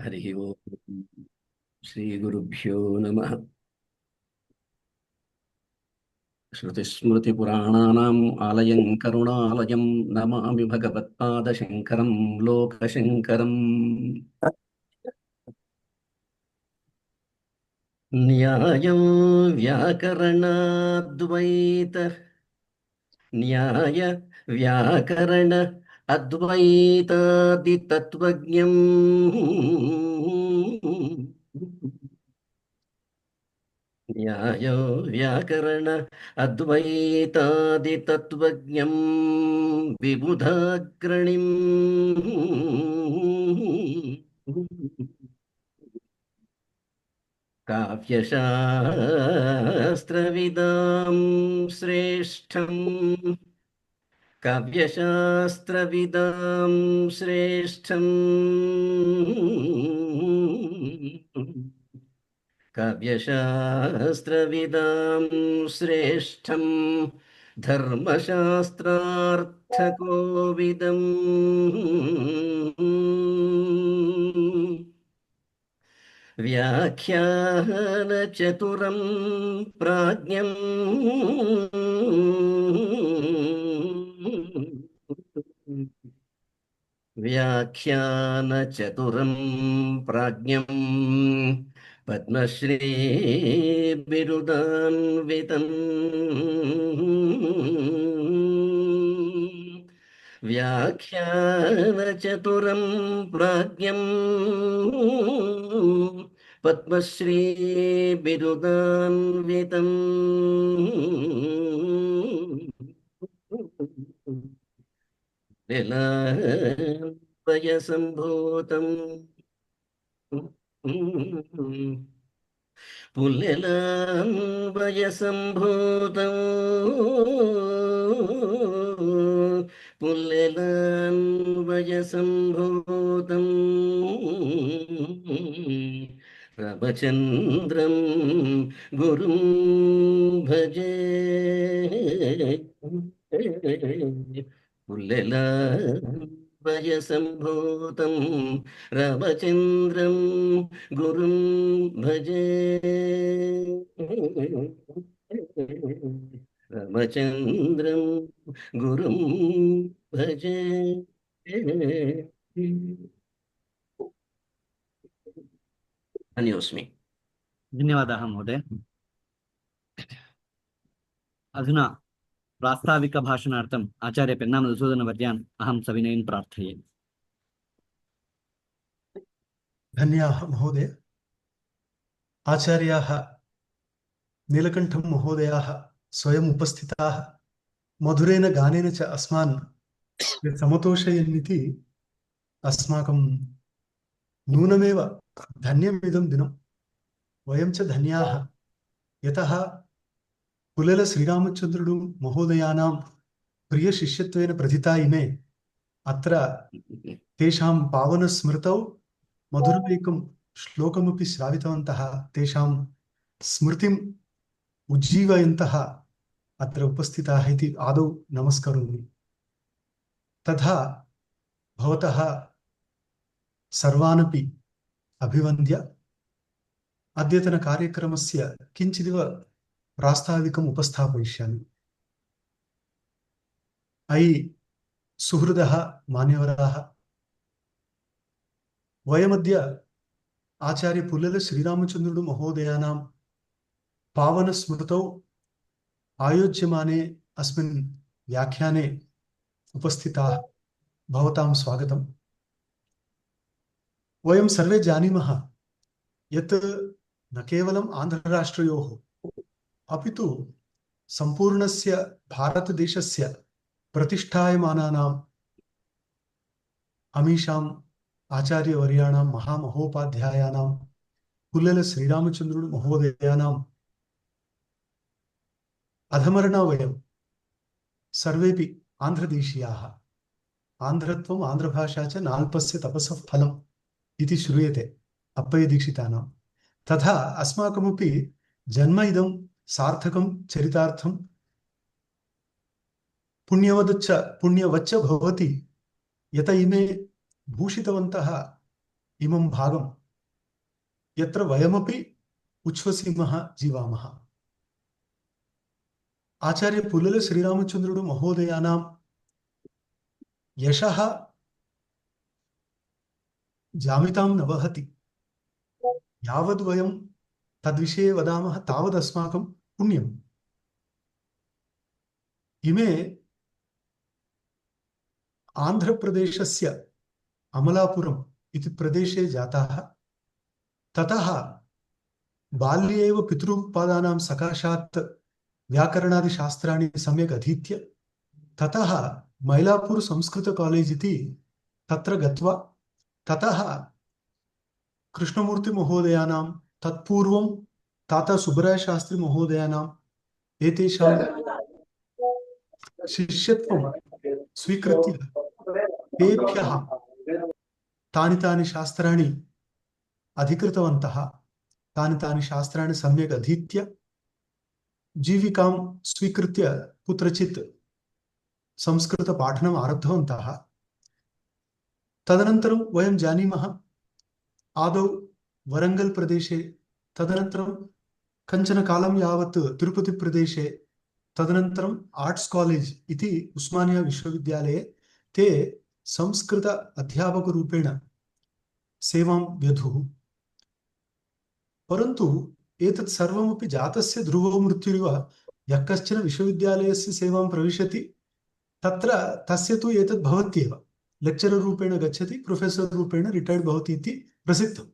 हरि ओम् श्रीगुरुभ्यो नमः। श्रुतिस्मृतिपुराणानाम् आलयं करुणालयं नमामि भगवत्पादशङ्करं लोकशङ्करम्। न्यायं व्याकरणाद्वैत न्याय व्याकरण अद्वैतादितत्त्वज्ञम् न्यायो व्याकरण अद्वैतादितत्त्वज्ञं विबुधाग्रणिम् काव्यशास्त्रविदां श्रेष्ठम् काव्यशास्त्रविदां श्रेष्ठम् काव्यशास्त्रविदां श्रेष्ठं धर्मशास्त्रार्थकोविदम् व्याख्यानचतुरं प्राज्ञम् व्याख्यानचतुरं प्राज्ञं पद्मश्रीबिरुदान्वितम् व्याख्यानचतुरं प्राज्ञं पद्मश्रीबिरुदान्वितम् निलयसम्भूतम् पुल्लेलान्वयसम्भूतम् रामचन्द्रं गुरुं भजे। पुल्लेलान्वयसम्भूतं रामचन्द्रं गुरुं भजे। रामचन्द्रं गुरुं भजे। अन्योस्मि। धन्यवादाः महोदय। अधुना प्रास्ताविकभाषणार्थम् आचार्य पेन्नामधुसूदनवर्यान् अहं सविनयं प्रार्थये। धन्याः महोदय। आचार्याः नीलकण्ठं महोदयाः स्वयम् उपस्थिताः मधुरेण गानेन च अस्मान् समतोषयन्निति अस्माकं नूनमेव धन्यमिदं दिनं। वयं च धन्याः यतः पुलेल श्रीरामचन्द्रुडु महोदयानां प्रियशिष्यत्वेन प्रथिता इमे अत्र तेषां पावनस्मृतौ मधुरमेकं श्लोकमपि श्रावितवन्तः, तेषां स्मृतिम् उज्जीवयन्तः अत्र उपस्थिताः इति आदौ नमस्करोमि। तथा भवतः सर्वानपि अभिवन्द्य अद्यतनकार्यक्रमस्य किञ्चिदिव प्रास्ताविकम् उपस्थापयिष्यामि। अयि सुहृदः, मान्यवराः, वयमद्य आचार्य पुल्लेल श्रीरामचन्द्रुडु महोदयानां पावनस्मृतौ आयोज्यमाने अस्मिन् व्याख्याने उपस्थिताः। भवतां स्वागतम्। वयं सर्वे जानीमः यत् न केवलम् आन्ध्रराष्ट्रयोः अपि तु सम्पूर्णस्य भारतदेशस्य प्रतिष्ठायमानानाम् अमीषाम् आचार्यवर्याणां महामहोपाध्यायानां पुल्लेल श्रीरामचन्द्रुडु महोदयानाम् अधमरणा वयं सर्वेपि आन्ध्रदेशीयाः। आन्ध्रत्वम् आन्ध्रभाषा च नाल्पस्य तपसः फलम् इति श्रूयते अप्पय्यदीक्षितानां। तथा अस्माकमपि जन्म इदं सार्थकं चरितार्थं पुण्यवच्च भवति यत इमे भूषितवन्तः इमं भागं यत्र वयमपि उच्छ्वसिमः जीवामः। आचार्य पुल्लेल श्रीरामचन्द्रुडु महोदयानां यशः जामितां न वहति। यावद् वयं तद्विषये वदामः तावदस्माकं पुण्यम्। इमे आन्ध्रप्रदेशस्य अमलापुरम् इति प्रदेशे जाताः। ततः बाल्ये एव पितृपादानां सकाशात् व्याकरणादिशास्त्राणि सम्यक् अधीत्य ततः मैलापुर संस्कृत कॉलेज इति तत्र गत्वा ततः कृष्णमूर्ति महोदयानां तत्पूर्वं ताता सुब्बराय शास्त्री महोदयानां एतेषां शिष्यत्वं स्वीकृत्य तेभ्यः तानि तानि शास्त्राणि अधिकृतवन्तः। तानि तानि शास्त्राणि सम्यक् अधीत्य जीविकां स्वीकृत्य कुत्रचित् संस्कृतपाठनम् आरब्धवन्तः। तदनन्तरं वयं जानीमः आदौ वरङ्गल् प्रदेशे, तदनन्तरं कञ्चन कालं यावत् तिरुपति प्रदेशे, तदनन्तरम् आर्ट्स् कालेज् इति उस्मानिया विश्वविद्यालये ते संस्कृत अध्यापकरूपेण सेवां व्यधुः। परन्तु एतत् सर्वमपि जातस्य ध्रुवो मृत्युरिव। यः कश्चन विश्वविद्यालयस्य सेवां प्रविशति तत्र तस्य तु एतत् भवत्येव। लेक्चरर् रूपेण गच्छति, प्रोफेसर् रूपेण रिटैर्ड् भवति इति प्रसिद्धं।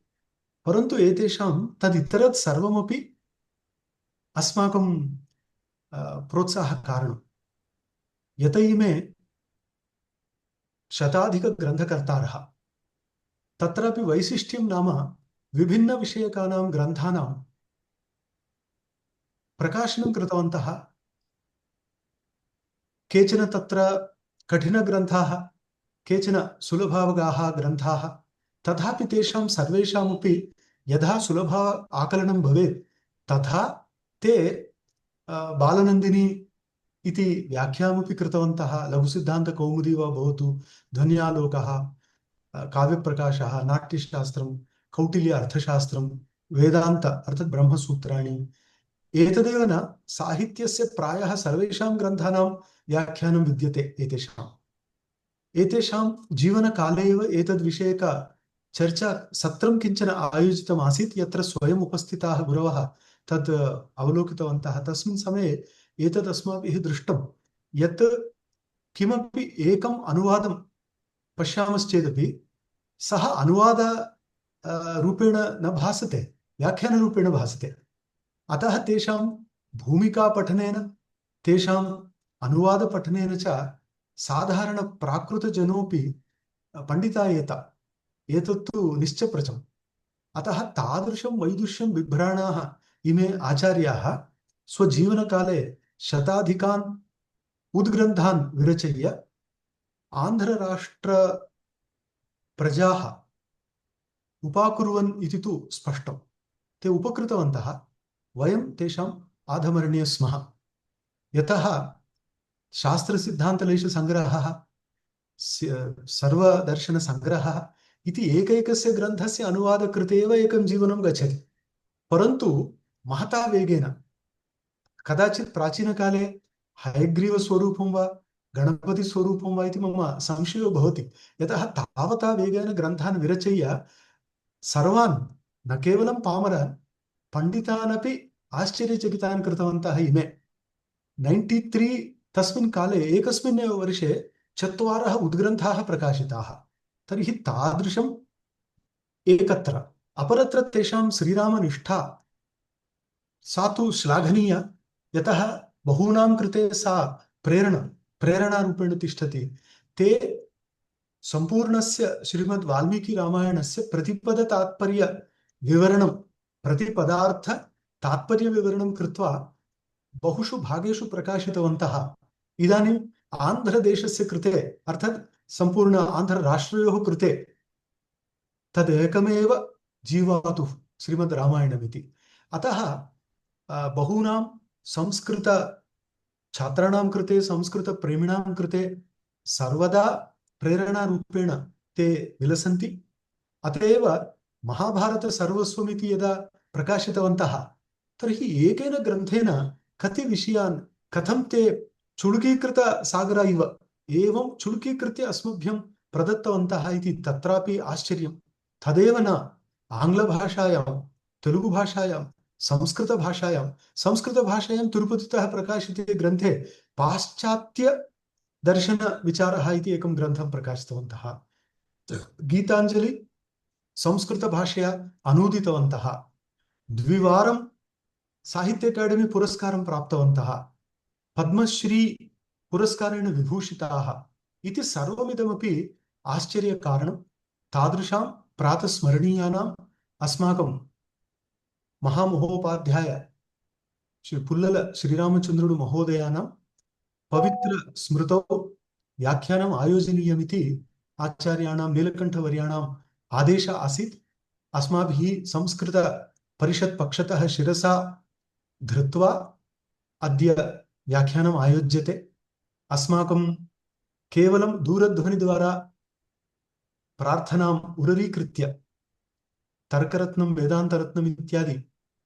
परन्तु एतेषां तदितरत् सर्वमपि अस्माकं प्रोत्साहकारणं। यत इमे शताधिकग्रन्थकर्तारः। तत्रापि वैशिष्ट्यं नाम विभिन्नविषयकानां ग्रन्थानां प्रकाशनं कृतवन्तः। केचन तत्र कठिनग्रन्थाः, केचन सुलभावगाः ग्रन्थाः। तथापि तेषां सर्वेषामपि यथा सुलभ आकलनं भवेत् तथा ते बालनन्दिनी इति व्याख्यामपि कृतवन्तः। लघुसिद्धान्तकौमुदी वा भवतु, ध्वन्यालोकः, काव्यप्रकाशः, नाट्यशास्त्रं, कौटिल्य अर्थशास्त्रं, वेदान्त अर्थात् ब्रह्मसूत्राणि। एतदेव न, साहित्यस्य प्रायः सर्वेषां ग्रन्थानां व्याख्यानं विद्यते एतेषाम्। एतेषां जीवनकाले एव एतद्विषयक चर्चा सत्रं किञ्चन आयोजितमासीत्, यत्र स्वयम् उपस्थिताः गुरवः तत् अवलोकितवन्तः। तस्मिन् समये एतत् अस्माभिः दृष्टं यत् किमपि एकम् अनुवादं पश्यामश्चेदपि सः अनुवाद रूपेण न भासते, व्याख्यानरूपेण भासते। अतः तेषां भूमिकापठनेन, तेषाम् अनुवादपठनेन च साधारणप्राकृतजनोऽपि पण्डितायेत, एतत्तु निश्चप्रचम्। अतः तादृशं वैदुष्यं बिभ्राणाः इमे आचार्याः स्वजीवनकाले शताधिकान् उद्ग्रन्थान् विरचय्य आन्ध्रराष्ट्र प्रजाः उपाकुर्वन् इति तु स्पष्टं। ते उपकृतवन्तः। वयं तेषाम् आधमरणीय स्मः। यतः शास्त्रसिद्धान्तलेशसङ्ग्रहः, सर्वदर्शनसङ्ग्रहः इति एकैकस्य ग्रन्थस्य अनुवादकृते एव एकं जीवनं गच्छति। परन्तु महता वेगेन कदाचित् प्राचीनकाले हयग्रीवस्वरूपं वा गणपतिस्वरूपं वा इति मम संशयो भवति। यतः तावता वेगेन ग्रन्थान् विरचय्य सर्वान्, न केवलं पामरान्, पण्डितानपि आश्चर्यचकितान् कृतवन्तः इमे। 93 तस्मिन् काले एकस्मिन्नेव वर्षे 4 उद्ग्रन्थाः प्रकाशिताः। तर्हि तादृशम् एकत्र। अपरत्र तेषां श्रीरामनिष्ठा सा तु श्लाघनीया, यतः बहूनां कृते सा प्रेरणारूपेण तिष्ठति। ते सम्पूर्णस्य श्रीमद् वाल्मीकिरामायणस्य प्रतिपदतात्पर्यविवरणं, प्रतिपदार्थ-तात्पर्यविवरणं कृत्वा बहुषु भागेषु प्रकाशितवन्तः। इदानीम् आन्ध्रदेशस्य कृते अर्थात् सम्पूर्ण आन्ध्रराष्ट्रयोः कृते तदेकमेव जीवातुः श्रीमद् रामायणमिति। अतः बहूनां संस्कृतछात्राणां कृते, संस्कृतप्रेमिणां कृते सर्वदा प्रेरणारूपेण ते विलसन्ति। अत एव महाभारतसर्वस्वमिति यदा प्रकाशितवन्तः तर्हि एकेन ग्रन्थेन कति विषयान् कथं ते चुणुकीकृतसागर इव एवं चुणुकीकृत्य अस्मभ्यं प्रदत्तवन्तः इति तत्रापि आश्चर्यं। तदेव न आङ्ग्लभाषायां तेलुगुभाषायां संस्कृतभाषायां तिरुपतितः प्रकाशिते ग्रन्थे पाश्चात्यदर्शनविचारः इति एकं ग्रन्थं प्रकाशितवन्तः। गीताञ्जलि संस्कृतभाषया अनूदितवन्तः। द्विवारं साहित्य अकाडेमी पुरस्कारं प्राप्तवन्तः। पद्मश्री पुरस्कारेण विभूषिताः इति सर्वमिदमपि आश्चर्यकारणं। तादृशां प्रातस्मरणीयानाम् अस्माकं महामहोपाध्याय श्री पुल्लल श्रीरामचन्द्रुडु महोदयानां पवित्र स्मृतौ व्याख्यानम् आयोजनीयमिति आचार्याणां नीलकण्ठवर्याणाम् आदेश आसीत्। अस्माभिः संस्कृत परिषत् पक्षतः शिरसा धृत्वा अद्य व्याख्यानम् आयोज्यते। अस्माकं केवलं दूरध्वनिद्वारा प्रार्थनाम् उररीकृत्य तर्करत्नं वेदान्तरत्नम् इत्यादि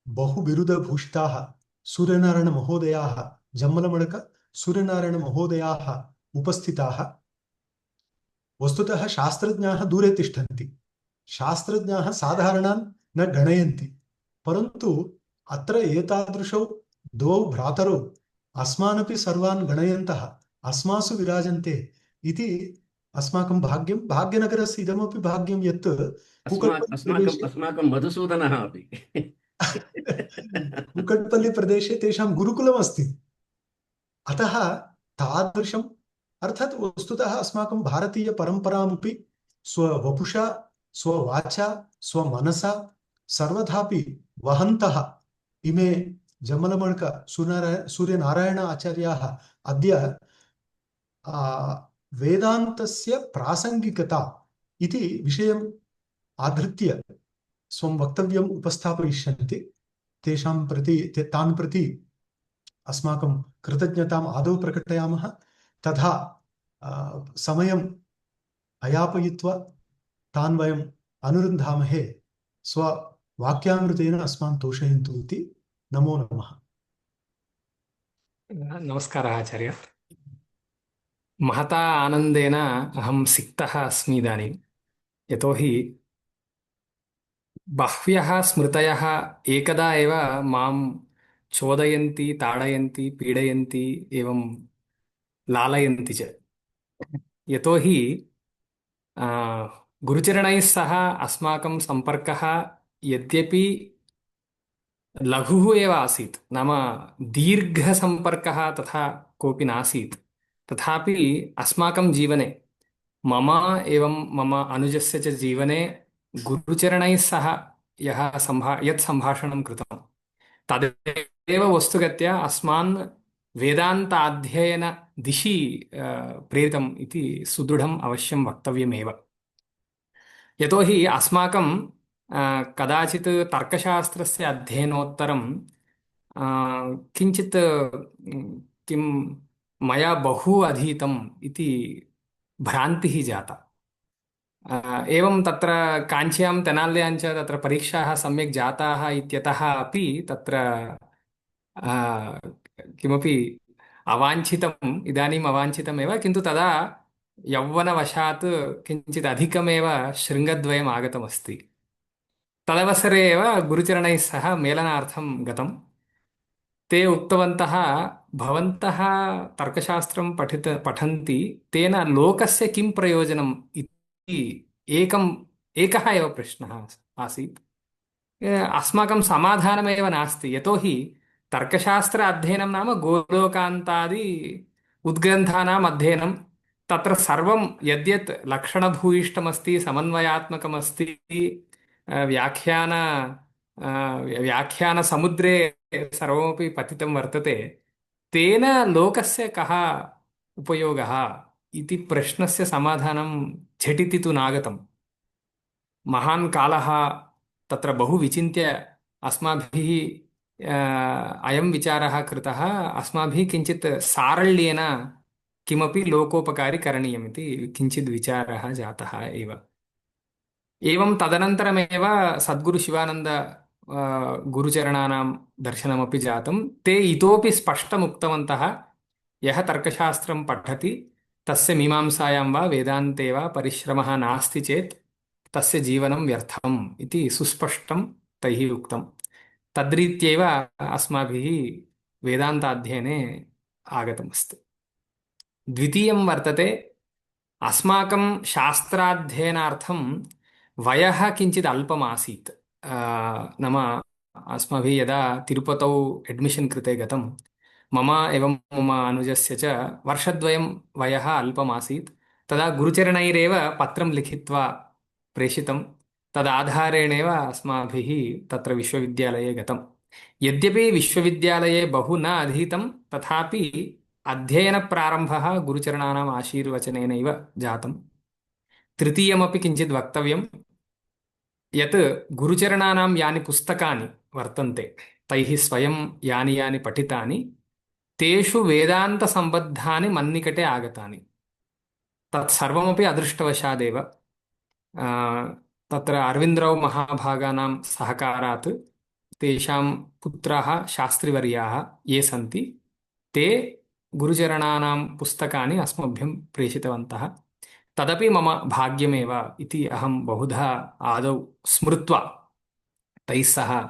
बहुबिरुदभूषिताः सूर्यनारायणमहोदयाः जम्मलमडक सूर्यनारायणमहोदयाः उपस्थिताः। वस्तुतः शास्त्रज्ञाः दूरे तिष्ठन्ति, शास्त्रज्ञाः साधारणान् न गणयन्ति, परन्तु अत्र एतादृशौ द्वौ भ्रातरौ अस्मानपि सर्वान् गणयन्तः अस्मासु विराजन्ते इति अस्माकं भाग्यं। भाग्यनगरस्य इदमपि भाग्यं यत् अस्माकं मधुसूदनः अपि कुकट्पल्ली प्रदेशे तेषां गुरुकुलम् अस्ति। अतः तादृशम् अर्थात् वस्तुतः अस्माकं भारतीयपरम्परामपि स्ववपुषा स्ववाचा स्वमनसा सर्वदापि वहन्तः इमे जम्मलमडक सूर्यनारायण आचार्याः अद्य वेदान्तस्य प्रासङ्गिकता इति विषयम् आधृत्य स्वं वक्तव्यम् उपस्थापयिष्यन्ति। तान् प्रति अस्माकं कृतज्ञताम् आदौ प्रकटयामः। तथा समयम् अयापयित्वा तान् वयम् अनुरुन्धामहे स्ववाक्यामृतेन अस्मान् तोषयन्तु इति। नमो नमः। नमस्कारः आचार्य। महता आनन्देन अहं सिक्तः अस्मि इदानीं, यतोहि बह्व्यः स्मृतयः एकदा एव मां चोदयन्ति, ताडयन्ति, पीडयन्ति, एवं लालयन्ति च। यतोहि गुरुचरणैः सह अस्माकं सम्पर्कः यद्यपि लघुः एव आसीत्, नाम दीर्घसम्पर्कः तथा कोऽपि नासीत्, तथापि अस्माकं जीवने मम एवं मम अनुजस्य च जीवने गुरुचरणैः सह यत् सम्भाषणं कृतं तदेव वस्तुगत्या अस्मान् वेदान्ताध्ययन दिशि प्रेरितम् इति सुदृढम् अवश्यं वक्तव्यमेव। यतोहि अस्माकं कदाचित् तर्कशास्त्रस्य अध्ययनोत्तरं किञ्चित् किं मया बहु अधीतम् इति भ्रान्तिः जाता। एवं तत्र काञ्च्यां तेनाल्यां च तत्र परीक्षाः सम्यक् जाताः इत्यतः अपि तत्र किमपि अवाञ्छितम्, इदानीम् अवाञ्छितमेव, किन्तु तदा यौवनवशात् किञ्चित् अधिकमेव शृङ्गद्वयम् आगतमस्ति। तदवसरे एव गुरुचरणैः सह मेलनार्थं गतम्। ते उक्तवन्तः, भवन्तः तर्कशास्त्रं पठन्ति, तेन लोकस्य किं प्रयोजनम् इति एकः एव प्रश्नः आसीत्। अस्माकं समाधानमेव नास्ति, यतोहि तर्कशास्त्र अध्ययनं नाम गोलोकान्तादि उद्ग्रन्थानाम् अध्ययनं। तत्र सर्वं यद्यत् लक्षणभूयिष्ठमस्ति, समन्वयात्मकमस्ति, व्याख्यानसमुद्रे सर्वमपि पतितं वर्तते, तेन लोकस्य कः उपयोगः इति प्रश्नस्य समाधानं झटिति तु नागतम्। महान् कालः तत्र बहु विचिन्त्य अस्माभिः अयं विचारः कृतः, अस्माभिः किञ्चित् सारल्येन किमपि लोकोपकारी करणीयमिति किञ्चित् विचारः जातः एव। एवं तदनन्तरमेव सद्गुरुशिवानन्द गुरुचरणानां दर्शनमपि जातं। ते इतोपि स्पष्टमुक्तवन्तः, यः तर्कशास्त्रं पठति तस्य मीमांसायां वा वेदान्ते वा परिश्रमः नास्ति चेत् तस्य जीवनं व्यर्थम् इति सुस्पष्टं तैः उक्तं। तद्रीत्यैव अस्माभिः वेदान्ताध्ययने आगतमस्ति। द्वितीयं वर्तते, अस्माकं शास्त्राध्ययनार्थं वयः किञ्चित् अल्पमासीत्। नाम अस्माभिः यदा तिरुपतौ एड्मिशन् कृते गतं, मम एवं मम अनुजस्य च वर्षद्वयं वयः अल्पमासीत्। तदा गुरुचरणैरेव पत्रं लिखित्वा प्रेषितं। तदाधारेणेव अस्माभिः तत्र विश्वविद्यालये गतं। यद्यपि विश्वविद्यालये बहु न अधीतं, तथापि अध्ययनप्रारम्भः गुरुचरणानाम् आशीर्वचनेनैव जातम्। तृतीयमपि किञ्चित् वक्तव्यं, यत् गुरुचरणानां यानि पुस्तकानि वर्तन्ते, तैः स्वयं यानि यानि पठितानि, तेषु वेदान्तसम्बद्धानि मन्निकटे आगतानि। तत्सर्वमपि अदृष्टवशादेव तत्र अरविन्दराव् महाभागानां सहकारात् तेषां पुत्राः शास्त्रिवर्याः ये सन्ति, ते गुरुचरणानां पुस्तकानि अस्मभ्यं प्रेषितवन्तः। तदपि मम भाग्यमेव इति अहं बहुधा आदौ स्मृत्वा, तैः सह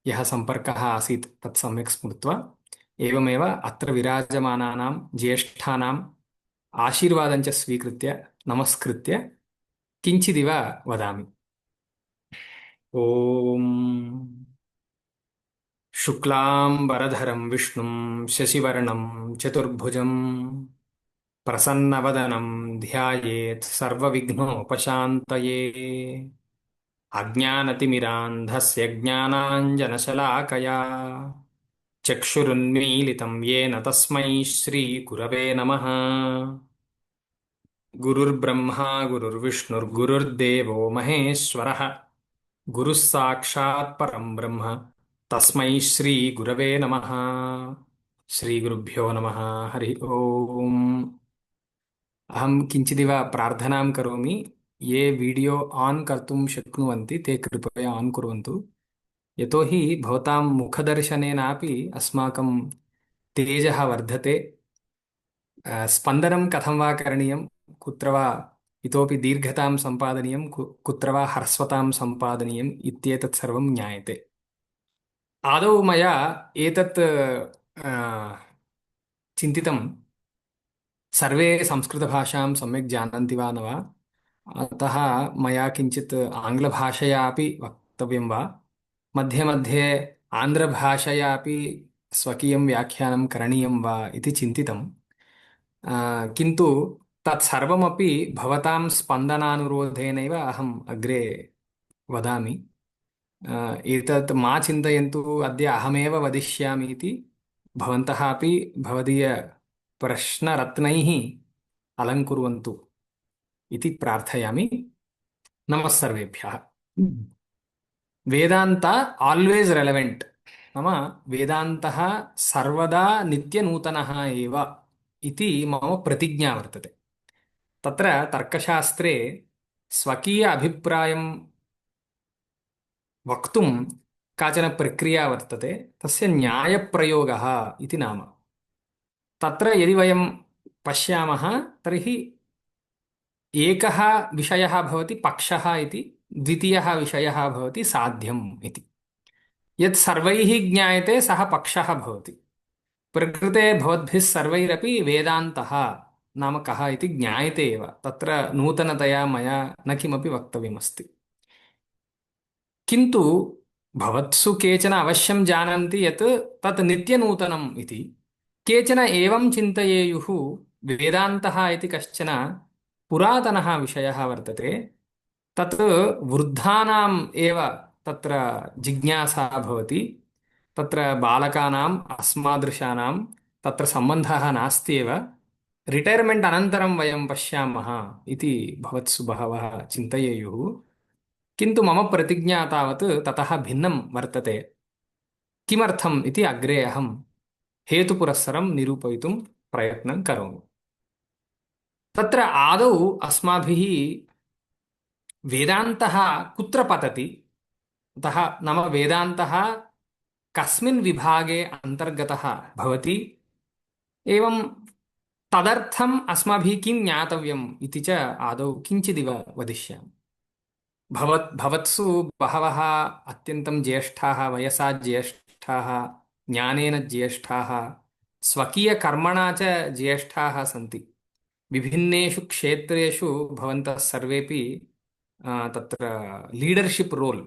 यः सम्पर्कः आसीत् तत् सम्यक् स्मृत्वा, एवमेव अत्र विराजमानानां ज्येष्ठानाम् आशीर्वादं च स्वीकृत्य नमस्कृत्य किञ्चिदिव वदामि। ॐ शुक्लाम्बरधरं विष्णुं शशिवर्णं चतुर्भुजं प्रसन्नवदनं ध्यायेत् सर्वविघ्नोपशान्तये। अज्ञानतिमिरान्धस्य ज्ञानाञ्जनशलाकया चक्षुरुन्मीलितं येन तस्मै श्रीगुरवे नमः। गुरुर्ब्रह्मा गुरुर्विष्णुर्गुरुर्देवो महेश्वरः, गुरुः साक्षात् परं ब्रह्म तस्मै श्रीगुरवे नमः। श्रीगुरुभ्यो नमः। हरि ओम्। अहं किञ्चिदिव प्रार्थनां करोमि। ये वीडियो आन् कर्तुं शक्नुवन्ति ते कृपया आन् कुर्वन्तु। यतोहि भवतां मुखदर्शनेनापि अस्माकं तेजः वर्धते। स्पन्दनं कथं वा करणीयं, कुत्र वा इतोपि दीर्घतां सम्पादनीयं, कुत्र वा ह्रस्वतां सम्पादनीयम् इत्येतत् सर्वं ज्ञायते। आदौ मया एतत् चिन्तितं, सर्वे संस्कृतभाषां सम्यक् जानन्ति वा न वा, अतः मया किञ्चित् आङ्ग्लभाषया अपि वक्तव्यं वा, मध्ये मध्ये आन्ध्रभाषया अपि स्वकीयं व्याख्यानं करणीयं वा इति चिन्तितं। किन्तु तत्सर्वमपि भवतां स्पन्दनानुरोधेनैव अहम् अग्रे वदामि। एतत् मा चिन्तयन्तु अद्य अहमेव वदिष्यामि इति। भवन्तः अपि भवदीयप्रश्नरत्नैः अलङ्कुर्वन्तु इति प्रार्थयामि। नमः सर्वेभ्यः। वेदान्त आल्वेस् रेलेवेण्ट्, नाम वेदान्तः सर्वदा नित्यनूतनः एव इति मम प्रतिज्ञा वर्तते। तत्र तर्कशास्त्रे स्वकीय अभिप्रायं वक्तुं काचन प्रक्रिया वर्तते, तस्य न्यायप्रयोगः इति नाम। तत्र यदि वयं पश्यामः तर्हि एकः विषयः भवति पक्षः इति, द्वितीयः विषयः भवति साध्यम् इति। यत् सर्वैः ज्ञायते सः पक्षः भवति। प्रकृते भवद्भिः सर्वैरपि वेदान्तः नाम कः इति ज्ञायते एव। तत्र नूतनतया मया न किमपि वक्तव्यमस्ति। किन्तु भवत्सु केचन अवश्यं जानन्ति यत् तत् नित्यनूतनम् इति। केचन एवं चिन्तयेयुः, वेदान्तः इति कश्चन पुरातनः विषयः वर्तते, तत् वृद्धानाम् एव तत्र जिज्ञासा भवति, तत्र बालकानाम् अस्मादृशानां तत्र सम्बन्धः नास्ति एव, रिटैर्मेण्ट् अनन्तरं वयं पश्यामः इति भवत्सु बहवः चिन्तयेयुः। किन्तु मम प्रतिज्ञा तावत् ततः भिन्नं वर्तते। किमर्थम् इति अग्रे अहं हेतुपुरस्सरं निरूपयितुं प्रयत्नं करोमि। तत्र आदौ अस्माभिः वेदान्तः कुत्र पतति, अतः नाम वेदान्तः कस्मिन् विभागे अन्तर्गतः भवति, एवं तदर्थम् अस्माभिः किं ज्ञातव्यम् इति च आदौ किञ्चिदिव वदिष्यामि। भवत्सु बहवः अत्यन्तं ज्येष्ठाः, वयसा ज्येष्ठाः, ज्ञानेन ज्येष्ठाः, स्वकीयकर्मणा च ज्येष्ठाः सन्ति। विभिन्नेषु क्षेत्रेषु भवन्तः सर्वेपि तत्र लीडर्शिप् रोल्,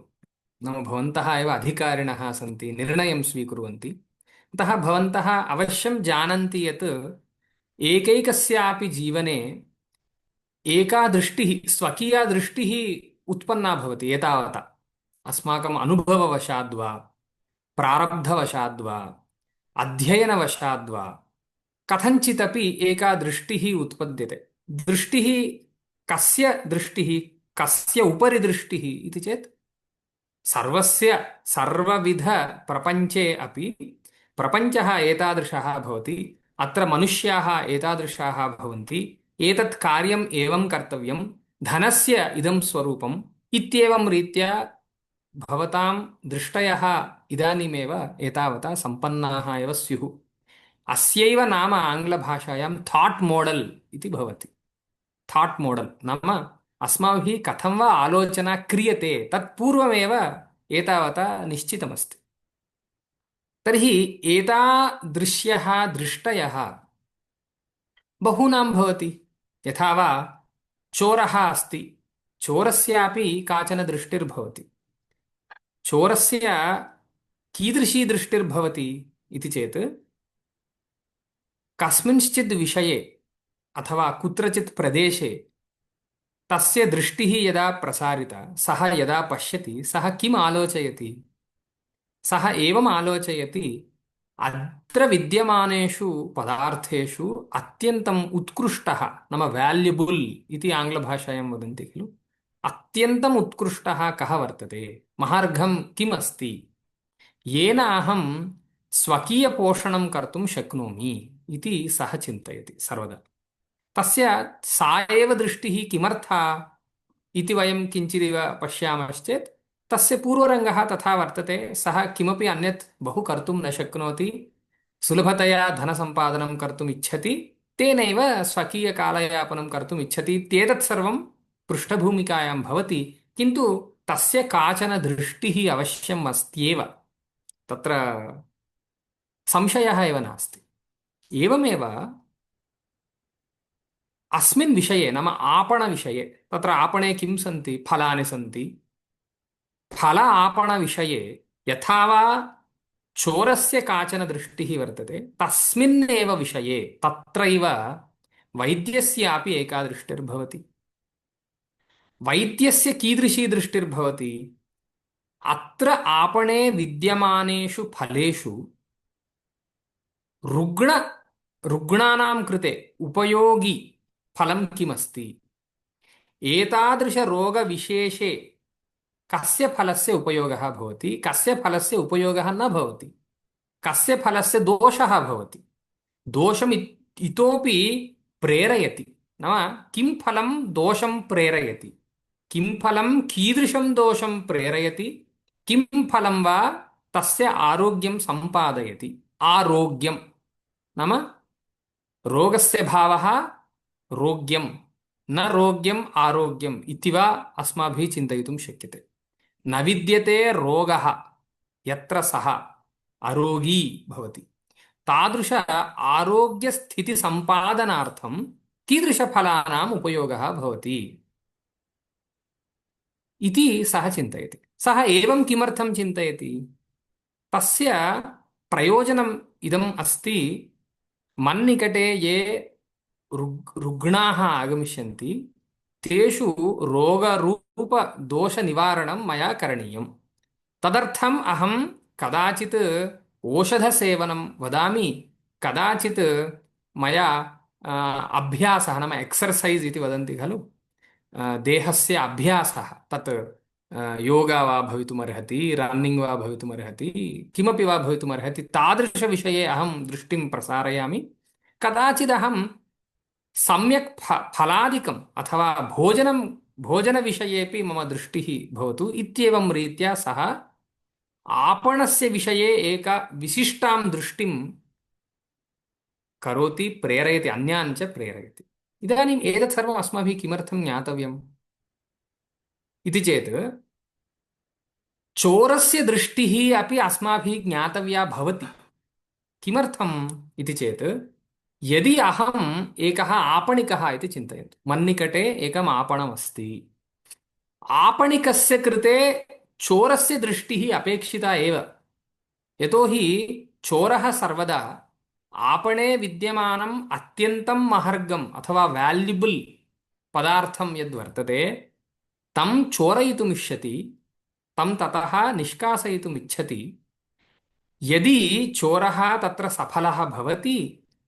नाम भवन्तः एव अधिकारिणः सन्ति, निर्णयं स्वीकुर्वन्ति। अतः भवन्तः अवश्यं जानन्ति यत् एकैकस्यापि जीवने एका दृष्टिः, स्वकीया दृष्टिः उत्पन्ना भवति। एतावता अस्माकम् अनुभववशाद्वा, प्रारब्धवशाद्वा, अध्ययनवशाद्वा कथञ्चिदपि एका दृष्टिः उत्पद्यते। दृष्टिः कस्य दृष्टिः, कस्य उपरि दृष्टिः इति चेत् सर्वस्य सर्वविध प्रपञ्चे अपि प्रपञ्चः एतादृशः भवति, अत्र मनुष्याः एतादृशाः भवन्ति, एतत् कार्यम् एवं कर्तव्यं, धनस्य इदं स्वरूपम् इत्येवं रीत्या भवतां दृष्टयः इदानीमेव एतावता सम्पन्नाः एव स्युः। अस्यैव नाम आङ्ग्लभाषायां थाट् मोडल् इति भवति। थाट् मोडल् नाम अस्माभिः कथं वा आलोचना क्रियते तत्पूर्वमेव एतावता निश्चितमस्ति। तर्हि एतादृश्यः दृष्टयः बहूनां भवति। यथा वा चोरः अस्ति, चोरस्यापि काचन दृष्टिर्भवति। चोरस्य कीदृशी दृष्टिर्भवति इति चेत् कस्मिंश्चित् विषये अथवा कुत्रचित् प्रदेशे तस्य दृष्टिः यदा प्रसारिता, सः यदा पश्यति, सः किम् आलोचयति? सः एवम् आलोचयति, अत्र विद्यमानेषु पदार्थेषु अत्यन्तम् उत्कृष्टः, नाम वाल्युबुल् इति आङ्ग्लभाषायां वदन्ति खलु, अत्यन्तम् उत्कृष्टः कः वर्तते, महार्घं किम् अस्ति, येन अहं स्वकीयपोषणं कर्तुं शक्नोमि इति सः चिन्तयति सर्वदा। तस्य सा एव दृष्टिः किमर्था इति वयं किञ्चिदिव पश्यामश्चेत् तस्य पूर्वरङ्गः तथा वर्तते। सः किमपि अन्यत् बहु कर्तुं न शक्नोति, सुलभतया धनसम्पादनं कर्तुम् इच्छति, तेनैव स्वकीयकालयापनं कर्तुम् इच्छति इत्येतत् सर्वं पृष्ठभूमिकायां भवति। किन्तु तस्य काचन दृष्टिः अवश्यम् अस्त्येव, तत्र संशयः एव नास्ति। एवमेव अस्मिन् विषये, नाम आपणविषये, तत्र आपणे किं सन्ति, फलानि सन्ति। फल आपणविषये यथा वा चोरस्य काचन दृष्टिः वर्तते, तस्मिन्नेव विषये तत्रैव वैद्यस्यापि एका दृष्टिर्भवति। वैद्यस्य कीदृशी दृष्टिर्भवति? अत्र आपणे विद्यमानेषु फलेषु रुग्णानां कृते उपयोगी फलं किमस्ति, एतादृशरोगविशेषे कस्य फलस्य उपयोगः भवति, कस्य फलस्य उपयोगः न भवति, कस्य फलस्य दोषः भवति, दोषम् इतोपि प्रेरयति, नाम किं फलं दोषं प्रेरयति, किं फलं कीदृशं दोषं प्रेरयति, किं फलं वा तस्य आरोग्यं सम्पादयति। आरोग्यं नाम रोगस्य भावः रोग्यं, न रोग्यम् आरोग्यम् इति वा अस्माभिः चिन्तयितुं शक्यते। न विद्यते रोगः यत्र सः अरोगी भवति। तादृश आरोग्यस्थितिसम्पादनार्थं कीदृशफलानाम् उपयोगः भवति इति सः चिन्तयति। सः एवं किमर्थं चिन्तयति? तस्य प्रयोजनम् इदम् अस्ति, मन्निकटे ये रुग्णाः आगमिष्यन्ति तेषु रोगरूपदोषनिवारणं मया करणीयं। तदर्थम् अहं कदाचित् औषधसेवनं वदामि, कदाचित् मया अभ्यासः नाम एक्सर्सैस् इति वदन्ति खलु, देहस्य अभ्यासः, तत् योगा वा भवितुमर्हति, रन्निङ्ग् वा भवितुमर्हति, किमपि वा भवितुमर्हति, तादृशविषये अहं दृष्टिं प्रसारयामि। कदाचिदहं सम्यक् फलादिकम् अथवा भोजनं भोजनविषयेपि मम दृष्टिः भवतु इत्येवं रीत्या सः आपणस्य विषये एक विशिष्टां दृष्टिं करोति, प्रेरयति, अन्यान् च प्रेरयति। इदानीम् एतत् सर्वम् अस्माभिः किमर्थं ज्ञातव्यम् इति चेत् चोरस्य दृष्टिः अपि अस्माभिः ज्ञातव्या भवति। किमर्थम् इति चेत् यदि अहम् एकः आपणिकः इति चिन्तयन्तु, मन्निकटे एकम् आपणमस्ति, आपणिकस्य कृते चोरस्य दृष्टिः अपेक्षिता एव। यतोहि चोरः सर्वदा आपणे विद्यमानम् अत्यन्तं महर्गम् अथवा वाल्युबल् पदार्थं यद्वर्तते तं चोरयितुमिच्छति, तं ततः निष्कासयितुम् इच्छति। यदि चोरः तत्र सफलः भवति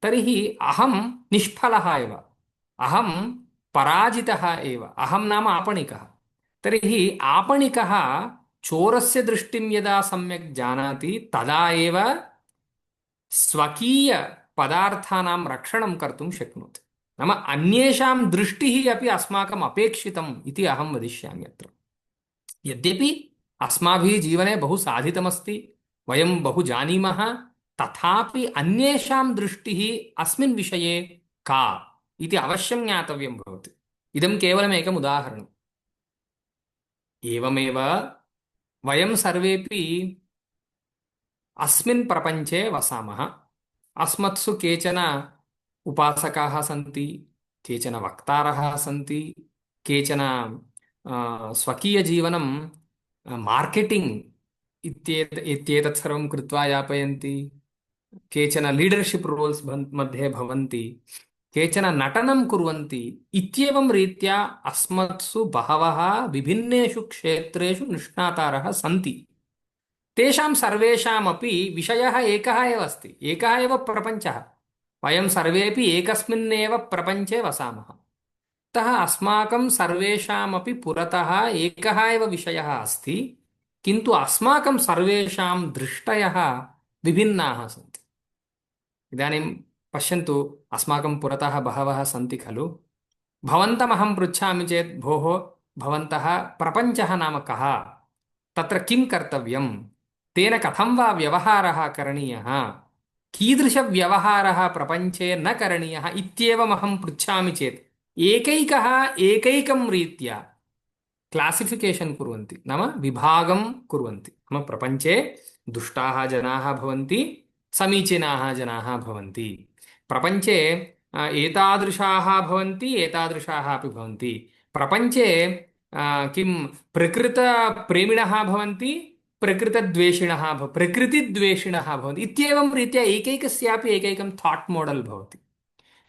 तर्हि अहं निष्फलः एव, अहं पराजितः एव, अहं नाम आपणिकः। तर्हि आपणिकः चोरस्य दृष्टिं यदा सम्यक् जानाति तदा एव स्वकीय पदार्थानां रक्षणं कर्तुं शक्नोति। नाम अन्येषां दृष्टिः अपि अस्माकम् अपेक्षितम् इति अहं वदिष्यामि अत्र। यद्यपि अस्माभिः जीवने बहु साधितमस्ति, वयं बहु जानीमः, तथापि अन्येषां दृष्टिः अस्मिन् विषये का इति अवश्यं ज्ञातव्यं भवति। इदं केवलमेकम् उदाहरणम्। एवमेव वयं सर्वेपि अस्मिन् प्रपञ्चे वसामः। अस्मत्सु केचन उपासकाः सन्ति, केचन वक्तारः सन्ति, केचन स्वकीयजीवनं मार्केटिङ्ग् इत्येतत् सर्वं कृत्वा यापयन्ति, केचन लीडर्शिप् रोल्स् मध्ये भवन्ति, केचन नटनं कुर्वन्ति। इत्येवं रीत्या अस्मत्सु बहवः विभिन्नेषु क्षेत्रेषु निष्णातारः सन्ति। तेषां सर्वेषामपि विषयः एकः एव अस्ति, एकः एव प्रपञ्चः। वयं सर्वेपि एकस्मिन्नेव प्रपञ्चे वसामः। अतः अस्माकं सर्वेषामपि पुरतः एकः एव विषयः अस्ति, किन्तु अस्माकं सर्वेषां दृष्टयः विभिन्नाः सन्ति। इदानीं पश्यन्तु, अस्माकं पुरतः बहवः सन्ति खलु। भवन्तमहं पृच्छामि चेत्, भोः भवन्तः प्रपञ्चः नाम कः, तत्र किं कर्तव्यं, तेन कथं वा व्यवहारः करणीयः, कीदृशव्यवहारः प्रपञ्चे न करणीयः इत्येवमहं पृच्छामि चेत् एकैकः एकैकं रीत्या क्लासिफिकेशन् कुर्वन्ति, नाम विभागं कुर्वन्ति। नाम प्रपञ्चे दुष्टाः जनाः भवन्ति, समीचीनाः जनाः भवन्ति। प्रपञ्चे एतादृशाः भवन्ति, एतादृशाः अपि भवन्ति। प्रपञ्चे किं प्रकृतप्रेमिणः भवन्ति, प्रकृतिद्वेषिणः भवन्ति। इत्येवं रीत्या एकैकस्यापि एकैकं थाट् मोडल् भवति।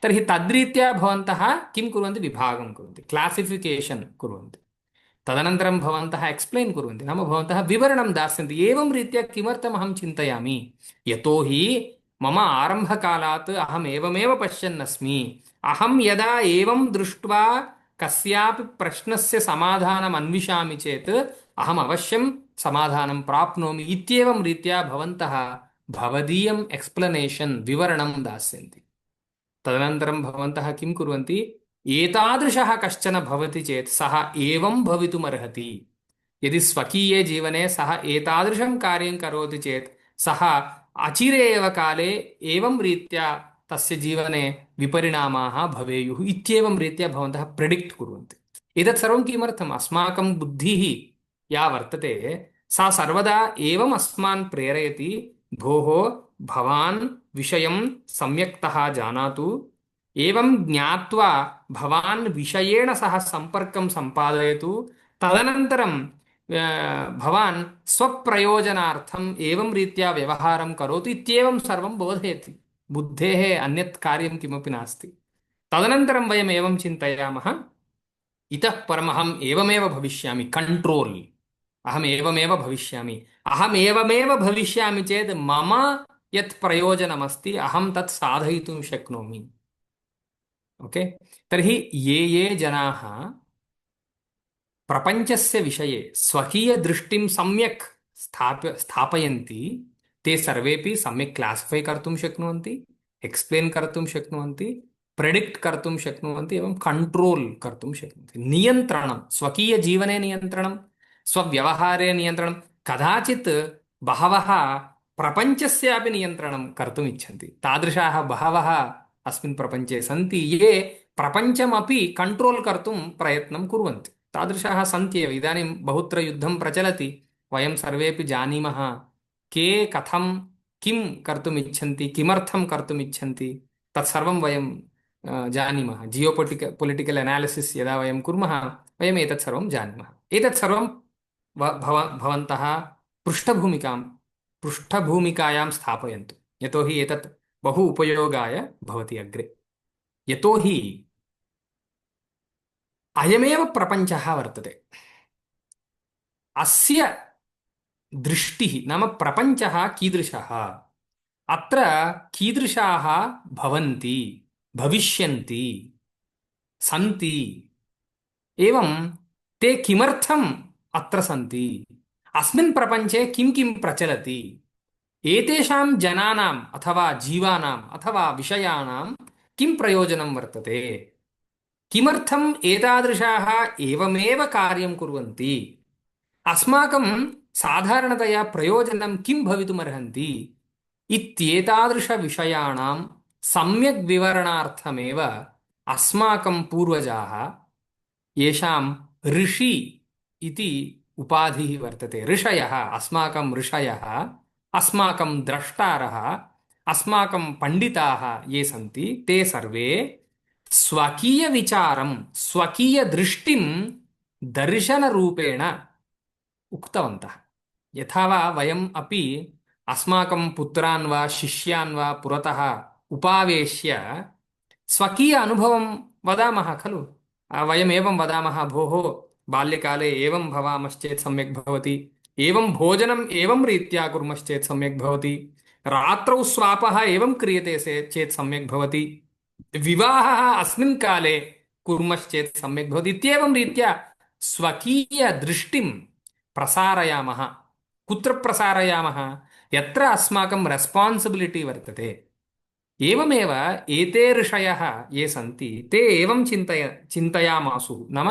तर्हि तद्रीत्या भवन्तः किं कुर्वन्ति, विभागं कुर्वन्ति, क्लासिफिकेशन् कुर्वन्ति। तदनन्तरं भवन्तः एक्स्प्लेन् कुर्वन्ति, नाम भवन्तः विवरणं दास्यन्ति। एवं रीत्या किमर्थमहं चिन्तयामि, यतोहि मम आरम्भकालात् अहम् एवमेव पश्यन्नस्मि। अहं यदा एवं दृष्ट्वा कस्यापि प्रश्नस्य समाधानम् अन्विषामि चेत् अहम् अवश्यं समाधानं प्राप्नोमि। इत्येवं रीत्या भवन्तः भवदीयम् एक्स्प्लनेशन्, विवरणं दास्यन्ति। तदनन्तरं भवन्तः किं कुर्वन्ति, एतादृशः कश्चन भवति चेत् सः एवं भवितुमर्हति। यदि स्वकीये जीवने सः एतादृशं कार्यं करोति चेत् सः अचिरे एव काले एवं रीत्या तस्य जीवने विपरिणामाः भवेयुः। इत्येवं रीत्या भवन्तः प्रेडिक्ट् कुर्वन्ति। एतत् सर्वं किमर्थम्, अस्माकं बुद्धिः या वर्तते सा सर्वदा एवम् अस्मान् प्रेरयति, भोः भवान् विषयं सम्यक्तः जानातु, एवं ज्ञात्वा भवान् विषयेण सह सम्पर्कं सम्पादयतु, तदनन्तरं भवान् स्वप्रयोजनार्थम् एवं रीत्या व्यवहारं करोतु। इत्येवं सर्वं बोधयति। बुद्धेः अन्यत् कार्यं किमपि नास्ति। तदनन्तरं वयम् एवं चिन्तयामः, इतः परमहम् एवमेव भविष्यामि, कंट्रोल्, अहम् एवमेव भविष्यामि। अहम् एवमेव भविष्यामि चेत् मम यत् प्रयोजनमस्ति अहं तत् साधयितुं शक्नोमि। ओके, तर्हि ये जनाः प्रपञ्चस्य विषये स्वकीयदृष्टिं सम्यक् स्थापयन्ति, ते सर्वेपि सम्यक् क्लासिफै कर्तुं शक्नुवन्ति, एक्स्प्लेन् कर्तुं शक्नुवन्ति, प्रेडिक्ट् कर्तुं शक्नुवन्ति एवं कंट्रोल कर्तुं शक्नुवन्ति नियन्त्रणं स्वकीयजीवने नियन्त्रणं स्वव्यवहारे नियन्त्रणं कदाचित् बहवः प्रपञ्चस्यापि नियन्त्रणं कर्तुम् इच्छन्ति तादृशाः बहवः अस्मिन् प्रपञ्चे सन्ति ये प्रपञ्चमपि कंट्रोल कर्तुं प्रयत्नं कुर्वन्ति तादृशाः सन्ति एव इदानीं बहुत्र युद्धं प्रचलति वयं सर्वेपि जानीमः के कथं किं कर्तुम् इच्छन्ति किमर्थं कर्तुम् इच्छन्ति तत्सर्वं वयं जानीमः जियोपोलिटिकल एनालिसिस् यदा वयं कुर्मः वयम् एतत् सर्वं जानीमः एतत् सर्वं भवन्तः पृष्ठभूमिकायां स्थापयन्तु यतोहि एतत् बहु उपयोगाय भवति अग्रे यतोहि अयमेव प्रपञ्चः वर्तते अस्य दृष्टिः नाम प्रपञ्चः कीदृशः अत्र कीदृशाः भवन्ति भविष्यन्ति सन्ति एवं ते किमर्थम् अत्र सन्ति अस्मिन् प्रपञ्चे किं किं प्रचलति एतेषां जनानाम् अथवा जीवानाम् अथवा विषयाणां किं प्रयोजनं वर्तते किमर्थम् एतादृशाः एवमेव कार्यं कुर्वन्ति अस्माकं साधारणतया प्रयोजनं किं भवितुमर्हन्ति इत्येतादृशविषयाणां सम्यक् विवरणार्थमेव अस्माकं पूर्वजाः येषां ऋषि इति उपाधिः वर्तते ऋषयः अस्माकं द्रष्टारः अस्माकं पण्डिताः ये सन्ति ते सर्वे स्वकीयविचारं स्वकीयदृष्टिं दर्शनरूपेण उक्तवन्तः यथा वा वयम् अपि अस्माकं पुत्रान् वा शिष्यान् वा पुरतः उपावेश्य स्वकीय अनुभवं वदामः खलु वयम् एवं वदामः भोः बाल्यकाले एवं भवामश्चेत् सम्यक् भवति एवं भोजनम् एवं रीत्या कुर्मश्चेत् सम्यक् भवति रात्रौ स्वापः एवं क्रियते चेत् सम्यक् भवति विवाहः अस्मिन् काले कुर्मश्चेत् सम्यक् भवति इत्येवं रीत्या स्वकीयदृष्टिं प्रसारयामः कुत्र प्रसारयामः यत्र अस्माकं रेस्पान्सिबिलिटी वर्तते एवमेव एते ऋषयः ये सन्ति ते एवं चिन्तयामासु नाम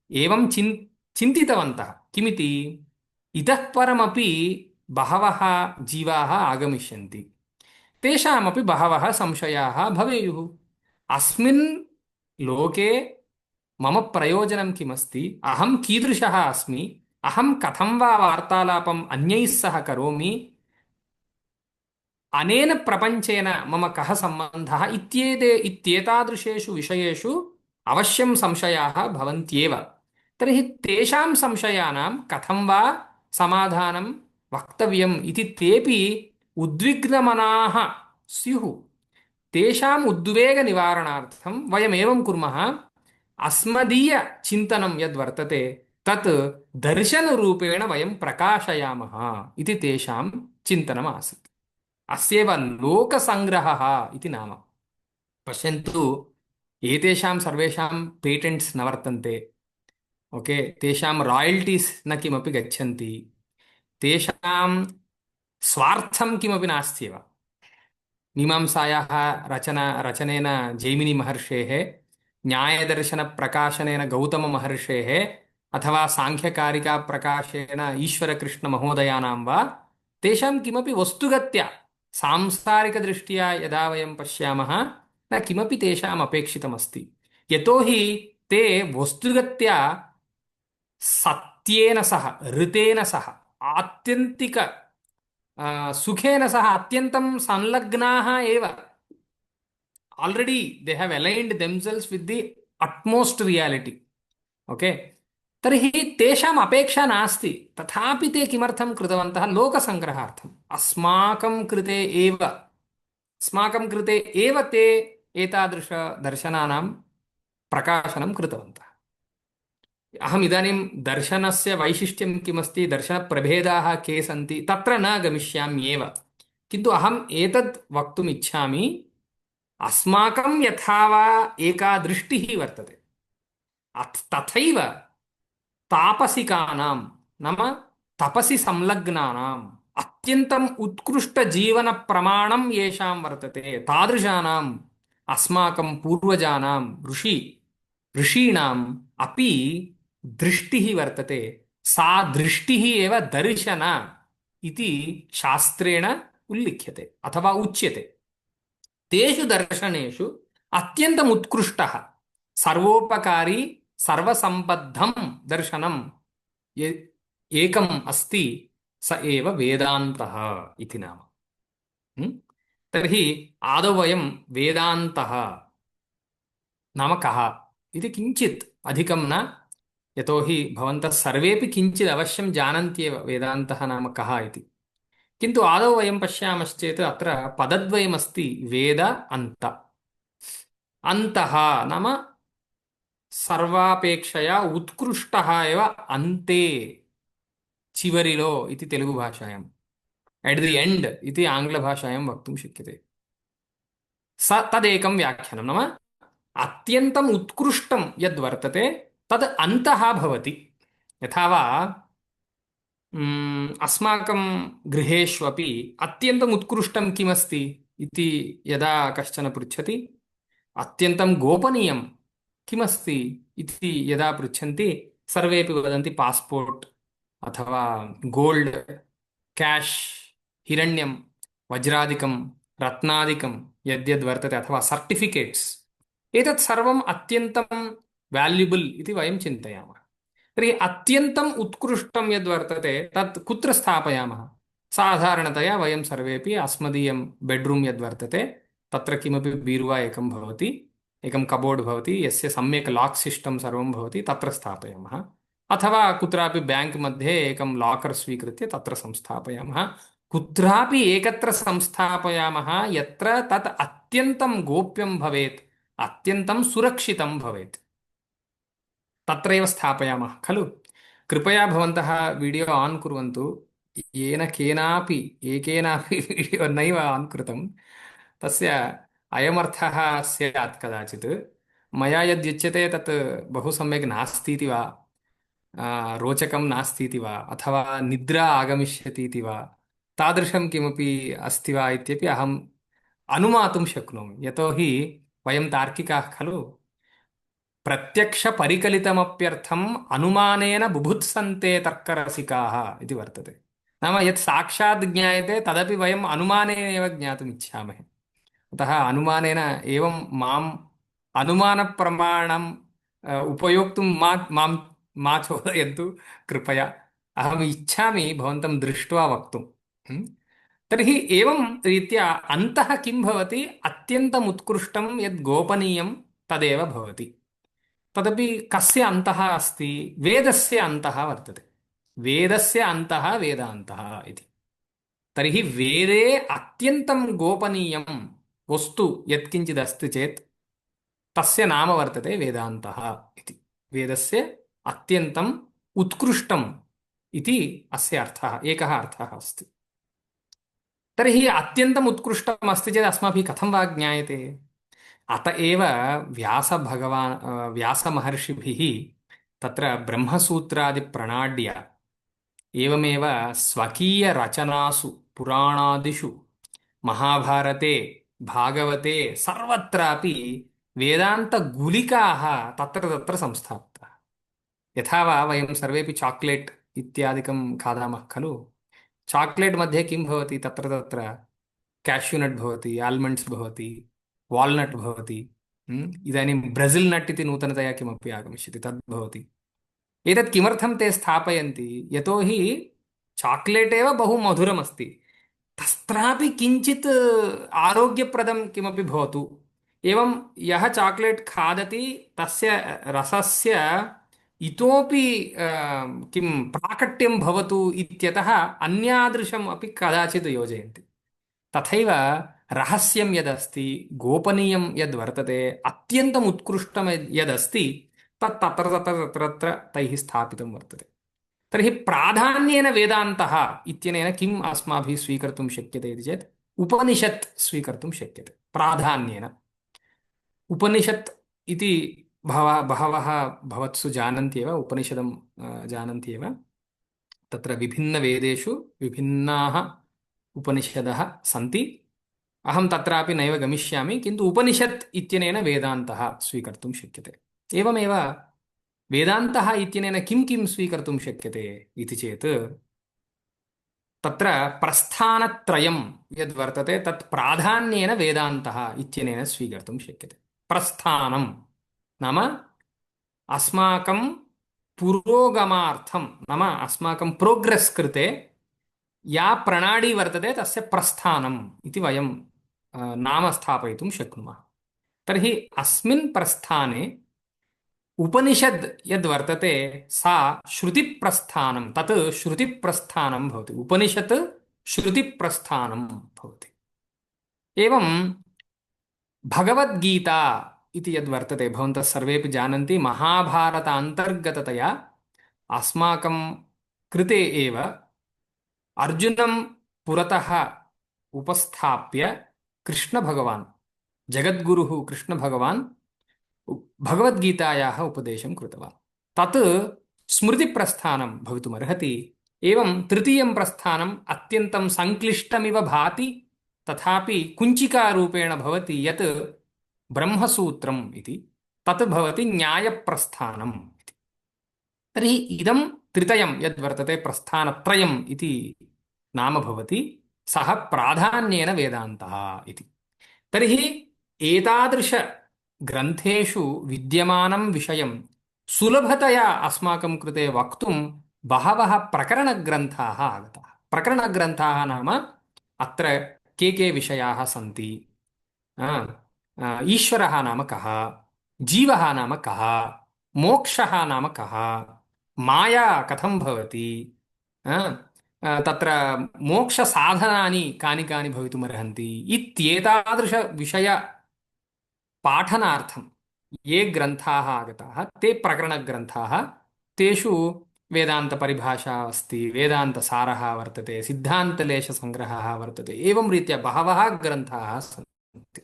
एवं चिन्तितवन्तः किमिति इतः परमपि बहवः जीवाः आगमिष्यन्ति तेषामपि बहवः संशयाः भवेयुः अस्मिन् लोके मम प्रयोजनं किमस्ति अहं कीदृशः अस्मि अहं कथं वा वार्तालापम् अन्यैः सह करोमि अनेन प्रपञ्चेन मम कः सम्बन्धः इत्येतादृशेषु विषयेषु अवश्यं संशयाः भवन्त्येव तर्हि तेषां संशयानां कथं वा समाधानं वक्तव्यम् इति तेपि उद्विग्नमनाः स्युः तेषाम् उद्वेगनिवारणार्थं वयमेवं कुर्मः अस्मदीयचिन्तनं यद्वर्तते तत् दर्शनरूपेण वयं प्रकाशयामः इति तेषां चिन्तनम् आसीत् अस्यैव लोकसङ्ग्रहः इति नाम पश्यन्तु एतेषां सर्वेषां पेटेण्ट्स् न वर्तन्ते ओके तेषां रायल्टीस् न किमपि गच्छन्ति तेषां स्वार्थं किमपि नास्त्येव मीमांसायाः रचनेन जैमिनिमहर्षेः न्यायदर्शनप्रकाशनेन गौतममहर्षेः अथवा साङ्ख्यकारिकाप्रकाशेन ईश्वरकृष्णमहोदयानां वा तेषां किमपि वस्तुगत्या सांसारिकदृष्ट्या यदा वयं पश्यामः न किमपि तेषाम् अपेक्षितमस्ति यतोहि ते वस्तुगत्या सत्येन सह ऋतेन सह आत्यन्तिक सुखेन सह अत्यन्तं संलग्नाः एव already they have aligned themselves with the utmost reality okay तर्हि तेषाम् अपेक्षा नास्ति तथापि ते किमर्थं कृतवन्तः लोकसङ्ग्रहार्थम् अस्माकं कृते एव ते एतादृशदर्शनानां प्रकाशनं कृतवन्तः अहम् इदानीं दर्शनस्य वैशिष्ट्यं किमस्ति दर्शनप्रभेदाः के सन्ति तत्र न गमिष्याम्येव किन्तु अहम् एतद् वक्तुम् इच्छामि अस्माकं यथा वा एका दृष्टिः वर्तते तथैव तापसिकानां नाम तपसि संलग्नानाम् अत्यन्तम् उत्कृष्टजीवनप्रमाणं येषां वर्तते तादृशानाम् अस्माकं पूर्वजानां ऋषीणाम् अपि दृष्टिः वर्तते। सा दृष्टिः एव दर्शन इति शास्त्रेण उल्लिख्यते अथवा उच्यते। तेषु दर्शनेषु अत्यन्तम् उत्कृष्टः सर्वोपकारी सर्वसम्बद्धं दर्शनं एकम् अस्ति, स एव वेदान्तः इति नाम। तर्हि आदौ वयं वेदान्तः नाम कः इति किञ्चित् अधिकं न, यतोहि भवन्तः सर्वेपि किञ्चित् अवश्यं जानन्त्येव वेदान्तः नाम कः इति। किन्तु आदौ वयं पश्यामश्चेत् अत्र पदद्वयमस्ति वेद अन्त। अन्तः नाम सर्वापेक्षया उत्कृष्टः एव अन्ते, चिवरिलो इति तेलुगुभाषायाम्, एट् दि एण्ड् इति आङ्ग्लभाषायां वक्तुं शक्यते। तदेकं व्याख्यानं, नाम अत्यन्तम् उत्कृष्टं यद्वर्तते तद् अन्तः भवति। यथा वा अस्माकं गृहेष्वपि अत्यन्तम् उत्कृष्टं किमस्ति इति यदा कश्चन पृच्छति, अत्यन्तं गोपनीयं किमस्ति इति यदा पृच्छन्ति, सर्वेपि वदन्ति पास्पोर्ट् अथवा गोल्ड्, केश्, हिरण्यं, वज्रादिकं, रत्नादिकं यद्यद्वर्तते अथवा सर्टिफिकेट्स्, एतत् सर्वम् अत्यन्तं वाल्युबल् इति वयं चिन्तयामः। तर्हि अत्यन्तम् उत्कृष्टं यद्वर्तते तत् कुत्र स्थापयामः? साधारणतया वयं सर्वेपि अस्मदीयं बेड्रूम् यद्वर्तते तत्र किमपि बीरुवा एकं भवति, एकं कबोर्ड् भवति, यस्य सम्यक् लाक् सिस्टम् सर्वं भवति, तत्र स्थापयामः। अथवा कुत्रापि ब्याङ्क् मध्ये एकं लाकर् स्वीकृत्य तत्र संस्थापयामः। कुत्रापि एकत्र संस्थापयामः यत्र तत् अत्यन्तं गोप्यं भवेत्, अत्यन्तं सुरक्षितं भवेत्, तत्रैव स्थापयामः खलु। कृपया भवन्तः वीडियो आन् कुर्वन्तु। येन केनापि एकेनापि वीडियो नैव आन् कृतं, तस्य अयमर्थः स्यात् कदाचित्। मया यद्युच्यते तत् बहु सम्यक् नास्ति इति वा, रोचकं नास्ति इति वा, अथवा निद्रा आगमिष्यति इति वा, तादृशं किमपि अस्ति वा इत्यपि अहम् अनुमातुं शक्नोमि। यतोहि वयं तार्किकाः खलु। प्रत्यक्षपरिकलितमप्यर्थम् अनुमानेन बुभुत्सन्ते तर्करसिकाः इति वर्तते। नाम यत् साक्षात् ज्ञायते तदपि वयम् अनुमानेन एव ज्ञातुम् इच्छामहे। अतः अनुमानेन एवं माम् अनुमानप्रमाणम् उपयोक्तुं मा चोदयन्तु कृपया। अहम् इच्छामि भवन्तं दृष्ट्वा वक्तुं। तर्हि एवं रीत्या अन्तः किं भवति? अत्यन्तम् उत्कृष्टं यद् गोपनीयं तदेव भवति। तदपि कस्य अन्तः अस्ति? वेदस्य अन्तः वर्तते। वेदस्य अन्तः वेदान्तः इति। तर्हि वेदे अत्यन्तं गोपनीयं वस्तु यत्किञ्चिदस्ति चेत् तस्य नाम वर्तते वेदान्तः इति। वेदस्य अत्यन्तम् उत्कृष्टम् इति अस्य अर्थः, एकः अर्थः अस्ति। तर्हि अत्यन्तम् उत्कृष्टम् अस्ति चेत् अस्माभिः कथं वा ज्ञायते? अत एव व्यासमहर्षिभिः तत्र ब्रह्मसूत्रादिप्रणाड्य एवमेव स्वकीयरचनासु पुराणादिषु महाभारते भागवते सर्वत्रापि वेदान्तगुलिकाः तत्र तत्र संस्थापिताः। यथा वा वयं सर्वेपि चाक्लेट् इत्यादिकं खादामः खलु। चाक्लेट् मध्ये किं भवति? तत्र तत्र क्याश्यूनट् भवति, आल्मण्ड्स् भवति, वाल्नट् भवति, इदानीं ब्रज़िल् नट् इति नूतनतया किमपि आगमिष्यति तद् भवति। एतत् किमर्थं ते स्थापयन्ति? यतोहि चाक्लेट् एव बहु मधुरमस्ति, तत्रापि किञ्चित् आरोग्यप्रदं किमपि भवतु। एवं यः चाक्लेट् खादति तस्य रसस्य इतोपि किं प्राकट्यं भवतु इत्यतः अन्यादृशम् अपि कदाचित् योजयन्ति। तथैव रहस्यं यदस्ति, गोपनीयं यद्वर्तते, अत्यन्तम् उत्कृष्टं यदस्ति तत् तत्र तत्र तत्र तैः स्थापितं वर्तते। तर्हि प्राधान्येन वेदान्तः इत्यनेन किम् अस्माभिः स्वीकर्तुं शक्यते इति चेत् उपनिषत् स्वीकर्तुं शक्यते प्राधान्येन। उपनिषत् इति बहवः भवत्सु जानन्त्येव, उपनिषदं जानन्त्येव। तत्र विभिन्नवेदेषु विभिन्नाः उपनिषदः सन्ति। अहं तत्रापि नैव गमिष्यामि, किन्तु उपनिषत् इत्यनेन वेदान्तः स्वीकर्तुं शक्यते। एवमेव वेदान्तः इत्यनेन किं किं स्वीकर्तुं शक्यते इति चेत् तत्र प्रस्थानत्रयं यद्वर्तते तत् प्राधान्येन वेदान्तः इत्यनेन स्वीकर्तुं शक्यते। प्रस्थानं नाम अस्माकं पुरोगमार्थं, नाम अस्माकं प्रोग्रेस् कृते या प्रणाली वर्तते तस्य प्रस्थानम् इति वयं नाम स्थापयितुं शक्नुमः। तर्हि अस्मिन् प्रस्थाने उपनिषद् यद्वर्तते सा श्रुतिप्रस्थानं, तत् श्रुतिप्रस्थानं भवति। उपनिषत् श्रुतिप्रस्थानं भवति। एवं भगवद्गीता इति यद्वर्तते भवन्तः सर्वेपि जानन्ति, महाभारतान्तर्गततया अस्माकं कृते एव अर्जुनं पुरतः उपस्थाप्य कृष्णभगवान्, जगद्गुरुः कृष्णभगवान् भगवद्गीतायाः उपदेशं कृतवान्। तत् स्मृतिप्रस्थानं भवितुमर्हति। एवं तृतीयं प्रस्थानम् अत्यन्तं संक्लिष्टमिव भाति, तथापि कुञ्चिकारूपेण भवति, यत् ब्रह्मसूत्रम् इति, तत् भवति न्यायप्रस्थानम् इति। तर्हि इदं त्रितयं यद्वर्तते प्रस्थानत्रयम् इति नाम भवति, सः प्राधान्येन वेदान्तः इति। तर्हि एतादृशग्रन्थेषु विद्यमानं विषयं सुलभतया अस्माकं कृते वक्तुं बहवः प्रकरणग्रन्थाः आगताः। प्रकरणग्रन्थाः नाम अत्र के विषयाः सन्ति, ईश्वरः नाम कः, जीवः नाम कः, मोक्षः नाम कः, माया कथं भवति, तत्र मोक्षसाधनानि कानि कानि भवितुमर्हन्ति इत्येतादृशविषयपाठनार्थं ये ग्रन्थाः आगताः ते प्रकरणग्रन्थाः। तेषु वेदान्तपरिभाषा अस्ति, वेदान्तसारः वर्तते, सिद्धान्तलेशसङ्ग्रहः वर्तते, एवं रीत्या बहवः ग्रन्थाः सन्ति।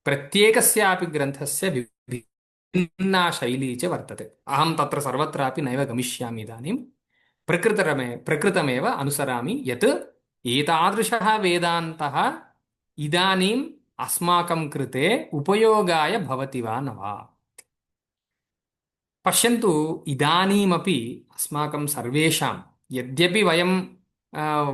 प्रत्येकस्यापि ग्रन्थस्य विभिन्ना शैली च वर्तते। अहं तत्र सर्वत्रापि नैव गमिष्यामि इदानीं। प्रकृतमेव अनुसरामि, यत् एतादृशः वेदान्तः इदानीम् अस्माकं कृते उपयोगाय भवति वा न वा। पश्यन्तु, इदानीमपि अस्माकं सर्वेषां, यद्यपि वयं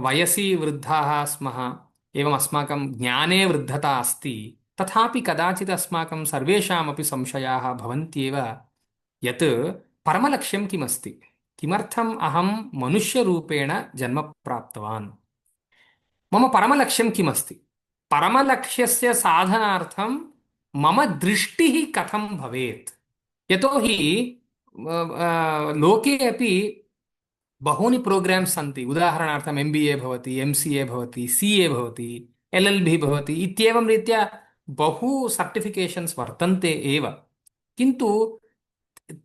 वयसि वृद्धाः स्मः, एवम् अस्माकं ज्ञाने वृद्धता अस्ति, तथापि कदाचित् अस्माकं सर्वेषामपि संशयाः भवन्त्येव, यत् परमलक्ष्यं किमस्ति, किमर्थम् अहं मनुष्यरूपेण जन्म प्राप्तवान्, मम परमलक्ष्यं किमस्ति, परमलक्ष्यस्य साधनार्थं मम दृष्टिः कथं भवेत्। यतोहि लोके अपि बहूनि प्रोग्राम्स् सन्ति। उदाहरणार्थम् MBA भवति, MCA भवति, CA भवति, LLB भवति, इत्येवं रीत्या बहु सर्टिफिकेशन्स् वर्तन्ते एव। किन्तु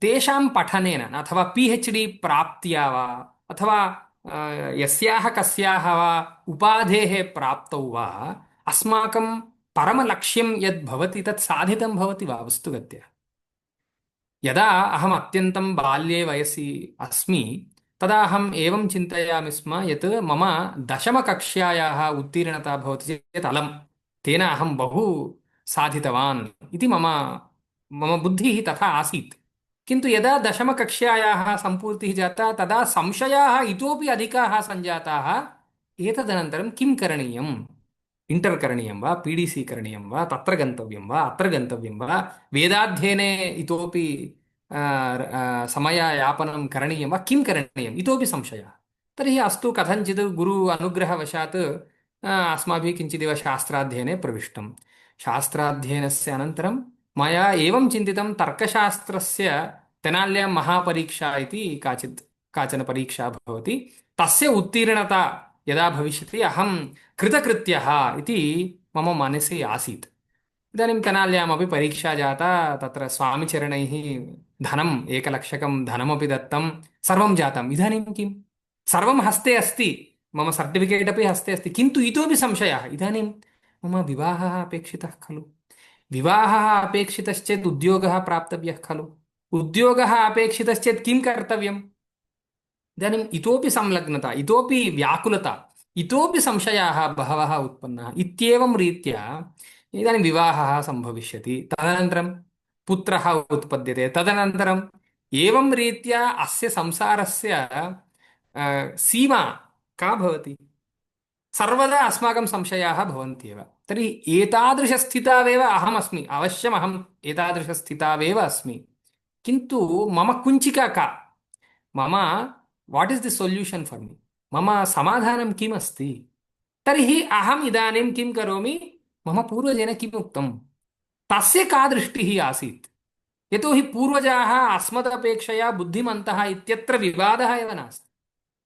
तेषां पठनेन अथवा PhD प्राप्त्या वा अथवा यस्याः कस्याः वा उपाधेः प्राप्तौ वा अस्माकं परमलक्ष्यं यद् भवति तत् साधितं भवति वा वस्तुगत्या। यदा अहम् अत्यन्तं बाल्ये वयसि अस्मि तदा अहम् एवं चिन्तयामि स्म, यत् मम 10मकक्ष्यायाः उत्तीर्णता भवति चेत् अलं, तेन अहं बहु साधितवान् इति मम बुद्धिः तथा आसीत्। किन्तु यदा 10मकक्ष्यायाः सम्पूर्तिः जाता तदा संशयाः इतोपि अधिकाः सञ्जाताः। एतदनन्तरं किं करणीयम्, इंटर् करणीयं वा, PDC करणीयं वा, तत्र गन्तव्यं वा, अत्र गन्तव्यं वा, वेदाध्ययने इतोपि समययापनं करणीयं वा, किं करणीयम्, इतोपि संशयः। तर्हि अस्तु, कथञ्चित् गुरु अनुग्रहवशात् अस्माभिः किञ्चिदिव शास्त्राध्ययने प्रविष्टं। शास्त्राध्ययनस्य अनन्तरं मया एवं चिन्तितं, तर्कशास्त्रस्य तेनाल्यां महापरीक्षा इति काचन परीक्षा भवति, तस्य उत्तीर्णता यदा भविष्यति अहं कृतकृत्यः इति मम मनसि आसीत्। इदानीं तेनाल्यामपि परीक्षा जाता, तत्र स्वामिचरणैः धनम् 1 लक्षकं धनमपि दत्तं, सर्वं जातम्। इदानीं किं, सर्वं हस्ते अस्ति, मम सर्टिफिकेट् अपि हस्ते अस्ति, किन्तु इतोपि संशयः। इदानीं मम विवाहः अपेक्षितः खलु, विवाहः अपेक्षितश्चेत् उद्योगः प्राप्तव्यः खलु, उद्योगः अपेक्षितश्चेत् किं कर्तव्यम्। इदानीम् इतोपि संलग्नता, इतोपि व्याकुलता, इतोपि संशयाः बहवः उत्पन्नाः इत्येवं रीत्या इदानीं विवाहः सम्भविष्यति, तदनन्तरं पुत्रः उत्पद्यते, तदनन्तरम् एवं रीत्या अस्य संसारस्य सीमा का भवति? सर्वदा अस्माकं संशयाः भवन्त्येव। तर्हि एतादृशस्थितावेव अहमस्मि, अवश्यम् अहम् एतादृशस्थितावेव अस्मि, किन्तु मम कुञ्चिका का? मम वाट् इस् द सोल्यूशन् फर् मी? मम समाधानं किम् अस्ति? तर्हि अहम् इदानीं किं करोमि? मम पूर्वजेन किम् उक्तं तस्य का दृष्टिः आसीत्? यतोहि पूर्वजाः अस्मदपेक्षया बुद्धिमन्तः इत्यत्र विवादः एव नास्ति।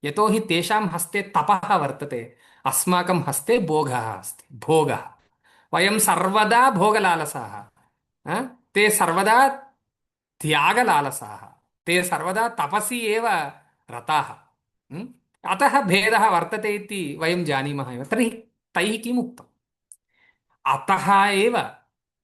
यतोहि तेषां हस्ते तपः वर्तते, अस्माकं हस्ते भोगः अस्ति, भोगः। वयं सर्वदा भोगलालसाः, ते सर्वदा त्यागलालसाः, ते सर्वदा तपसि एव रताः। अतः भेदः वर्तते इति वयं जानीमः एव। तर्हि तैः किम् उक्तम्? अतः एव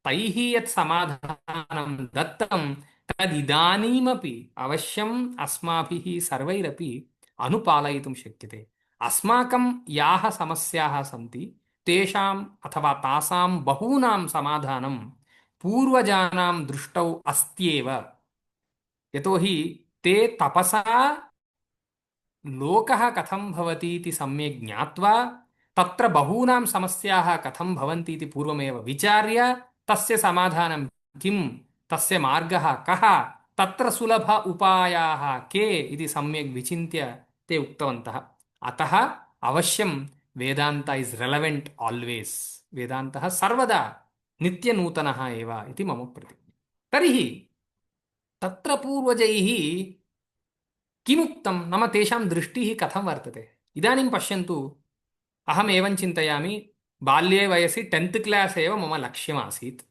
तैः यत् समाधानं दत्तं तदिदानीमपि अवश्यम् अस्माभिः सर्वैरपि अनुपालयितुं शक्यते। अस्माकं याः समस्याः सन्ति तेषाम् अथवा तासां बहूनां समाधानं पूर्वजानां दृष्टौ अस्त्येव। यतोहि ते तपसा लोकः कथं भवति इति सम्यक् ज्ञात्वा तत्र बहूनां समस्याः कथं भवन्ति इति पूर्वमेव विचार्य तस्य समाधानं किं, तस्य मार्गः कः, तत्र सुलभ उपायाः के इति सम्यक् विचिन्त्य ते उक्तवन्तः। अतः अवश्यं वेदान्त इस् रेलेवेण्ट् आल्वेस्। वेदान्तः सर्वदा नित्यनूतनः एव इति मम प्रतिज्ञा। तर्हि तत्र पूर्वजैः किमुक्तं नाम तेषां दृष्टिः कथं वर्तते? इदानीं पश्यन्तु, अहम् एवं चिन्तयामि, बाल्ये वयसि 10th क्लास् एव मम लक्ष्यमासीत्,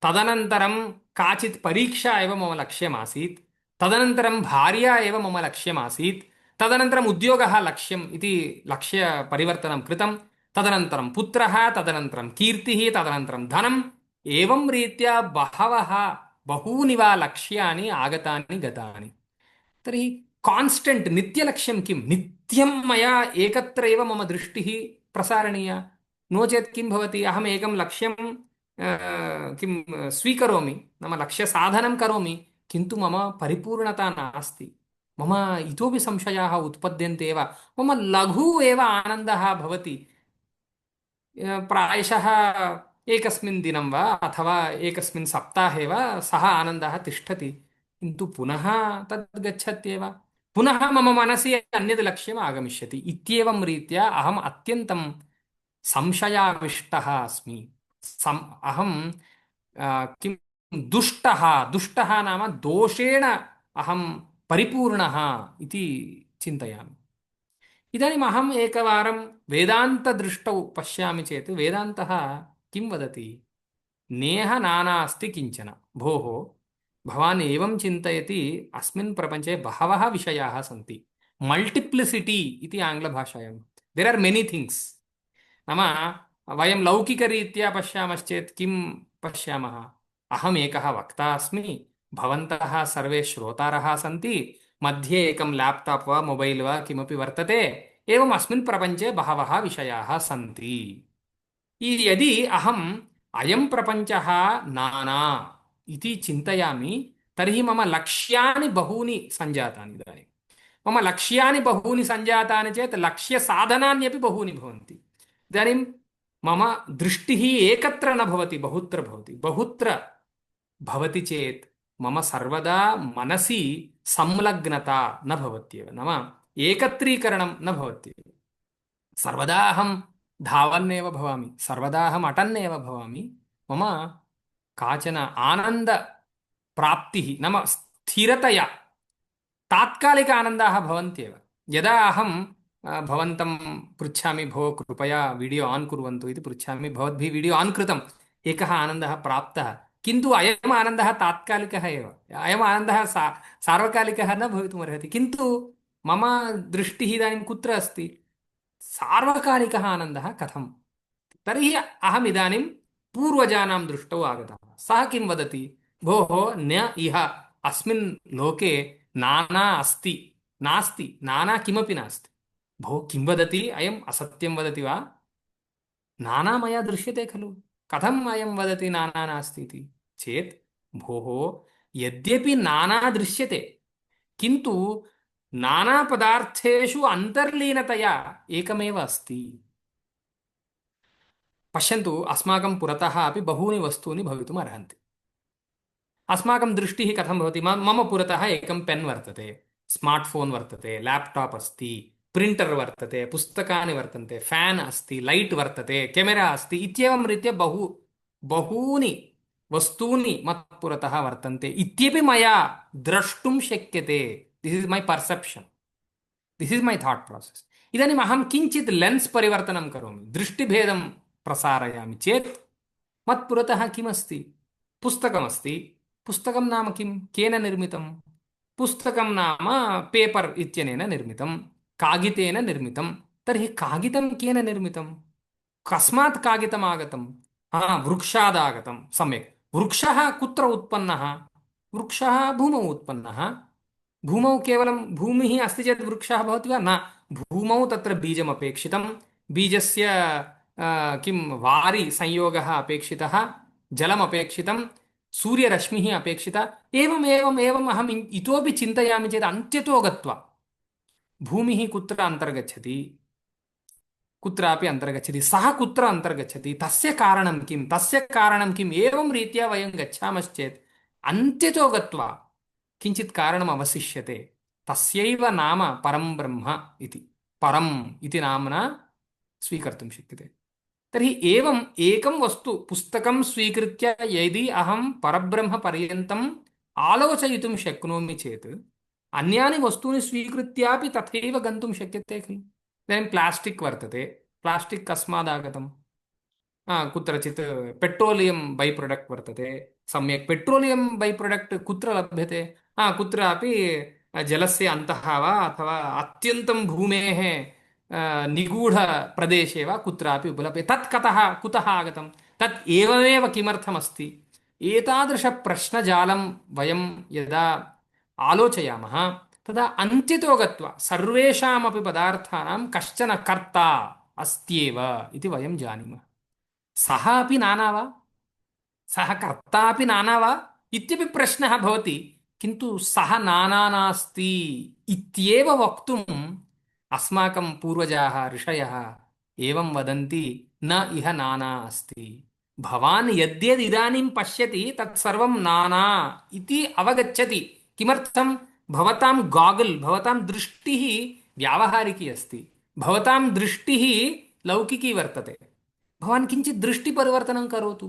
तदनन्तरं काचित् परीक्षा एव मम लक्ष्यमासीत्, तदनन्तरं भार्या एव मम लक्ष्यमासीत्, तदनन्तरम् उद्योगः लक्ष्यम् इति लक्ष्यपरिवर्तनं कृतं, तदनन्तरं पुत्रः, तदनन्तरं कीर्तिः, तदनन्तरं धनम्, एवं रीत्या बहूनि वा लक्ष्यानि आगतानि गतानि। तर्हि कान्स्टेण्ट् नित्यलक्ष्यं किं? नित्यं मया एकत्र एव मम दृष्टिः प्रसारणीया। नो चेत् किं भवति? अहम् एकं लक्ष्यं स्वीकरोमि, नाम लक्ष्यसाधनं करोमि, किन्तु मम परिपूर्णता नास्ति, मम इतोपि संशयाः उत्पद्यन्ते एव, मम लघु एव आनन्दः भवति। प्रायशः एकस्मिन् दिनं वा अथवा एकस्मिन् सप्ताहे वा सः आनन्दः तिष्ठति, किन्तु पुनः तद् गच्छत्येव, पुनः मम मनसि अन्यद् लक्ष्यम् आगमिष्यति। इत्येवं रीत्या अहम् अत्यन्तं संशयाविष्टः अस्मि। अहं किं दुष्टः नाम दोषेण अहं परिपूर्णः इति चिन्तयामि। इदानीम् अहम् एकवारं वेदान्तदृष्टौ पश्यामि चेत् वेदान्तः किं वदति? नेह नानास्ति किञ्चन। भोः, भवान् एवं चिन्तयति, अस्मिन् प्रपञ्चे बहवः विषयाः सन्ति, मल्टिप्लिसिटी इति आङ्ग्लभाषायां, देर् आर् मेनी थिङ्ग्स्। नाम वयं लौकिकरीत्या पश्यामश्चेत् किं पश्यामः? अहम् एकः वक्ता अस्मि, भवन्तः सर्वे श्रोतारः सन्ति, मध्ये एकं लैपटॉप वा मोबाइल वा किमपि वर्तते, एवम् अस्मिन् प्रपञ्चे बहवः विषयाः सन्ति। यदि अहम् अयं प्रपञ्चः नाना इति चिन्तयामि तर्हि मम लक्ष्यानि बहूनि सञ्जातानि। इदानीं मम लक्ष्यानि बहूनि सञ्जातानि चेत् लक्ष्यसाधनान्यपि बहूनि भवन्ति। इदानीं मम दृष्टिः एकत्र न भवति, बहुत्र भवति। बहुत्र भवति चेत् मम सर्वदा मनसि संलग्नता न भवत्येव, नाम एकत्रीकरणं न भवत्येव। सर्वदा अहं धावन्नेव भवामि, सर्वदा अहम् अटन्नेव भवामि। मम काचन आनन्दप्राप्तिः नाम स्थिरतया तात्कालिक आनन्दाः भवन्त्येव। यदा अहं भवन्तं पृच्छामि, भो कृपया वीडियो आन् कुर्वन्तु इति पृच्छामि, भवद्भिः वीडियो आन् कृतम्, एकः आनन्दः प्राप्तः, किन्तु अयम् आनन्दः तात्कालिकः एव, अयम् आनन्दः सार्वकालिकः न भवितुमर्हति। किन्तु मम दृष्टिः इदानीं कुत्र अस्ति? सार्वकालिकः आनन्दः कथं? तर्हि अहम् इदानीं पूर्वजानां दृष्टौ आगतः। सः किं वदति? भोः, न इह अस्मिन् लोके नाना अस्ति, नास्ति, नाना किमपि नास्ति। भो किं वदति अयम् असत्यं वदति वा नाना मया दृश्यते खलु कथम् अयं वदति नाना नास्ति इति चेत् भोः यद्यपि नाना दृश्यते किन्तु नाना पदार्थेषु अन्तर्लीनतया एकमेव अस्ति पश्यन्तु अस्माकं पुरतः अपि बहूनि वस्तूनि भवितुम् अर्हन्ति अस्माकं दृष्टिः कथं भवति मम पुरतः एकं पेन् वर्तते स्मार्ट् फोन् वर्तते लैपटॉप अस्ति प्रिंटर् वर्तते पुस्तकानि वर्तन्ते फैन् अस्ति लैट् वर्तते कैमरा अस्ति इत्येवं रीत्या बहूनि वस्तूनि मत्पुरतः वर्तन्ते इत्यपि मया द्रष्टुं शक्यते this is my perception this is my thought process इदानीम् अहं किञ्चित् लेन्स् परिवर्तनं करोमि दृष्टिभेदं प्रसारयामि चेत् मत्पुरतः किमस्ति पुस्तकमस्ति पुस्तकं नाम किं केन निर्मितं पुस्तकं नाम पेपर् इत्यनेन निर्मितं कागितेन निर्मितं तर्हि कागितं केन निर्मितं कस्मात् कागितम् आगतं वृक्षादागतं सम्यक् वृक्षः कुत्र उत्पन्नः वृक्षः भूमौ उत्पन्नः भूमौ केवलं भूमिः अस्ति चेत् वृक्षः भवति वा न भूमौ तत्र बीजम् अपेक्षितं बीजस्य किं वारि संयोगः अपेक्षितः जलम् अपेक्षितं सूर्यरश्मिः अपेक्षिता एवम् अहम् इतोपि चिन्तयामि चेत् अन्त्यतो गत्वा भूमिः कुत्र अन्तर्गच्छति कुत्रापि अन्तर्गच्छति सः कुत्र अन्तर्गच्छति तस्य कारणं किम् एवं रीत्या वयं गच्छामश्चेत् अन्त्यतो गत्वा किञ्चित् कारणम् अवशिष्यते तस्यैव नाम परं ब्रह्म इति परम् इति नाम्ना स्वीकर्तुं शक्यते तर्हि एवम् एकं वस्तु पुस्तकं स्वीकृत्य यदि अहं परब्रह्मपर्यन्तम् आलोचयितुं शक्नोमि चेत् अन्यानि वस्तूनि स्वीकृत्यापि तथैव गन्तुं शक्यते खलु इदानीं प्लास्टिक् वर्तते प्लास्टिक् कस्मादागतं कुत्रचित् पेट्रोलियं बै प्रोडक्ट् वर्तते सम्यक् पेट्रोलियं बै प्रोडक्ट् कुत्र लभ्यते कुत्रापि जलस्य अन्तः वा अथवा अत्यन्तं भूमेः निगूढप्रदेशे वा कुत्रापि उपलभ्यते तत् कुतः आगतं तत् एवमेव किमर्थमस्ति एतादृशप्रश्नजालं वयं यदा आलोचयामः तदा अन्त्यतो गत्वा सर्वेषामपि पदार्थानां कश्चन कर्ता अस्त्येव इति वयं जानीमः सः अपि नाना वा सः कर्ता अपि नाना वा इत्यपि प्रश्नः भवति किन्तु सः नाना नास्ति इत्येव वक्तुम् अस्माकं पूर्वजाः ऋषयः एवं वदन्ति न इह नाना अस्ति भवान् यद्यद् इदानीं पश्यति तत्सर्वं नाना इति अवगच्छति किमर्थं भवतां गागल् भवतां दृष्टिः व्यावहारिकी अस्ति भवतां दृष्टिः लौकिकी वर्तते भवान् किञ्चित् दृष्टिपरिवर्तनं करोतु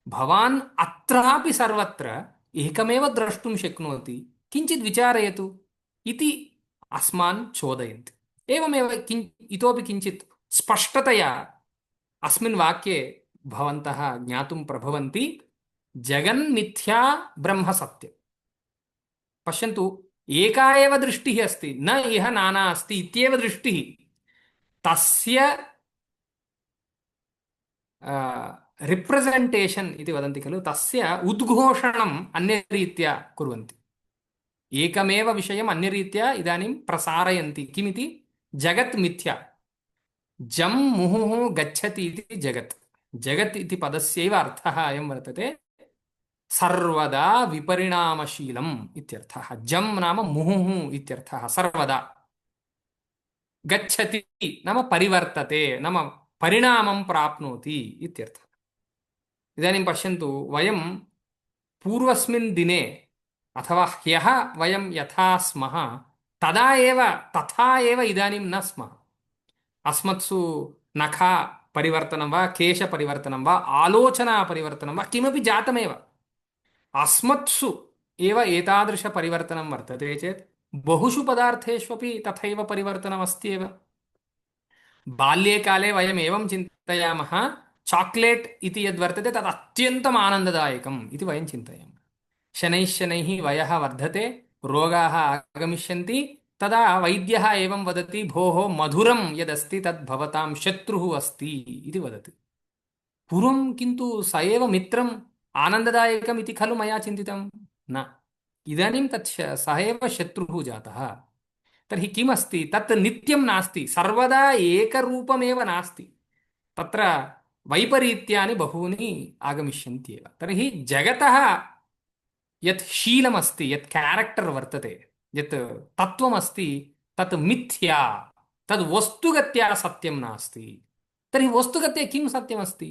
भवान् अत्रापि सर्वत्र एकमेव द्रष्टुं शक्नोति किञ्चित् विचारयतु इति अस्मान् चोदयन्ति एवमेव इतोपि किञ्चित् स्पष्टतया अस्मिन् वाक्ये भवन्तः ज्ञातुं प्रभवन्ति जगन्मिथ्या ब्रह्म सत्यम् पश्यन्तु एका एव दृष्टिः अस्ति न इह नाना अस्ति इत्येव दृष्टिः तस्य रिप्रेजेंटेशन् इति वदन्ति खलु तस्य उद्घोषणम् अन्यरीत्या कुर्वन्ति एकमेव विषयम् अन्यरीत्या इदानीं प्रसारयन्ति किमिति जगत् मिथ्या जं मुहुः गच्छति इति जगत् जगत् इति पदस्यैव अर्थः अयं वर्तते सर्वदा विपरिणामशीलम् इत्यर्थः जं नाम मुहुः इत्यर्थः सर्वदा गच्छति नाम परिवर्तते नाम परिणामं प्राप्नोति इत्यर्थः इदानीं पश्यन्तु वयं पूर्वस्मिन् दिने अथवा ह्यः वयं यथा स्मः तथा एव इदानीं न स्मः अस्मत्सु नखा परिवर्तनं वा केशपरिवर्तनं वा आलोचनापरिवर्तनं वा किमपि जातमेव अस्मत्सु एव एतादृशपरिवर्तनं वर्तते चेत् बहुषु पदार्थेष्वपि तथैव परिवर्तनमस्त्येव बाल्यकाले वयम् एवं चिन्तयामः चाक्लेट् इति यद्वर्तते तत् अत्यन्तम् आनन्ददायकम् इति वयं चिन्तयामः शनैः शनैः वयः वर्धते रोगाः आगमिष्यन्ति तदा वैद्यः एवं वदति भोः मधुरं यदस्ति तद् भवतां शत्रुः अस्ति इति वदति पूर्वं किन्तु स एव मित्रम् आनन्ददायकम् इति खलु मया चिन्तितं न इदानीं तत् सः एव शत्रुः जातः तर्हि किमस्ति तत् नित्यं नास्ति, सर्वदा एकरूपमेव नास्ति, तत्र वैपरीत्यानि बहूनि आगमिष्यन्त्येव। तर्हि जगतः यत् शीलमस्ति, यत् क्यारेक्टर् वर्तते, यत् तत्त्वमस्ति, तत् मिथ्या, तद् वस्तुगत्या सत्यं नास्ति। तर्हि वस्तुगत्या किं सत्यमस्ति?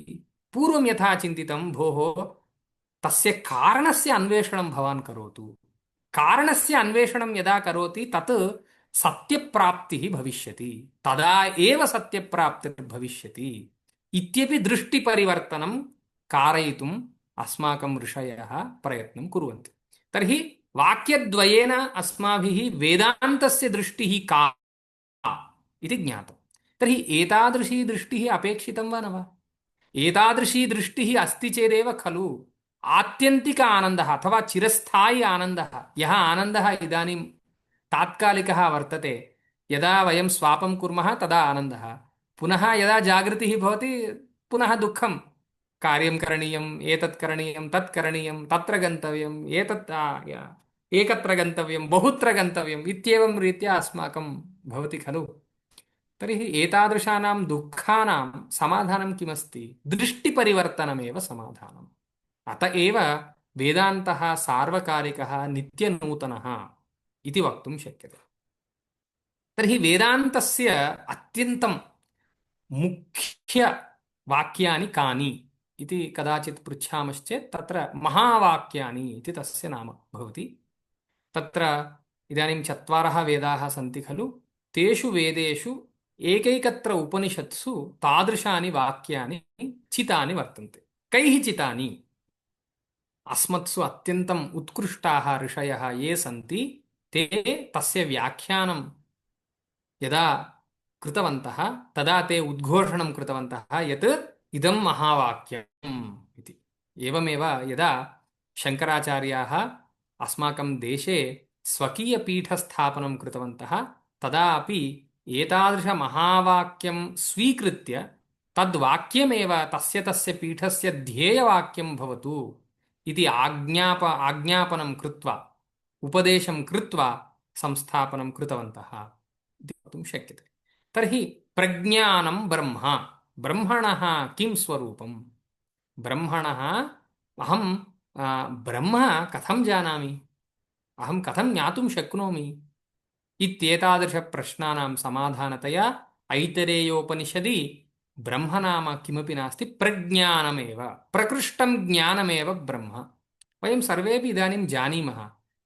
पूर्वं यथा चिन्तितं, भोः तस्य कारणस्य अन्वेषणं भवान् करोतु, कारणस्य अन्वेषणं यदा करोति तत् सत्यप्राप्तिः भविष्यति, तदा एव सत्यप्राप्तिर्भविष्यति इत्यपि दृष्टिपरिवर्तनं कारयितुम् अस्माकं ऋषयः प्रयत्नं कुर्वन्ति। तर्हि वाक्यद्वयेन अस्माभिः वेदान्तस्य दृष्टिः का इति ज्ञातं। तर्हि एतादृशी दृष्टिः अपेक्षितं वा न वा? एतादृशी दृष्टिः अस्ति चेदेव खलु आत्यन्तिक आनन्दः अथवा चिरस्थायी आनन्दः, यः आनन्दः इदानीं तात्कालिकः वर्तते, यदा वयं स्वापं कुर्मः तदा आनन्दः, पुनः यदा जागृतिः भवति पुनः दुःखं, कार्यं करणीयम्, एतत् करणीयं, तत् करणीयं, तत्र गन्तव्यम्, एकत्र गन्तव्यं, बहुत्र गन्तव्यम् इत्येवं रीत्या अस्माकं भवति खलु। तर्हि एतादृशानां दुःखानां समाधानं किमस्ति? दृष्टिपरिवर्तनमेव समाधानम्। अत एव वेदान्तः सार्वकालिकः नित्यनूतनः इति वक्तुं शक्यते। तर्हि वेदान्तस्य अत्यन्तं मुख्यवाक्यानि कानि इति कदाचित् पृच्छामश्चेत् तत्र महावाक्यानि इति तस्य नाम भवति। तत्र इदानीं 4 वेदाः सन्ति खलु, तेषु वेदेषु एकैकत्र उपनिषत्सु तादृशानि वाक्यानि चितानि वर्तन्ते। कैः चितानि? अस्मत्सु अत्यन्तम् उत्कृष्टाः ऋषयः ये सन्ति ते तस्य व्याख्यानं यदा कृतवन्तः तदा ते उद्घोषणं कृतवन्तः यत् इदं महावाक्यम् इति। एवमेव यदा शङ्कराचार्याः अस्माकं देशे स्वकीयपीठस्थापनं कृतवन्तः तदा अपि एतादृशमहावाक्यं स्वीकृत्य तद्वाक्यमेव तस्य पीठस्य ध्येयवाक्यं भवतु इति आज्ञापनं कृत्वा उपदेशं कृत्वा संस्थापनं कृतवन्तः इति वक्तुं शक्यते। तर्हि प्रज्ञानं ब्रह्म, ब्रह्मणः किं स्वरूपं? ब्रह्मणः अहं ब्रह्म कथं जानामि, अहं कथं ज्ञातुं शक्नोमि इत्येतादृशप्रश्नानां समाधानतया ऐतरेयोपनिषदि ब्रह्म नाम किमपि नास्ति, प्रज्ञानमेव, प्रकृष्टं ज्ञानमेव ब्रह्म। वयं सर्वेपि इदानीं जानीमः,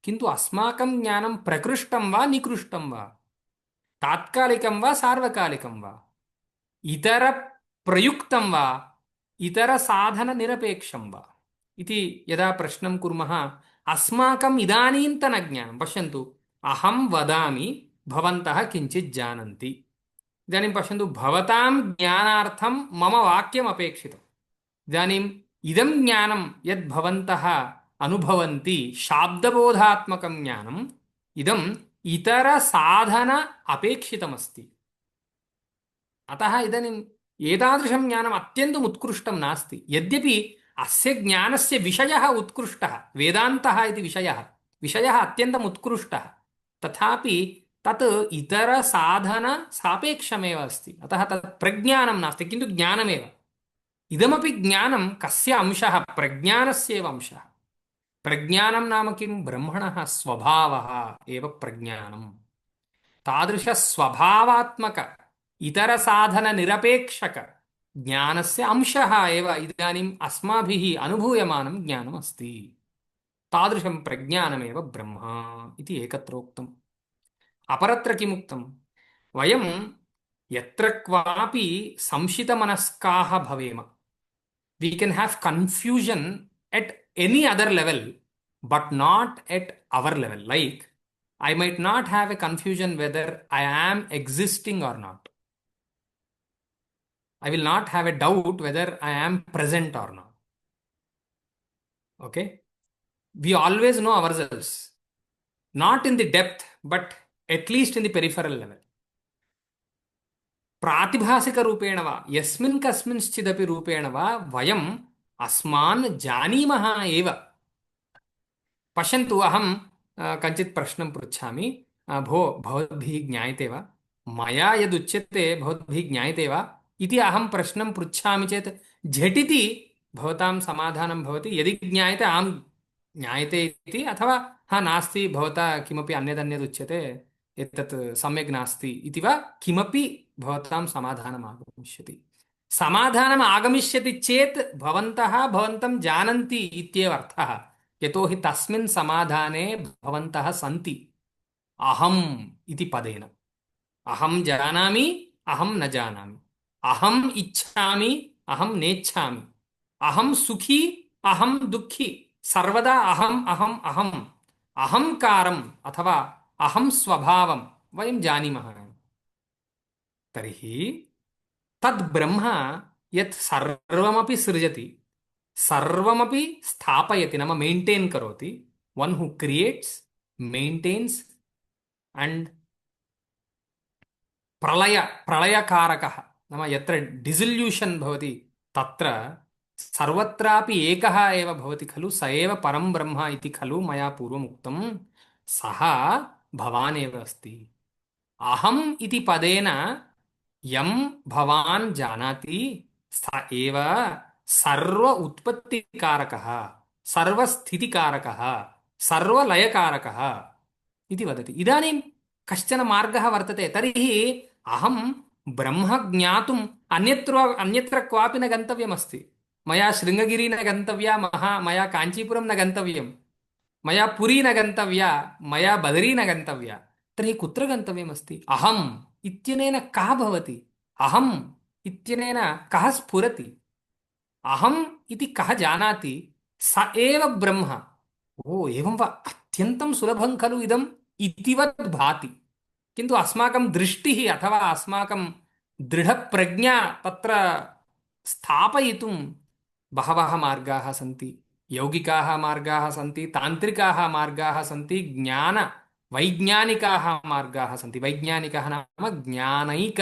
किन्तु अस्माकं ज्ञानं प्रकृष्टं वा निकृष्टं वा, तात्कालिकं वा सार्वकालिकं वा, इतरप्रयुक्तं वा इतरसाधननिरपेक्षं वा इति यदा प्रश्नं कुर्मः, अस्माकम् इदानीन्तनज्ञानं पश्यन्तु, अहं वदामि, भवन्तः किञ्चित् जानन्ति। इदानीं पश्यन्तु, भवतां ज्ञानार्थं मम वाक्यम् अपेक्षितम्। इदानीम् इदं ज्ञानं यद् भवन्तः अनुभवन्ति, शाब्दबोधात्मकं ज्ञानम्, इदम् इतरसाधन अपेक्षितमस्ति। अतः इदानीम् एतादृशं ज्ञानम् अत्यन्तम् उत्कृष्टं नास्ति। यद्यपि अस्य ज्ञानस्य विषयः उत्कृष्टः, वेदान्तः इति विषयः अत्यन्तम् उत्कृष्टः, तथापि तत् इतरसाधनसापेक्षमेव अस्ति। अतः तत् प्रज्ञानं नास्ति, किन्तु ज्ञानमेव। इदमपि ज्ञानं कस्य अंशः? प्रज्ञानस्यैव अंशः। प्रज्ञानं नाम किं? ब्रह्मणः स्वभावः एव प्रज्ञानम्। तादृशस्वभावात्मक इतरसाधननिरपेक्षक ज्ञानस्य अंशः एव इदानीम् अस्माभिः अनुभूयमानं ज्ञानमस्ति। तादृशं प्रज्ञानमेव ब्रह्म इति एकत्र उक्तम्। अपरत्र किमुक्तं? वयं यत्र क्वापि संशितमनस्काः भवेम, we can have confusion at any other level but not at our level. Like, I might not have a confusion whether I am existing or not. I will not have a doubt whether I am present or not. Okay? We always know ourselves, not in the depth but at least in the peripheral level. प्रातिभासिकरूपेण वा यस्मिन् कस्मिंश्चिदपि रूपेण वा वयम् अस्मान् जानीमः एव। पश्यन्तु, अहं कञ्चित् प्रश्नं पृच्छामि। भो भवद्भिः ज्ञायते वा मया यदुच्यते भवद्भिः ज्ञायते वा इति अहं प्रश्नं पृच्छामि चेत् झटिति भवतां समाधानं भवति यदि ज्ञायते आं ज्ञायते इति अथवा हा नास्ति भवता किमपि अन्यदन्यदुच्यते एतत् सम्यक् नास्ति इति वा किमपि भवतां समाधानम् आगमिष्यति समाधानम् आगमिष्यति चेत् भवन्तः भवन्तं जानन्ति इत्येव अर्थः यतोहि तस्मिन् समाधाने भवन्तः सन्ति अहम् इति पदेन अहं जानामि अहं न जानामि अहम् इच्छामि अहं नेच्छामि अहं सुखी अहं दुःखी सर्वदा अहम् अहम् अहम् अहङ्कारम् अथवा अहं स्वभावं वयं जानीमः तर्हि तद् ब्रह्म यत् सर्वमपि सृजति सर्वमपि स्थापयति नाम मेंटेन करोति one who creates maintains and प्रलयकारकः नाम यत्र डिसल्यूशन भवति तत्र सर्वत्रापि एकः एव भवति खलु स एव परं ब्रह्म इति खलु मया पूर्वम् उक्तं सः भवान् एव अस्ति अहम् इति पदेन यं भवान् जानाति स एव सर्व उत्पत्तिकारकः सर्वस्थितिकारकः सर्वलयकारकः इति वदति इदानीं कश्चन मार्गः वर्तते तर्हि अहं ब्रह्म ज्ञातुम् अन्यत्र क्वापि न गन्तव्यमस्ति मया शृङ्गगिरि न गन्तव्या मया काञ्चीपुरं न गन्तव्यं मया पुरी न गन्तव्या मया बदरी न गन्तव्या तर्हि कुत्र गन्तव्यमस्ति अहम् इत्यनेन कः भवति अहम् इत्यनेन कः स्फुरति अहम् इति कः जानाति स एव ब्रह्म ओ एवं वा अत्यन्तं सुलभं खलु इदम् इतिवत् भाति किन्तु अस्माकं दृष्टिः अथवा अस्माकं दृढप्रज्ञा तत्र स्थापयितुं बहवः मार्गाः सन्ति यौगिकाः मार्गाः सन्ति तान्त्रिकाः मार्गाः सन्ति ज्ञान वैज्ञानिकाः मार्गाः सन्ति वैज्ञानिकाः नाम ज्ञानैक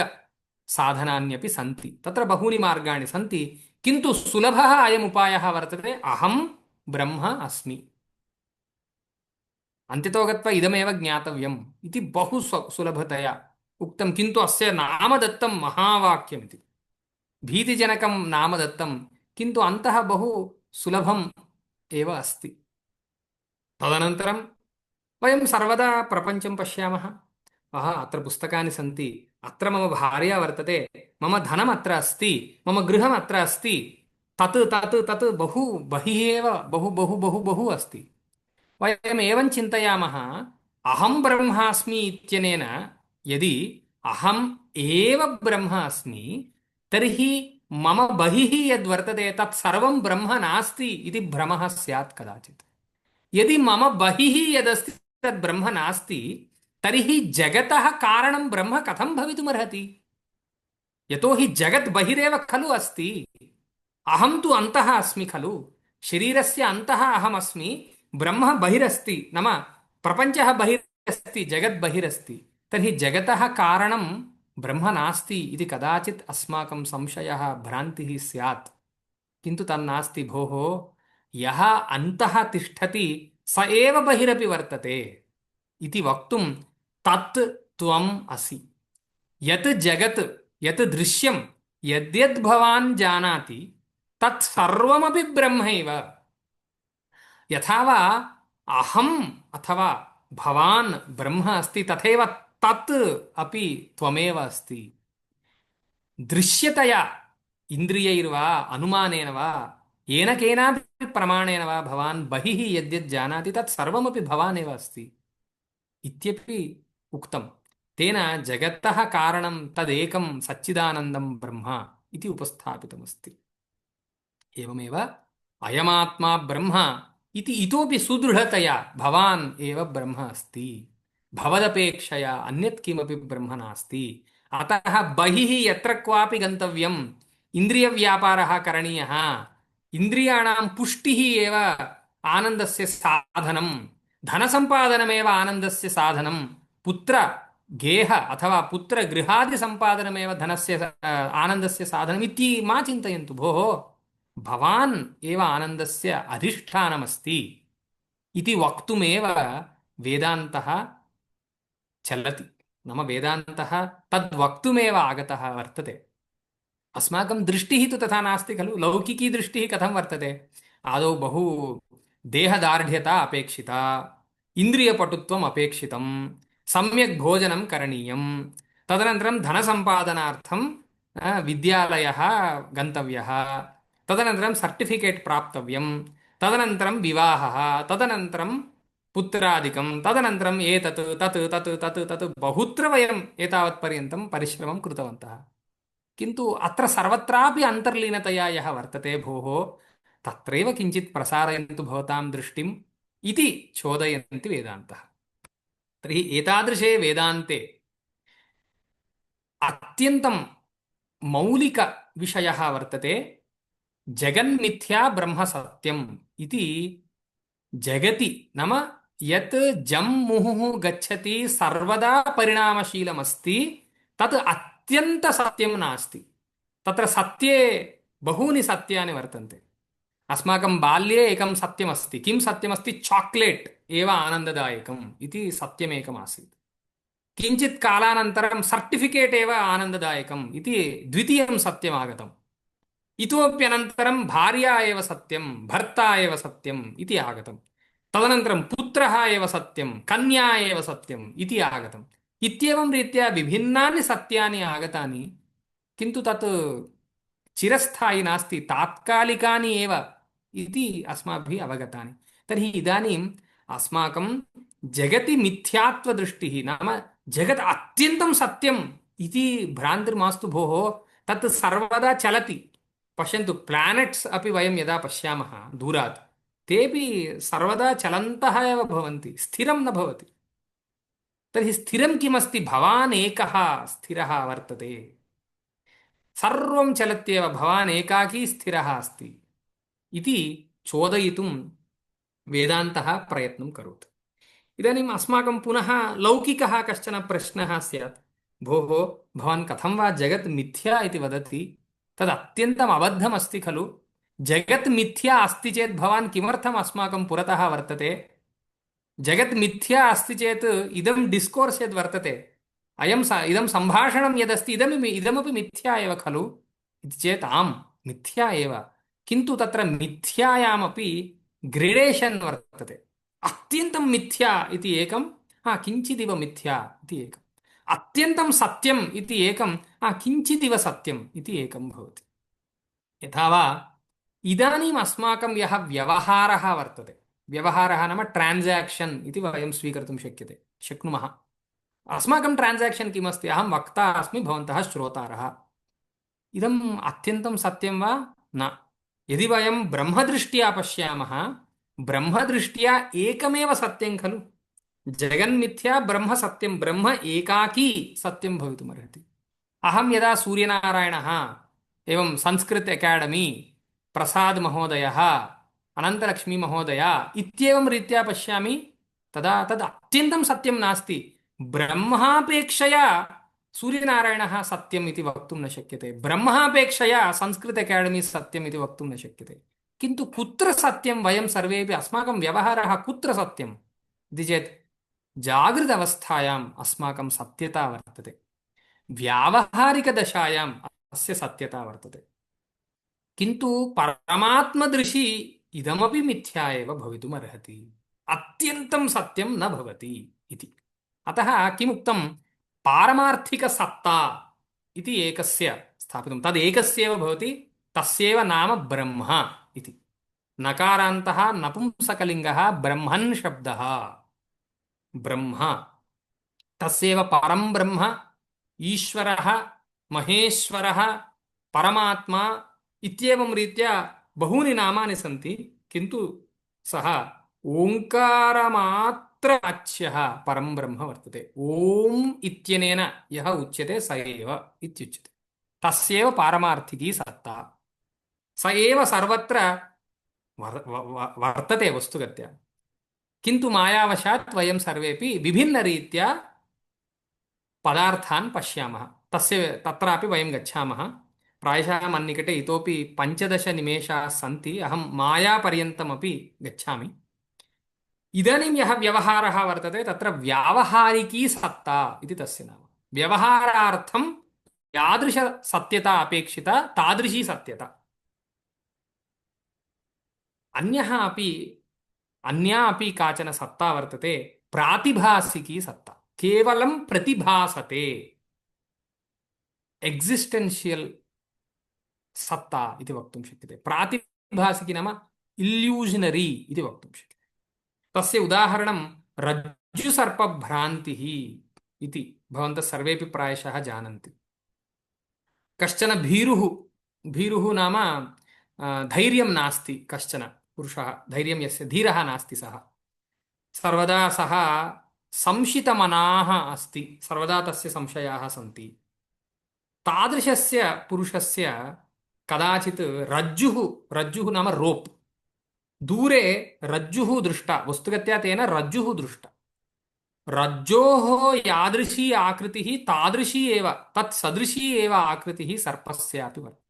साधनान्यपि सन्ति तत्र बहूनि मार्गाणि सन्ति किन्तु सुलभः अयम् उपायः वर्तते अहं ब्रह्म अस्मि अन्त्यतो गत्वा इदमेव ज्ञातव्यम् इति बहु सुलभतया उक्तं किन्तु अस्य नाम दत्तं महावाक्यमिति भीतिजनकं नाम दत्तं किन्तु अन्तः बहु सुलभम् एव अस्ति तदनन्तरं वयं सर्वदा प्रपञ्चं पश्यामः अत्र पुस्तकानि सन्ति अत्र मम भार्या वर्तते मम धनम् अत्र अस्ति मम गृहम् अत्र अस्ति तत् तत् तत् बहु बहिः एव बहु बहु बहु बहु अस्ति वयम् एवं चिन्तयामः अहं ब्रह्मास्मि इत्यनेन यदि अहम् एव ब्रह्म अस्मि तर्हि मम बहिः यद्वर्तते तत् सर्वं ब्रह्म नास्ति इति भ्रमः स्यात् कदाचित् यदि मम बहिः यदस्ति तद् ब्रह्म नास्ति तर्हि जगतः कारणं ब्रह्म कथं भवितुमर्हति यतोहि जगत् बहिरेव खलु अस्ति अहं तु अन्तः अस्मि खलु शरीरस्य अन्तः अहमस्मि ब्रह्म बहिरस्ति नाम प्रपञ्चः बहिरस्ति जगत् बहिरस्ति तर्हि जगतः कारणं ब्रह्म नास्ति इति कदाचित् अस्माकं संशयः भ्रान्तिः स्यात् किन्तु तन्नास्ति भोः यः अन्तः तिष्ठति स एव बहिरपि वर्तते इति वक्तुं तत् त्वम् असि यत् जगत् यत् दृश्यं यद्यद् भवान् जानाति तत् सर्वमपि ब्रह्मैव यथा वा अहम् अथवा भवान् ब्रह्म अस्ति तथैव तत् अपि त्वमेव अस्ति दृश्यतया इन्द्रियैर्वा अनुमानेन वा येन केनापि प्रमाणेन वा भवान् बहिः यद्यद् जानाति तत् सर्वमपि भवान् एव अस्ति इत्यपि उक्तं तेन जगतः कारणं तदेकं सच्चिदानन्दं ब्रह्म इति उपस्थापितमस्ति एवमेव अयमात्मा ब्रह्म इति इतोपि सुदृढतया भवान् एव ब्रह्म अस्ति भवदपेक्षया अन्यत् किमपि ब्रह्म नास्ति अतः बहिः यत्र क्वापि गन्तव्यम् इन्द्रियव्यापारः करणीयः इन्द्रियाणां पुष्टिः एव आनन्दस्य साधनं धनसम्पादनमेव आनन्दस्य साधनं पुत्र गेह अथवा पुत्र गृहादि सम्पादनमेव धनस्य आनन्दस्य साधनम् इति मा चिन्तयन्तु भोः भवान् एव आनन्दस्य अधिष्ठानमस्ति इति वक्तुमेव वेदान्तः चलति नाम वेदान्तः तद्वक्तुमेव आगतः वर्तते। अस्माकं दृष्टिः तु तथा नास्ति खलु। लौकिकी दृष्टिः कथं वर्तते, आदौ बहु देहदार्ढ्यता अपेक्षिता, इन्द्रियपटुत्वम् अपेक्षितं, सम्यक् भोजनं करणीयं, तदनन्तरं धनसम्पादनार्थं विद्यालयः गन्तव्यः, तदनन्तरं सर्टिफिकेट् प्राप्तव्यं, तदनन्तरं विवाहः, तदनन्तरं पुत्रादिकं, तदनन्तरम् एतत् तत् तत् तत् तत् बहुत्र वयम् एतावत्पर्यन्तं परिश्रमं कृतवन्तः। किन्तु अत्र सर्वत्रापि अन्तर्लीनतया यः वर्तते भोः, तत्रैव किञ्चित् प्रसारयन्तु भवतां दृष्टिम् इति चोदयन्ति वेदान्तः। तर्हि एतादृशे वेदान्ते अत्यन्तं मौलिकविषयः वर्तते, जगन्मिथ्या ब्रह्म सत्यम् इति। जगति नाम यत् जं मुहुः गच्छति सर्वदा परिणामशीलमस्ति, तत् अत्यन्तसत्यं नास्ति। तत्र सत्ये बहूनि सत्यानि वर्तन्ते। अस्माकं बाल्ये एकं सत्यमस्ति। किं सत्यमस्ति? चाक्लेट् एव आनन्ददायकम् इति सत्यमेकमासीत्। किञ्चित् कालानन्तरं सर्टिफिकेट् एव आनन्ददायकम् इति द्वितीयं सत्यमागतम्। इतोप्यनन्तरं भार्या एव सत्यं, भर्ता एव सत्यम् इति आगतम्। तदनन्तरं पुत्रः एव सत्यं, कन्या एव सत्यम् इति आगतम्। इत्येवं रीत्या विभिन्नानि सत्यानि आगतानि, किन्तु तत् चिरस्थायि नास्ति, तात्कालिकानि एव इति अस्माभिः अवगतानि। तर्हि इदानीम् अस्माकं जगति मिथ्यात्वदृष्टिः, नाम जगत् अत्यन्तं सत्यम् इति भ्रान्तिर्मास्तु भोः। तत् सर्वदा चलति। पश्यन्तु, प्लानेट्स् अपि वयं यदा पश्यामः दूरात्, तेपि सर्वदा चलन्तः एव भवन्ति, स्थिरं न भवति। तर्हि स्थिरं किमस्ति? भवान् एकः स्थिरः वर्तते। सर्वं चलत्येव, भवान् एकाकी स्थिरः अस्ति इति चोदयितुं वेदान्तः प्रयत्नं करोति। इदानीम् अस्माकं पुनः लौकिकः कश्चन प्रश्नः स्यात्, भोः भवान् कथं वा जगत् मिथ्या इति वदति? तद् अत्यन्तम् अबद्धमस्ति खलु। जगत् मिथ्या अस्ति चेत् भवान् किमर्थम् अस्माकं पुरतः वर्तते? जगत् मिथ्या अस्ति चेत् इदं डिस्कोर्स् यद् वर्तते, इदं सम्भाषणं यदस्ति, इदमपि मिथ्या एव खलु इति चेत् आम्, मिथ्या एव। किन्तु तत्र मिथ्यायामपि ग्रेडेशन् वर्तते। अत्यन्तं मिथ्या इति एकं, किञ्चिदिव मिथ्या इति एकम्, अत्यन्तं सत्यम् इति एकं, किञ्चिदिव सत्यम् इति एकं भवति। यथा वा इदानीम् अस्माकं यः व्यवहारः वर्तते, व्यवहारः नाम ट्रान्साक्षन् इति वयं स्वीकर्तुं शक्नुमः। अस्माकं ट्रान्साक्षन् किमस्ति? अहं वक्ता अस्मि, भवन्तः श्रोतारः। इदम् अत्यन्तं सत्यं वा? न। यदि वयं ब्रह्मदृष्ट्या पश्यामः, ब्रह्मदृष्ट्या एकमेव सत्यं खलु। जगन्मिथ्या ब्रह्म सत्यं, ब्रह्म एकाकी सत्यं भवितुमर्हति। अहं यदा सूर्यनारायणः, एवं संस्कृत अकाडेमी, प्रसाद महोदयः, अनन्तलक्ष्मी महोदया इत्येवं रीत्या पश्यामि, तदा तद् अत्यन्तं सत्यं नास्ति। ब्रह्मापेक्षया सूर्यनारायणः सत्यम् इति वक्तुं न शक्यते, ब्रह्मापेक्षया संस्कृत अकाडेमी सत्यम् इति वक्तुं न शक्यते। किन्तु कुत्र सत्यं? वयं सर्वेपि, अस्माकं व्यवहारः कुत्र सत्यम् इति चेत् जागृतावस्थायाम् अस्माकं सत्यता वर्तते, व्यावहारिकदशायाम् अस्य सत्यता वर्तते। किन्तु परमात्मदृशी इदमपि मिथ्या एव भवितुमर्हति, अत्यन्तं सत्यं न भवति इति। अतः किमुक्तं? पारमार्थिकसत्ता इति एकस्य स्थापितं, तदेकस्येव भवति, तस्यैव नाम ब्रह्म इति। नकारान्तः नपुंसकलिङ्गः ब्रह्मन् शब्दः, ब्रह्म तस्यैव परं ब्रह्म, ईश्वरः, महेश्वरः, परमात्मा इत्येवं रीत्या बहूनि नामानि सन्ति। किन्तु सः ओङ्कारमात्रवाच्यः परं ब्रह्म वर्तते। ॐ इत्यनेन यः उच्यते स एव इत्युच्यते, तस्यैव पारमार्थिकी सत्ता, स एव सर्वत्र वर्तते वस्तुगत्या। किन्तु मायावशात् वयं सर्वेपि विभिन्नरीत्या पदार्थान् पश्यामः, तत्रापि वयं गच्छामः। प्रायशः मन्निकटे इतोपि 15 निमेषाः सन्ति, अहं मायापर्यन्तमपि गच्छामि। इदानीं यः व्यवहारः वर्तते तत्र व्यावहारिकी सत्ता इति तस्य नाम। व्यवहारार्थं यादृशसत्यता अपेक्षिता तादृशी सत्यता। अन्या अपि काचन सत्ता वर्तते, प्रातिभासिकी सत्ता। केवलं प्रतिभासते, एक्सिस्टेन्शियल् सत्ता इति वक्तुं शक्यते। प्रातिभासिकी नाम इल्यूजनरी इति वक्तुं शक्यते। तस्य उदाहरणं रज्जुसर्पभ्रान्तिः इति भवन्तः सर्वेपि प्रायशः जानन्ति। कश्चन भीरुः नाम धैर्यं नास्ति, कश्चन पुरुषः धैर्यं यस्य धीरः नास्ति, सर्वदा सः संशितमनाः अस्ति, सर्वदा तस्य संशयाः सन्ति। तादृशस्य पुरुषस्य कदाचित् रज्जुः नाम रोप्, दूरे रज्जुः दृष्टा, वस्तुगत्या तेन रज्जुः दृष्टा। रज्जोः यादृशी आकृतिः तादृशी एव, तत्सदृशी एव आकृतिः सर्पस्यापि वर्तते।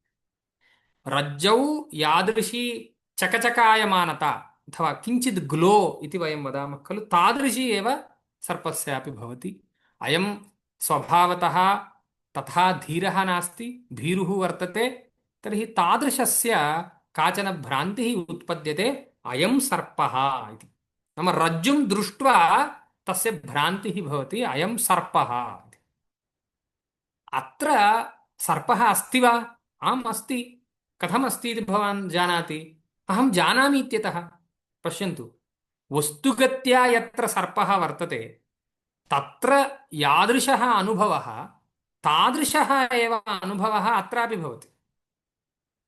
रज्जौ यादृशी चकचकायमानता अथवा किञ्चित् ग्लो इति वयं वदामः खलु, तादृशी एव सर्पस्यापि भवति। अयं स्वभावतः तथा धीरः नास्ति, भीरुः वर्तते, तर्हि तादृशस्य काचन भ्रान्तिः उत्पद्यते, अयं सर्पः इति। नाम रज्जुं दृष्ट्वा तस्य भ्रान्तिः भवति, अयं सर्पः इति। अत्र सर्पः अस्ति वा? आम् अस्ति। कथमस्ति इति भवान् जानाति? अहं जानामि इत्यतः। पश्यन्तु, वस्तुगत्या यत्र सर्पः वर्तते तत्र यादृशः अनुभवः तादृशः एव अनुभवः अत्रापि भवति।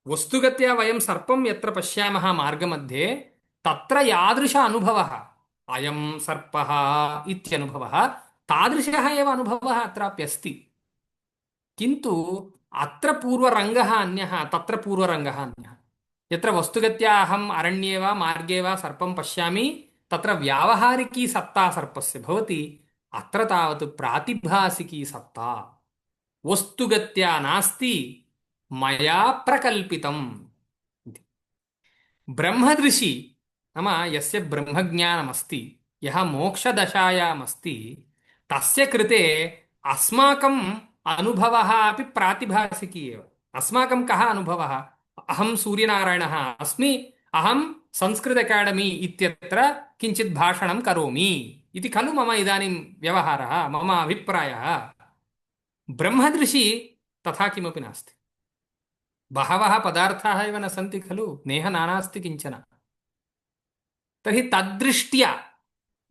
वस्तुगत्या वयं सर्पं यत्र पश्यामः मार्गमध्ये, तत्र यादृश अनुभवः, अयं सर्पः इत्यनुभवः, तादृशः एव अनुभवः अत्राप्यस्ति। किन्तु अत्र पूर्वरङ्गः अन्यः, तत्र पूर्वरङ्गः अन्यः। यत्र वस्तुगत्या अहम् अरण्ये वा मार्गे वा सर्पं पश्यामि, तत्र व्यावहारिकी सत्ता सर्पस्य भवति, अत्र तावत् प्रातिभासिकी सत्ता वस्तुगत्या नास्ति, मया प्रकल्पितम् इति। ब्रह्मदृशी नाम यस्य ब्रह्मज्ञानमस्ति, यः मोक्षदशायामस्ति, तस्य कृते अस्माकम् अनुभवः अपि प्रातिभासिकी एव। अस्माकं कः अनुभवः? अहं सूर्यनारायणः अस्मि, अहं संस्कृत अकाडेमी इत्यत्र किञ्चित् भाषणं करोमि इति खलु मम इदानीं व्यवहारः, मम अभिप्रायः। ब्रह्मदृशी तथा किमपि नास्ति। बहवः पदार्थाः एव न सन्ति खलु, नेह नानास्ति किञ्चन। तर्हि तद्दृष्ट्या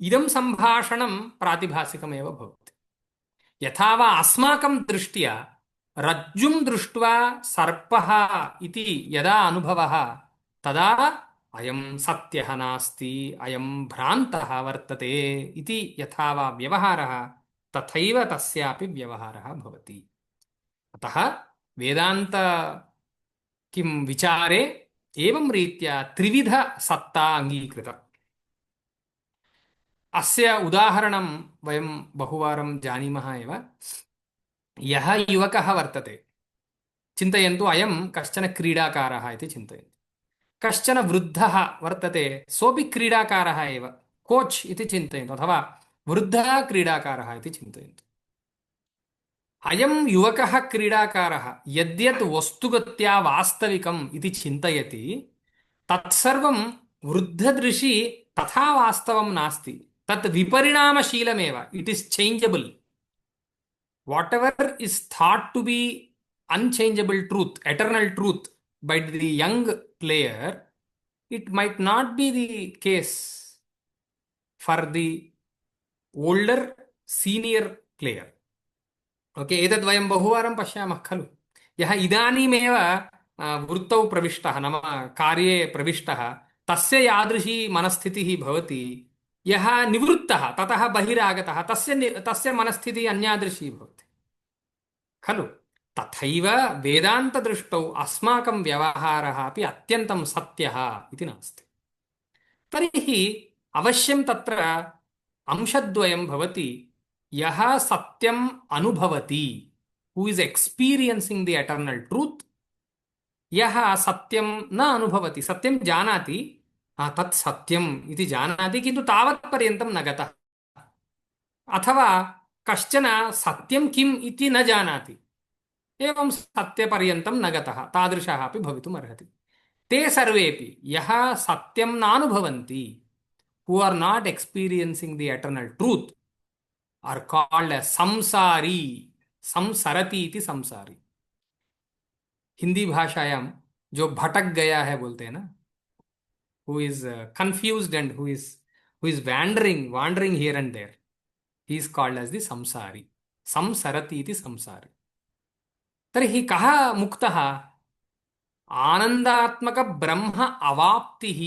इदं सम्भाषणं प्रातिभासिकमेव भवति। यथा वा अस्माकं दृष्ट्या रज्जुं दृष्ट्वा सर्पः इति यदा अनुभवः, तदा अयं सत्यः नास्ति, अयं भ्रान्तः वर्तते इति यथा वा व्यवहारः, तथैव तस्यापि व्यवहारः भवति। अतः वेदान्त किं विचारे एवं रीत्या त्रिविध सत्ता अङ्गीकृता। अस्य उदाहरणं वयं बहुवारं जानीमः एव। यः युवकः वर्तते, चिन्तयन्तु अयं कश्चन क्रीडाकारः इति चिन्तयन्तु। कश्चन वृद्धः वर्तते, सोऽपि क्रीडाकारः एव, कोच् इति चिन्तयन्तु, अथवा वृद्धः क्रीडाकारः इति चिन्तयन्तु। अयं युवकः क्रीडाकारः यद्यत् वस्तुगत्या वास्तविकम् इति चिन्तयति, तत्सर्वं वृद्धदृशी तथा वास्तवं नास्ति, तत् विपरिणामशीलमेव। इट् is चेञ्जबल्। whatever is thought to be unchangeable truth, eternal truth by the young player, it might not be the case for the older senior player. Okay, एतद् वयं बहुवारं पश्यामः खलु। यः इदानीमेव वृत्तौ प्रविष्टः, नाम कार्ये प्रविष्टः, तस्य यादृशी मनस्थितिः भवति। यः निवृत्तः, ततः बहिरागतः, तस्य मनस्थितिः अन्यादृशी भवति खलु। तथैव वेदान्तदृष्टौ अस्माकं व्यवहारः अपि अत्यन्तं सत्यः इति नास्ति। तर्हि अवश्यं तत्र अंशद्वयं भवति। यः सत्यम् अनुभवति, who is experiencing the eternal truth, यः सत्यं न अनुभवति, सत्यं जानाति तत् सत्यम् इति जानाति किन्तु तावत्पर्यन्तं न गतः, अथवा कश्चन सत्यं किम् इति न जानाति, एवं सत्यपर्यन्तं न गतः, तादृशः अपि भवितुम् अर्हति। ते सर्वेपि यः सत्यं नानुभवन्ति, who are not experiencing the eternal truth, are called as samsari, samsarati इति samsari। हिंदी भाषायां जो भटक गया है बोलते हैं ना, who is confused and who is wandering here and there, he is called as the samsari, samsarati इति samsari। तर्हि कः मुक्तः? आनंदात्मक ब्रह्म अवाप्तिः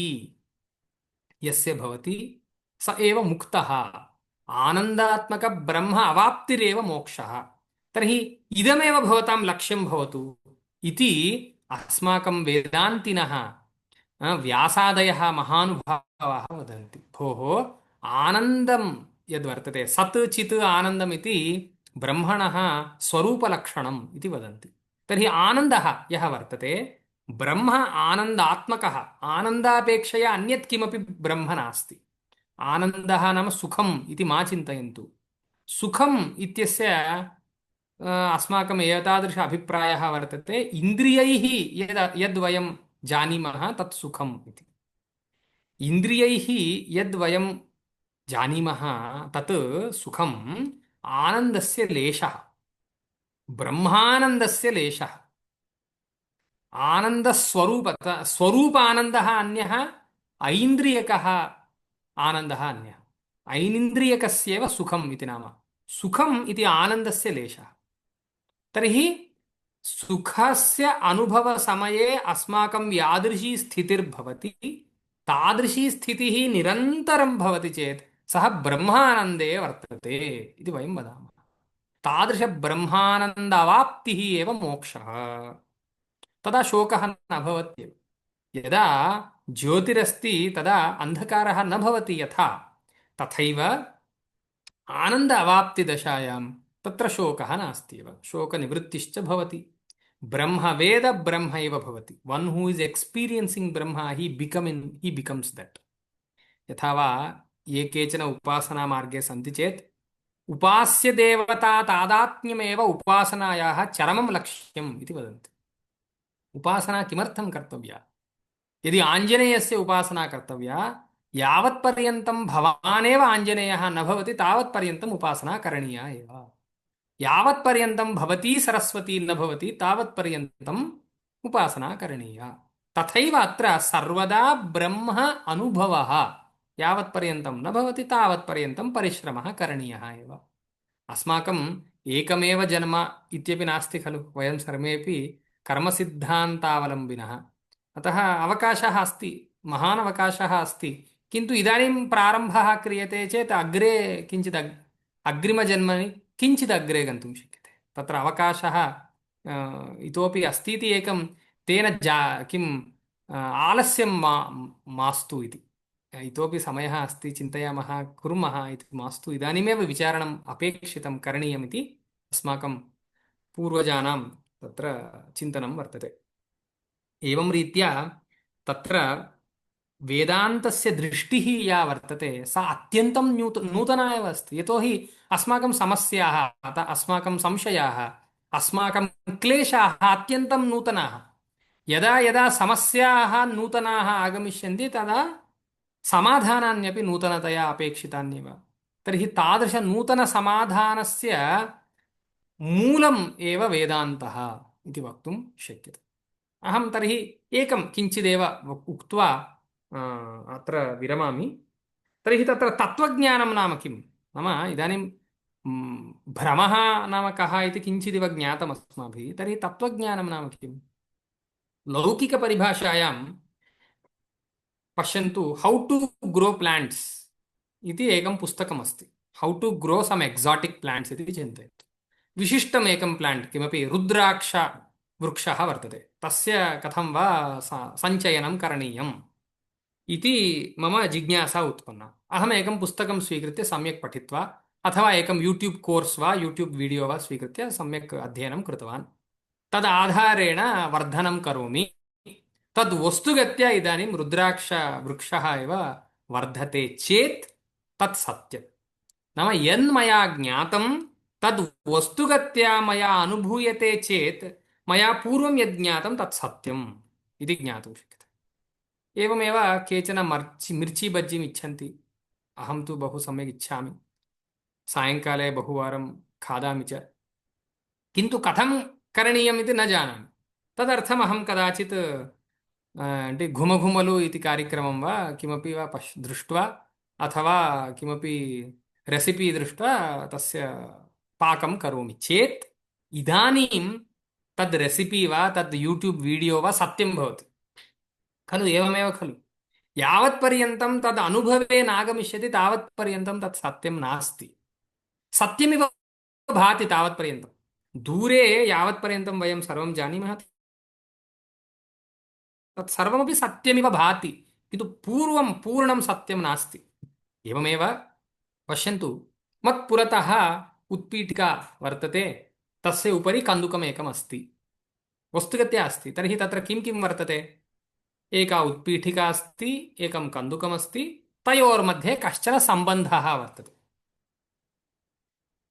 यस्य भवति स एव मुक्तः। आनंदात्मक ब्रह्म अवाप्तिरेव मोक्षः। तर्हि इदमेव भवतां लक्ष्यं भवतु इति अस्माकं वेदान्तिनः व्यासादयः महानुभावाः वदन्ति। भोः, आनन्दं यद्वर्तते सत् चित् आनन्दम् इति ब्रह्मणः स्वरूपलक्षणम् इति वदन्ति। तर्हि आनन्दः यः वर्तते, ब्रह्म आनन्दात्मकः, आनन्दापेक्षया अन्यत् किमपि ब्रह्म नास्ति। आनन्दः नाम सुखम् इति मा चिन्तयन्तु। सुखम् इत्यस्य अस्माकम् एतादृश अभिप्रायः वर्तते, इन्द्रियैः यद्वयं जानीमः तत् सुखम् इति। इन्द्रियैः यद्वयं जानीमः तत् सुखम् आनन्दस्य लेशः, ब्रह्मानन्दस्य लेशः। स्वरूप आनन्दः अन्यः, ऐन्द्रियकः आनन्दः अन्यः। ऐनिन्द्रियकस्येव सुखम् इति नाम। सुखम् इति आनन्दस्य लेशः। तर्हि सुखस्य अनुभवसमये अस्माकं यादृशी स्थितिर्भवति, तादृशी स्थितिः निरन्तरं भवति चेत् सः ब्रह्मानन्दे वर्तते इति वयं वदामः। तादृश ब्रह्मानन्द अवाप्तिः एव मोक्षः। तदा शोकः न भवत्येव। यदा ज्योतिरस्ति तदा अन्धकारः न भवति यथा, तथैव आनन्द अवाप्तिदशायां तत्र शोकः नास्त्येव, शोकनिवृत्तिश्च भवति। ब्रह्मवेद ब्रह्मैव भवति। One who is एक्सपीरियन्सिंग Brahma Hee becomes that. यथा वा ये केचन उपासना मार्गे सन्ति चेत् उपास्य देवता तादात्म्यमेव उपासनायाः चरमं लक्ष्यम् इति वदन्ति। उपासना किमर्थं कर्तव्या? यदि आञ्जनेयस्य उपासना कर्तव्या, यावत्पर्यन्तं भवानेव आञ्जनेयः न भवति तावत्पर्यन्तम् उपासना करणीया एव। यावत्पर्यन्तं भवती सरस्वती न भवति तावत्पर्यन्तम् उपासना करणीया। तथैव अत्र सर्वदा ब्रह्म अनुभवः यावत्पर्यन्तं न भवति तावत्पर्यन्तं परिश्रमः करणीयः एव। अस्माकम् एकमेव जन्म इत्यपि नास्ति खलु। वयं सर्वेपि कर्मसिद्धान्तावलम्बिनः। अतः अवकाशः अस्ति, महान् अवकाशः अस्ति। किन्तु इदानीं प्रारम्भः क्रियते चेत् अग्रे किञ्चित् अग्रिमजन्मनि किञ्चित् अग्रे गन्तुं शक्यते। तत्र अवकाशः इतोपि अस्ति इति एकं तेन आलस्यं मास्तु इति। इतोपि समयः अस्ति, चिन्तयामः, कुर्मः इति मास्तु। इदानीमेव विचारणम् अपेक्षितं, करणीयमिति अस्माकं पूर्वजानां तत्र चिन्तनं वर्तते। एवं रीत्या तत्र वेदान्तस्य दृष्टिः या वर्तते सा अत्यन्तं नूतना एव अस्ति। यतोहि अस्माकं समस्याः, अस्माकं संशयाः, अस्माकं क्लेशाः अत्यन्तं नूतनाः। यदा यदा समस्याः नूतनाः आगमिष्यन्ति तदा समाधानान्यपि नूतनतया अपेक्षितान्येव। तर्हि तादृशनूतनसमाधानस्य मूलम् एव वेदान्तः इति वक्तुं शक्यते। अहं तर्हि एकं किञ्चिदेव उक्त्वा अत्र विरमामि। तर्हि तत्र तत्त्वज्ञानं नाम किं? नाम इदानीं भ्रमः नाम कः इति किञ्चिदिव ज्ञातम् अस्माभिः। तर्हि तत्त्वज्ञानं नाम किं? लौकिकपरिभाषायां पश्यन्तु, हौ टु ग्रो प्लांट्स् इति एकं पुस्तकमस्ति। How to grow some exotic प्लांट्स् इति चिन्तयन्तु। विशिष्टम् एकं प्लांट्, किमपि रुद्राक्षवृक्षः वर्तते, तस्य कथं वा सञ्चयनं करणीयम् इति मम जिज्ञासा उत्पन्ना। अहम् एकं पुस्तकं स्वीकृत्य सम्यक् पठित्वा, अथवा एकं यूट्यूब् कोर्स् वा यूट्यूब् वीडियो वा स्वीकृत्य सम्यक् अध्ययनं कृतवान्। तदाधारेण वर्धनं करोमि। तद् वस्तुगत्या इदानीं रुद्राक्षवृक्षः एव वर्धते चेत् तत् सत्यम्। नाम यन्मया ज्ञातं तद् वस्तुगत्या मया अनुभूयते चेत् मया पूर्वं यद् ज्ञातं तत् सत्यम् इति ज्ञातुं शक्यते। एवमेव केचन मिर्ची बज्जीम् इच्छन्ति। अहं तु बहु सम्यक् इच्छामि, सायङ्काले बहुवारं खादामि च, किन्तु कथं करणीयम् इति न जानामि। तदर्थम् अहं कदाचित् घुमघुमलु इति कार्यक्रमं वा किमपि वा दृष्ट्वा अथवा किमपि रेसिपी दृष्ट्वा तस्य पाकं करोमि चेत् इदानीं तद् रेसिपी वा तद् यूट्यूब् वीडियो वा सत्यं भवति खलु। एवमेव खलु, यावत्पर्यन्तं तद् अनुभवे नागमिष्यति तावत्पर्यन्तं तत् सत्यं नास्ति। सत्यमिव भाति तावत्पर्यन्तं। दूरे यावत्पर्यन्तं वयं सर्वं जानीमः तत् सर्वमपि सत्यमिव भाति, किन्तु पूर्वं पूर्णं सत्यं नास्ति। एवमेव पश्यन्तु, मत्पुरतः उत्पीठिका वर्तते, तस्य उपरि कन्दुकम् एकम् अस्ति, वस्तुगत्या अस्ति। तर्हि तत्र किं किं वर्तते? एका उत्पीठिका अस्ति, एकं कन्दुकमस्ति, तयोर्मध्ये कश्चन सम्बन्धः वर्तते।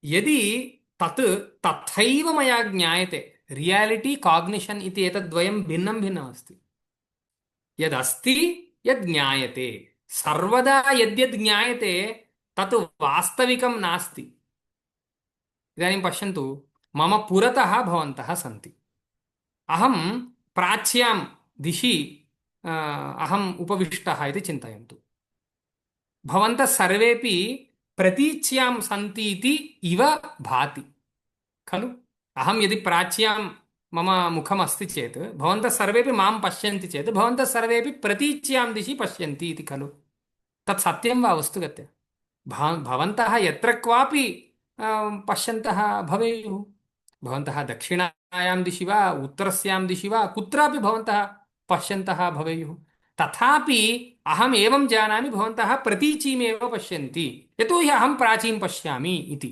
यदि तत् तथैव मया ज्ञायते, रियालिटी काग्निशन् इति एतद्वयं भिन्नं भिन्नम् अस्ति। यदस्ति यद् ज्ञायते, सर्वदा यद्यद् ज्ञायते तत् वास्तविकं नास्ति। इदानीं पश्यन्तु, मम पुरतः भवन्तः सन्ति, अहं प्राच्यां दिशि अहम् उपविष्टः इति चिन्तयन्तु। भवन्तः सर्वेपि प्रतीच्यां सन्ति इति इव भाति खलु। अहं यदि प्राच्यां मम मुखमस्ति चेत् भवन्तः सर्वेपि मां पश्यन्ति चेत् भवन्तः सर्वेपि प्रतीच्यां दिशि पश्यन्ति इति खलु। तत् सत्यं वा वस्तुगत्या? भवन्तः यत्र क्वापि पश्यन्तः भवेयुः। भवन्तः दक्षिणायां दिशि वा उत्तरस्यां दिशि वा कुत्रापि भवन्तः पश्यन्तः भवेयुः। तथापि अहम् एवं जानामि, भवन्तः प्रतीचीमेव पश्यन्ति, यतोहि अहं प्राचीं पश्यामि इति।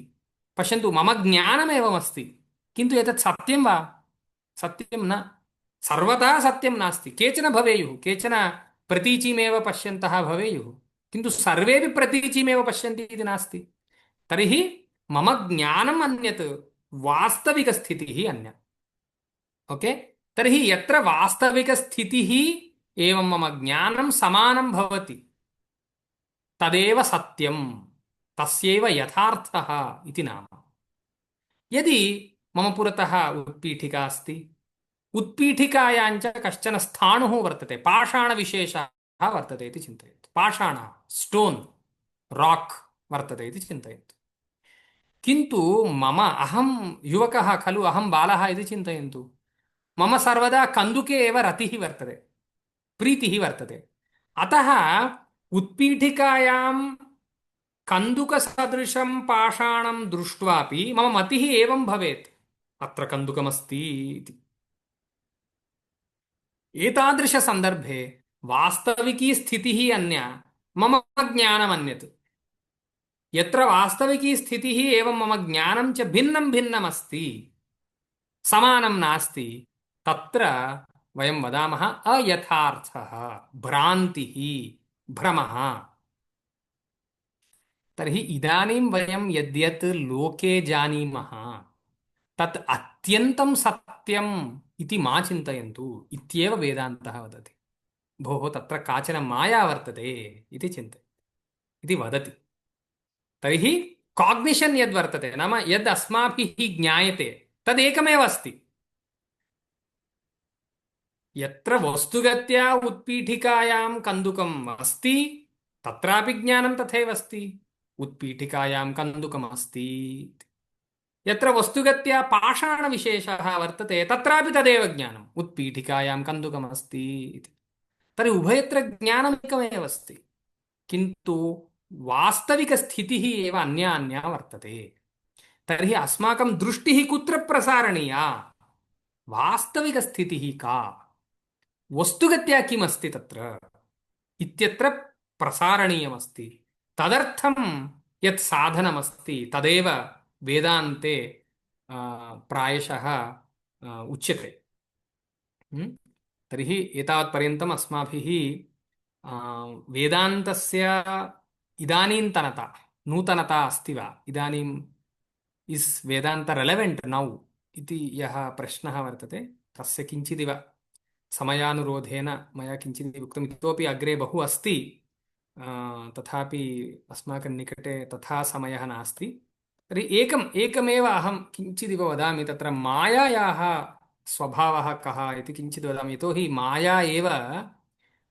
पश्यन्तु, मम ज्ञानमेवमस्ति, किन्तु एतत् सत्यं वा? सत्यं न, सर्वथा सत्यं नास्ति। केचन भवेयुः, केचन प्रतीचीमेव पश्यन्तः भवेयुः, किन्तु सर्वेपि प्रतीचीमेव पश्यन्ति इति नास्ति। तर्हि मम ज्ञानम् अन्यत्, वास्तविकस्थितिः अन्यत्। ओके, तर्हि यत्र वास्तविकस्थितिः एवं मम ज्ञानं समानं भवति तदेव सत्यं, तस्यैव यथार्थः इति नाम। यदि मम पुरतः उत्पीठिका अस्ति, उत्पीठिकायाञ्च कश्चन स्थाणुः वर्तते, पाषाणविशेषः वर्तते इति चिन्तयन्तु। पाषाणः, स्टोन्, राक् वर्तते इति चिन्तयन्तु। किन्तु अहं युवकः खलु, अहं बालः इति चिन्तयन्तु। मम सर्वदा कन्दुके एव रतिः वर्तते, प्रीतिः वर्तते। अतः उत्पीठिकायां कन्दुकसदृशं पाषाणं दृष्ट्वापि मम मतिः एवं भवेत्, अत्र कन्दुकमस्ति इति। एतादृशसन्दर्भे वास्तविकी स्थितिः अन्या, मम ज्ञानमन्यत्। यत्र वास्तविकी स्थितिः एवं मम ज्ञानं च भिन्नं भिन्नम् अस्ति, समानं नास्ति, तत्र वयं वदामः अयथार्थः, भ्रान्तिः, भ्रमः। तर्हि इदानीं वयं यद्यत् लोके जानीमः तत् अत्यन्तं सत्यम् इति मा चिन्तयन्तु इत्येव वेदान्तः वदति। भोः, तत्र काचन माया वर्तते इति इति वदति। तर्हि काग्निशन् यद्वर्तते, नाम यद् अस्माभिः ज्ञायते तदेकमेव अस्ति। यत्र वस्तुगत्या उत्पीठिकायां कन्दुकम् अस्ति तत्रापि ज्ञानं तथैव अस्ति, उत्पीठिकायां कन्दुकम् अस्ति। यत्र वस्तुगत्या पाषाणविशेषः वर्तते तत्रापि तदेव ज्ञानम्, उत्पीठिकायां कन्दुकम् अस्ति इति। तर्हि उभयत्र ज्ञानमेकमेव अस्ति, किन्तु वास्तविकस्थितिः एव अन्या अन्या वर्तते। तर्हि अस्माकं दृष्टिः कुत्र प्रसारणीया? वास्तविकस्थितिः का, वस्तुगत्या किमस्ति तत्र इत्यत्र प्रसारणीयमस्ति। तदर्थं यत् साधनमस्ति तदेव वेदान्ते प्रायशः उच्यते। तर्हि एतावत्पर्यन्तम् अस्माभिः वेदान्तस्य इदानीन्तनता नूतनता अस्ति वा, इदानीम् इस् वेदान्त रेलेवेण्ट् नौ इति यः प्रश्नः वर्तते तस्य किञ्चिदिव समयानुरोधेन मया किञ्चिदिव उक्तम्। इतोपि अग्रे बहु अस्ति, तथापि अस्माकं निकटे तथा समयः नास्ति। तर्हि एकमेव अहं किञ्चिदिव वदामि। तत्र मायायाः स्वभावः कः इति किञ्चित् वदामि। यतोहि माया एव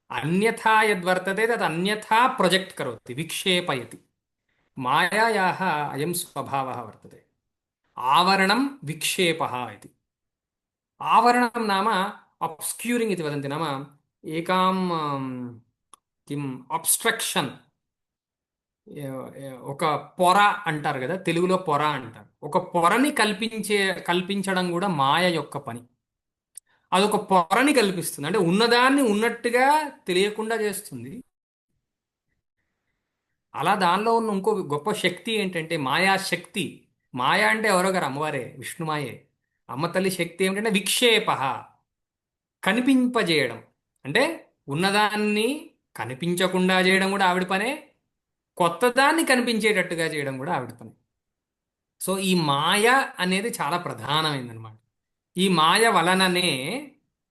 अन्यथा यद्वर्तते तत् अन्यथा प्रोजेक्ट् करोति, विक्षेपयति। मायायाः अयं स्वभावः वर्तते, आवरणं विक्षेपः इति। आवरणं नाम अब्स्क्यूरिङ्ग् इति वदन्ति, नाम एकां किम् అబ్స్ట్రక్షన్, ఒక పొర అంటారు కదా, తెలుగులో పొర అంటారు. ఒక పొరని కల్పించడం కూడా మాయ యొక్క పని. అదొక పొరని కల్పిస్తుంది, అంటే ఉన్నదాన్ని ఉన్నట్టుగా తెలియకుండా చేస్తుంది. అలా దానిలో ఉన్న ఇంకో గొప్ప శక్తి ఏంటంటే మాయాశక్తి. మాయ అంటే ఎవరో గారు అమ్మవారే, విష్ణుమాయే. అమ్మ తల్లి శక్తి ఏమిటంటే విక్షేప, కనిపింపజేయడం. అంటే ఉన్నదాన్ని కనిపించకుండా చేయడం కూడా ఆవిడ పనే, కొత్తదాన్ని కనిపించేటట్టుగా చేయడం కూడా ఆవిడ పని. సో ఈ మాయ అనేది చాలా ప్రధానమైందనమాట. ఈ మాయ వలననే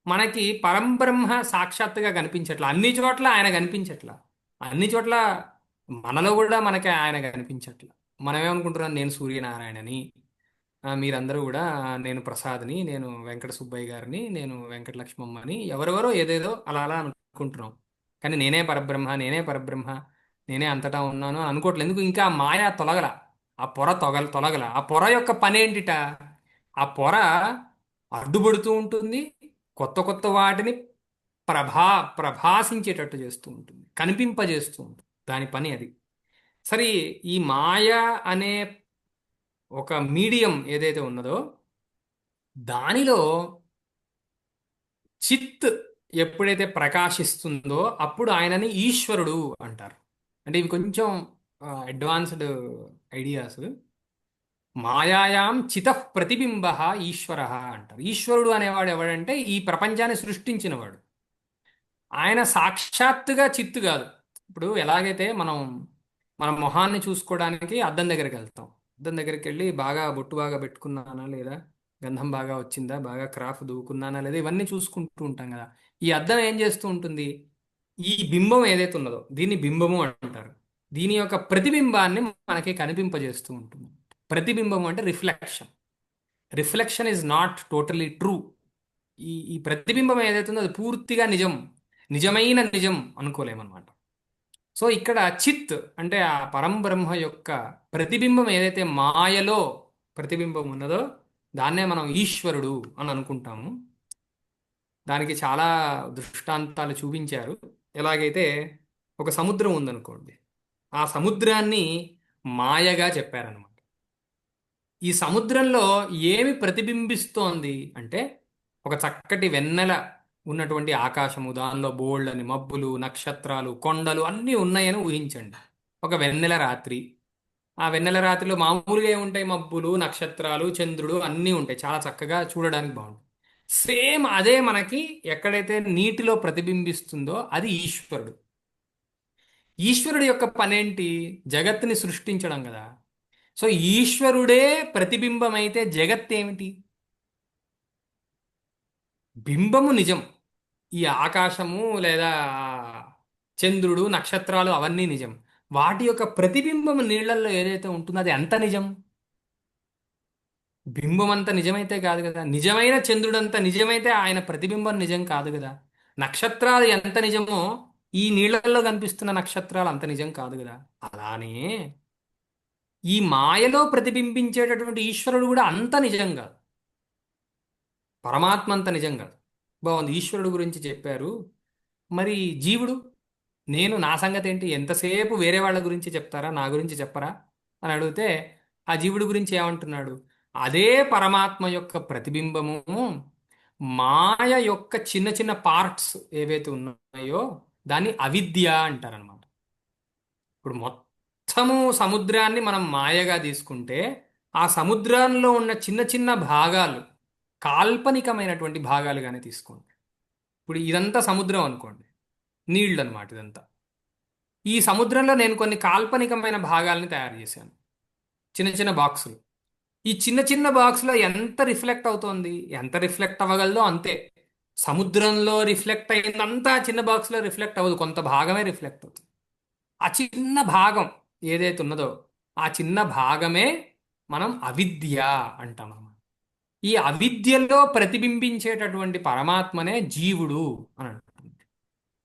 మనకి పరంబ్రహ్మ సాక్షాత్తుగా కనిపించట్లా. అన్ని చోట్ల ఆయన కనిపించట్లా, అన్ని చోట్ల మనలో కూడా మనకి ఆయన కనిపించట్లా. మనమేమనుకుంటున్నాం, నేను సూర్యనారాయణని, మీరందరూ కూడా నేను ప్రసాద్ని, నేను వెంకట సుబ్బయ్య గారిని, నేను వెంకటలక్ష్మమ్మని, ఎవరెవరో ఏదేదో అలా అలా అనుకుంటున్నాం. కానీ నేనే పరబ్రహ్మ, నేనే అంతటా ఉన్నాను అని అనుకోవట్లేదు. ఎందుకు? ఇంకా మాయ తొలగల, ఆ పొర తొలగల. ఆ పొర యొక్క పని ఏంటిట? ఆ పొర అడ్డుపడుతూ ఉంటుంది, కొత్త కొత్త వాటిని ప్రభాసించేటట్టు చేస్తూ ఉంటుంది, కనిపింపజేస్తూ ఉంటుంది. దాని పని అది. సరే, ఈ మాయ అనే ఒక మీడియం ఏదైతే ఉన్నదో దానిలో చిత్ ఎప్పుడైతే ప్రకాశిస్తుందో అప్పుడు ఆయనని ఈశ్వరుడు అంటారు. అంటే ఇవి కొంచెం అడ్వాన్స్డ్ ఐడియాస్. మాయాయాం చితః ప్రతిబింబ ఈశ్వర అంటారు. ఈశ్వరుడు అనేవాడు ఎవడంటే ఈ ప్రపంచాన్ని సృష్టించినవాడు. ఆయన సాక్షాత్తుగా చిత్తు కాదు. ఇప్పుడు ఎలాగైతే మనం మన మొహాన్ని చూసుకోవడానికి అద్దం దగ్గరికి వెళ్తాం, అద్దం దగ్గరికి వెళ్ళి బాగా బొట్టు బాగా పెట్టుకున్నానా లేదా, గంధం బాగా వచ్చిందా, బాగా క్రాఫ్ దూకున్నానా లేదా, ఇవన్నీ చూసుకుంటూ ఉంటాం కదా. ఈ అద్దం ఏం చేస్తూ ఉంటుంది? ఈ బింబం ఏదైతే ఉన్నదో దీన్ని బింబము అంటారు. దీని యొక్క ప్రతిబింబాన్ని మనకి కనిపింపజేస్తూ ఉంటుంది. ప్రతిబింబము అంటే reflection. Reflection is not totally true. ఈ ప్రతిబింబం ఏదైతే ఉందో అది పూర్తిగా నిజమైన నిజం అనుకోలేమన్నమాట. సో ఇక్కడ చిత్ అంటే ఆ పరంబ్రహ్మ యొక్క ప్రతిబింబం ఏదైతే మాయలో ప్రతిబింబం ఉన్నదో దాన్నే మనం ఈశ్వరుడు అని అనుకుంటాము. దానికి చాలా దృష్టాంతాలు చూపించారు. ఎలాగైతే ఒక సముద్రం ఉందనుకోండి, ఆ సముద్రాన్ని మాయగా చెప్పారనమాట. ఈ సముద్రంలో ఏమి ప్రతిబింబిస్తోంది అంటే ఒక చక్కటి వెన్నెల ఉన్నటువంటి ఆకాశము, దానిలో బోల్డని మబ్బులు, నక్షత్రాలు, కొండలు అన్నీ ఉన్నాయని ఊహించండి. ఒక వెన్నెల రాత్రి, ఆ వెన్నెల రాత్రిలో మామూలుగా ఏముంటాయి? మబ్బులు, నక్షత్రాలు, చంద్రుడు అన్నీ ఉంటాయి, చాలా చక్కగా చూడడానికి బాగుంటుంది. సేమ్ అదే మనకి ఎక్కడైతే నీటిలో ప్రతిబింబిస్తుందో అది ఈశ్వరుడు. ఈశ్వరుడు యొక్క పనేంటి? జగత్తుని సృష్టించడం కదా. సో ఈశ్వరుడే ప్రతిబింబం అయితే జగత్ ఏమిటి? బింబము నిజం. ఈ ఆకాశము లేదా చంద్రుడు, నక్షత్రాలు అవన్నీ నిజం. వాటి యొక్క ప్రతిబింబం నీళ్లలో ఏదైతే ఉంటుందో అది ఎంత నిజం? బింబం అంత నిజమైతే కాదు కదా. నిజమైన చంద్రుడంత నిజమైతే ఆయన ప్రతిబింబం నిజం కాదు కదా. నక్షత్రాలు ఎంత నిజమో ఈ నీళ్లలో కనిపిస్తున్న నక్షత్రాలు అంత నిజం కాదు కదా. అలానే ఈ మాయలో ప్రతిబింబించేటటువంటి ఈశ్వరుడు కూడా అంత నిజం కాదు, పరమాత్మ అంత నిజం కాదు. బాగుంది, ఈశ్వరుడు గురించి చెప్పారు. మరి జీవుడు, నేను నా సంగతి ఏంటి? ఎంతసేపు వేరే వాళ్ళ గురించి చెప్తారా, నా గురించి చెప్పరా అని అడిగితే ఆ జీవుడి గురించి ఏమంటున్నాడు? అదే పరమాత్మ యొక్క ప్రతిబింబము మాయ యొక్క చిన్న చిన్న పార్ట్స్ ఏవైతే ఉన్నాయో దాన్ని అవిద్య అంటారనమాట. ఇప్పుడు మొత్తము సముద్రాన్ని మనం మాయగా తీసుకుంటే ఆ సముద్రంలో ఉన్న చిన్న చిన్న భాగాలు కాల్పనికమైనటువంటి భాగాలుగానే తీసుకోండి. ఇప్పుడు ఇదంతా సముద్రం అనుకోండి, నీళ్ళు అనమాట ఇదంతా. ఈ సముద్రంలో నేను కొన్ని కాల్పనికమైన భాగాల్ని తయారు చేశాను, చిన్న చిన్న బాక్సులు. ఈ చిన్న చిన్న బాక్స్లో ఎంత రిఫ్లెక్ట్ అవుతోంది, ఎంత రిఫ్లెక్ట్ అవ్వగలదో అంతే. సముద్రంలో రిఫ్లెక్ట్ అయిందంతా చిన్న బాక్స్లో రిఫ్లెక్ట్ అవ్వదు, కొంత భాగమే రిఫ్లెక్ట్ అవుతుంది. ఆ చిన్న భాగం ఏదైతే ఉన్నదో ఆ చిన్న భాగమే మనం అవిద్య అంటాం అన్నమాట. ఈ అవిద్యలో ప్రతిబింబించేటటువంటి పరమాత్మనే జీవుడు అని అంటాం.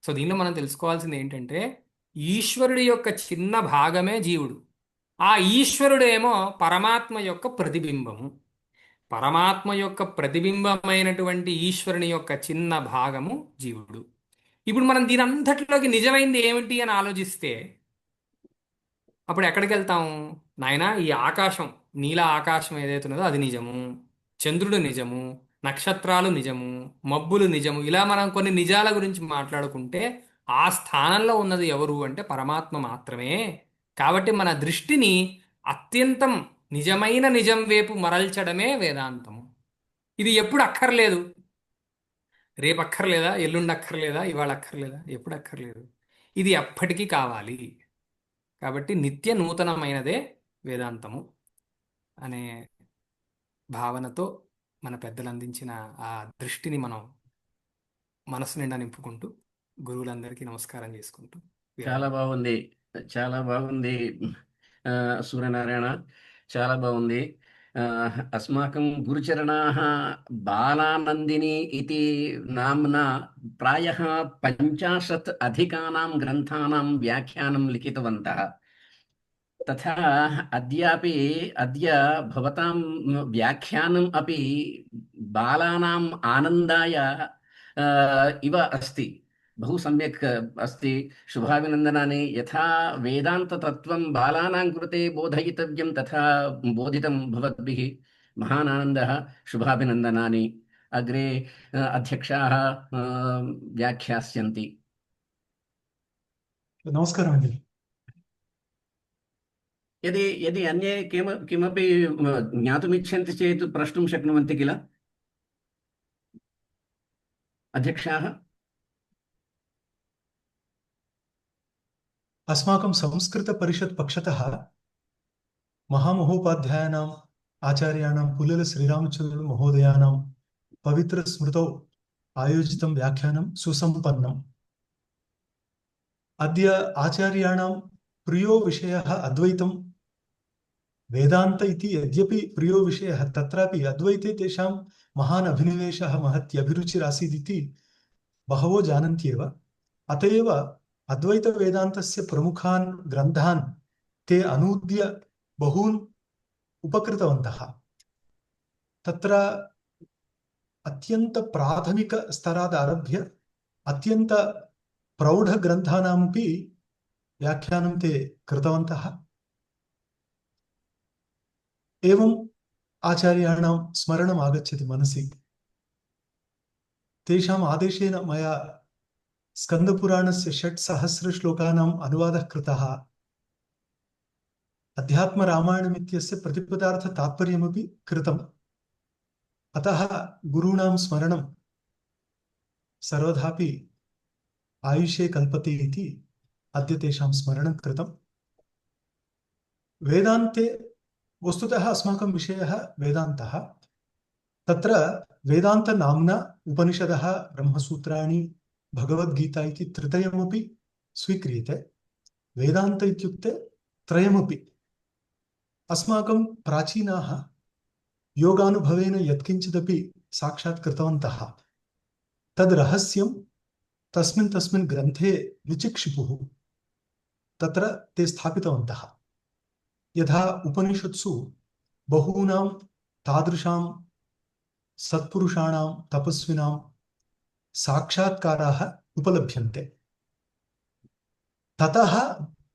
సో దీనిలో మనం తెలుసుకోవాల్సింది ఏంటంటే, ఈశ్వరుడి యొక్క చిన్న భాగమే జీవుడు, ఆ ఈశ్వరుడేమో పరమాత్మ యొక్క ప్రతిబింబము. పరమాత్మ యొక్క ప్రతిబింబమైనటువంటి ఈశ్వరుని యొక్క చిన్న భాగము జీవుడు. ఇప్పుడు మనం దీని అంతటిలోకి నిజమైంది ఏమిటి అని ఆలోచిస్తే అప్పుడు ఎక్కడికి వెళ్తాం? నాయనా, ఈ ఆకాశం, నీల ఆకాశం ఏదైతే ఉన్నదో అది నిజము, చంద్రుడు నిజము, నక్షత్రాలు నిజము, మబ్బులు నిజము. ఇలా మనం కొన్ని నిజాల గురించి మాట్లాడుకుంటే ఆ స్థానంలో ఉన్నది ఎవరు అంటే పరమాత్మ మాత్రమే. కాబట్టి మన దృష్టిని అత్యంతం నిజమైన నిజం వైపు మరల్చడమే వేదాంతము. ఇది ఎప్పుడు అక్కర్లేదు, రేపు అక్కర్లేదా, ఎల్లుండి అక్కర్లేదా, ఇవాళ అక్కర్లేదా, ఎప్పుడు అక్కర్లేదు, ఇది ఎప్పటికీ కావాలి. కాబట్టి నిత్య నూతనమైనదే వేదాంతము అనే భావనతో మన పెద్దలు అందించిన ఆ దృష్టిని మనం మనసు నిండా నింపుకుంటూ గురువులందరికీ నమస్కారం చేసుకుంటూ చాలా బాగుంది, చాలా బాగుంది. సూర్యనారాయణ, చాలా బాగుంది. అస్మాకం గురుచరణాः బాలానందిని ఇతి నామ్నా ప్రాయः 50 अधिकानां ग्रन्थानां व्याख्यानं लिखितवन्तः. तथा अद्य भवतां व्याख्यानम् अपि बालानाम् आनन्दाय इव अस्ति. बहु सम्यक् अस्ति. शुभाभिनन्दनानि. यथा वेदान्ततत्त्वं बालानां कृते बोधयितव्यं तथा बोधितं भवद्भिः. महान् आनन्दः. शुभाभिनन्दनानि. अग्रे अध्यक्षाः व्याख्यास्यन्ति. नमस्कारः अंडी। यदि अन्ये किमपि ज्ञातुमिच्छन्ति चेत् प्रष्टुं शक्नुवन्ति किल अध्यक्षाः? अस्माकं संस्कृतपरिषत् पक्षतः महामहोपाध्यायानाम् आचार्याणां पुल्लेल श्रीरामचन्द्र महोदयानां पवित्रस्मृतौ आयोजितं व्याख्यानं सुसम्पन्नम्। अद्य आचार्याणां प्रियो विषयः अद्वैतं। वेदान्त इति यद्यपि प्रियो विषयः, तत्रापि अद्वैते तेषां महान् अभिनिवेशः, महती अभिरुचिरासीदिति बहवो जानन्त्येव। अत एव अद्वैत वेदान्तस्य प्रमुखान् ग्रन्थान् ते अनूद्य बहून् उपकृतवन्तः। तत्र अत्यन्त प्राथमिक स्तरात् आरभ्य अत्यन्त प्रौढ ग्रन्थानामपि व्याख्यानं ते कृतवन्तः। एवम् आचार्याणां स्मरणम् आगच्छति मनसि। तेषाम् आदेशेन मया स्कन्दपुराणस्य 6,000 श्लोकानाम् अनुवादः कृतः। अध्यात्मरामायणमित्यस्य प्रतिपदार्थतात्पर्यमपि कृतम्। अतः गुरूणां स्मरणं सर्वदापि आयुषे कल्पते इति अद्य तेषां स्मरणं कृतम्। वेदान्ते वस्तुतः अस्माकं विषयः वेदान्तः। तत्र वेदान्तनाम्ना उपनिषदः, ब्रह्मसूत्राणि, भगवद्गीता इति त्रितयमपि स्वीक्रियते। वेदान्त इत्युक्ते त्रयमपि। अस्माकं प्राचीनाः योगानुभवेन यत्किञ्चिदपि साक्षात् कृतवन्तः तद् रहस्यं तस्मिन् ग्रन्थे विचिक्षिपुः तत्र ते स्थापितवन्तः। यथा उपनिषत्सु बहूनां तादृशां सत्पुरुषाणां तपस्विनां साक्षात्काराः उपलभ्यन्ते। ततः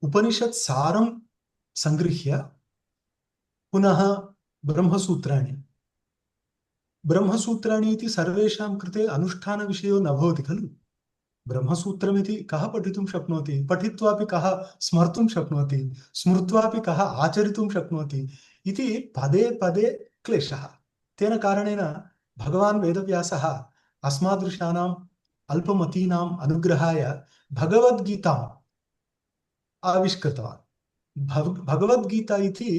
उपनिषत् सारं संगृह्य पुनः ब्रह्मसूत्राणि इति सर्वेषां कृते अनुष्ठानविषयो न भवति खलु। ब्रह्मसूत्रमिति कः पठितुं शक्नोति, पठित्वापि कः स्मर्तुं शक्नोति, स्मृत्वापि कः आचरितुं शक्नोति इति पदे पदे क्लेशः। तेन कारणेन भगवान् वेदव्यासः अस्मादृशानां अल्पमतीनाम् अनुग्रहाय भगवद्गीताम् आविष्कृतवान्। भगवद्गीता इति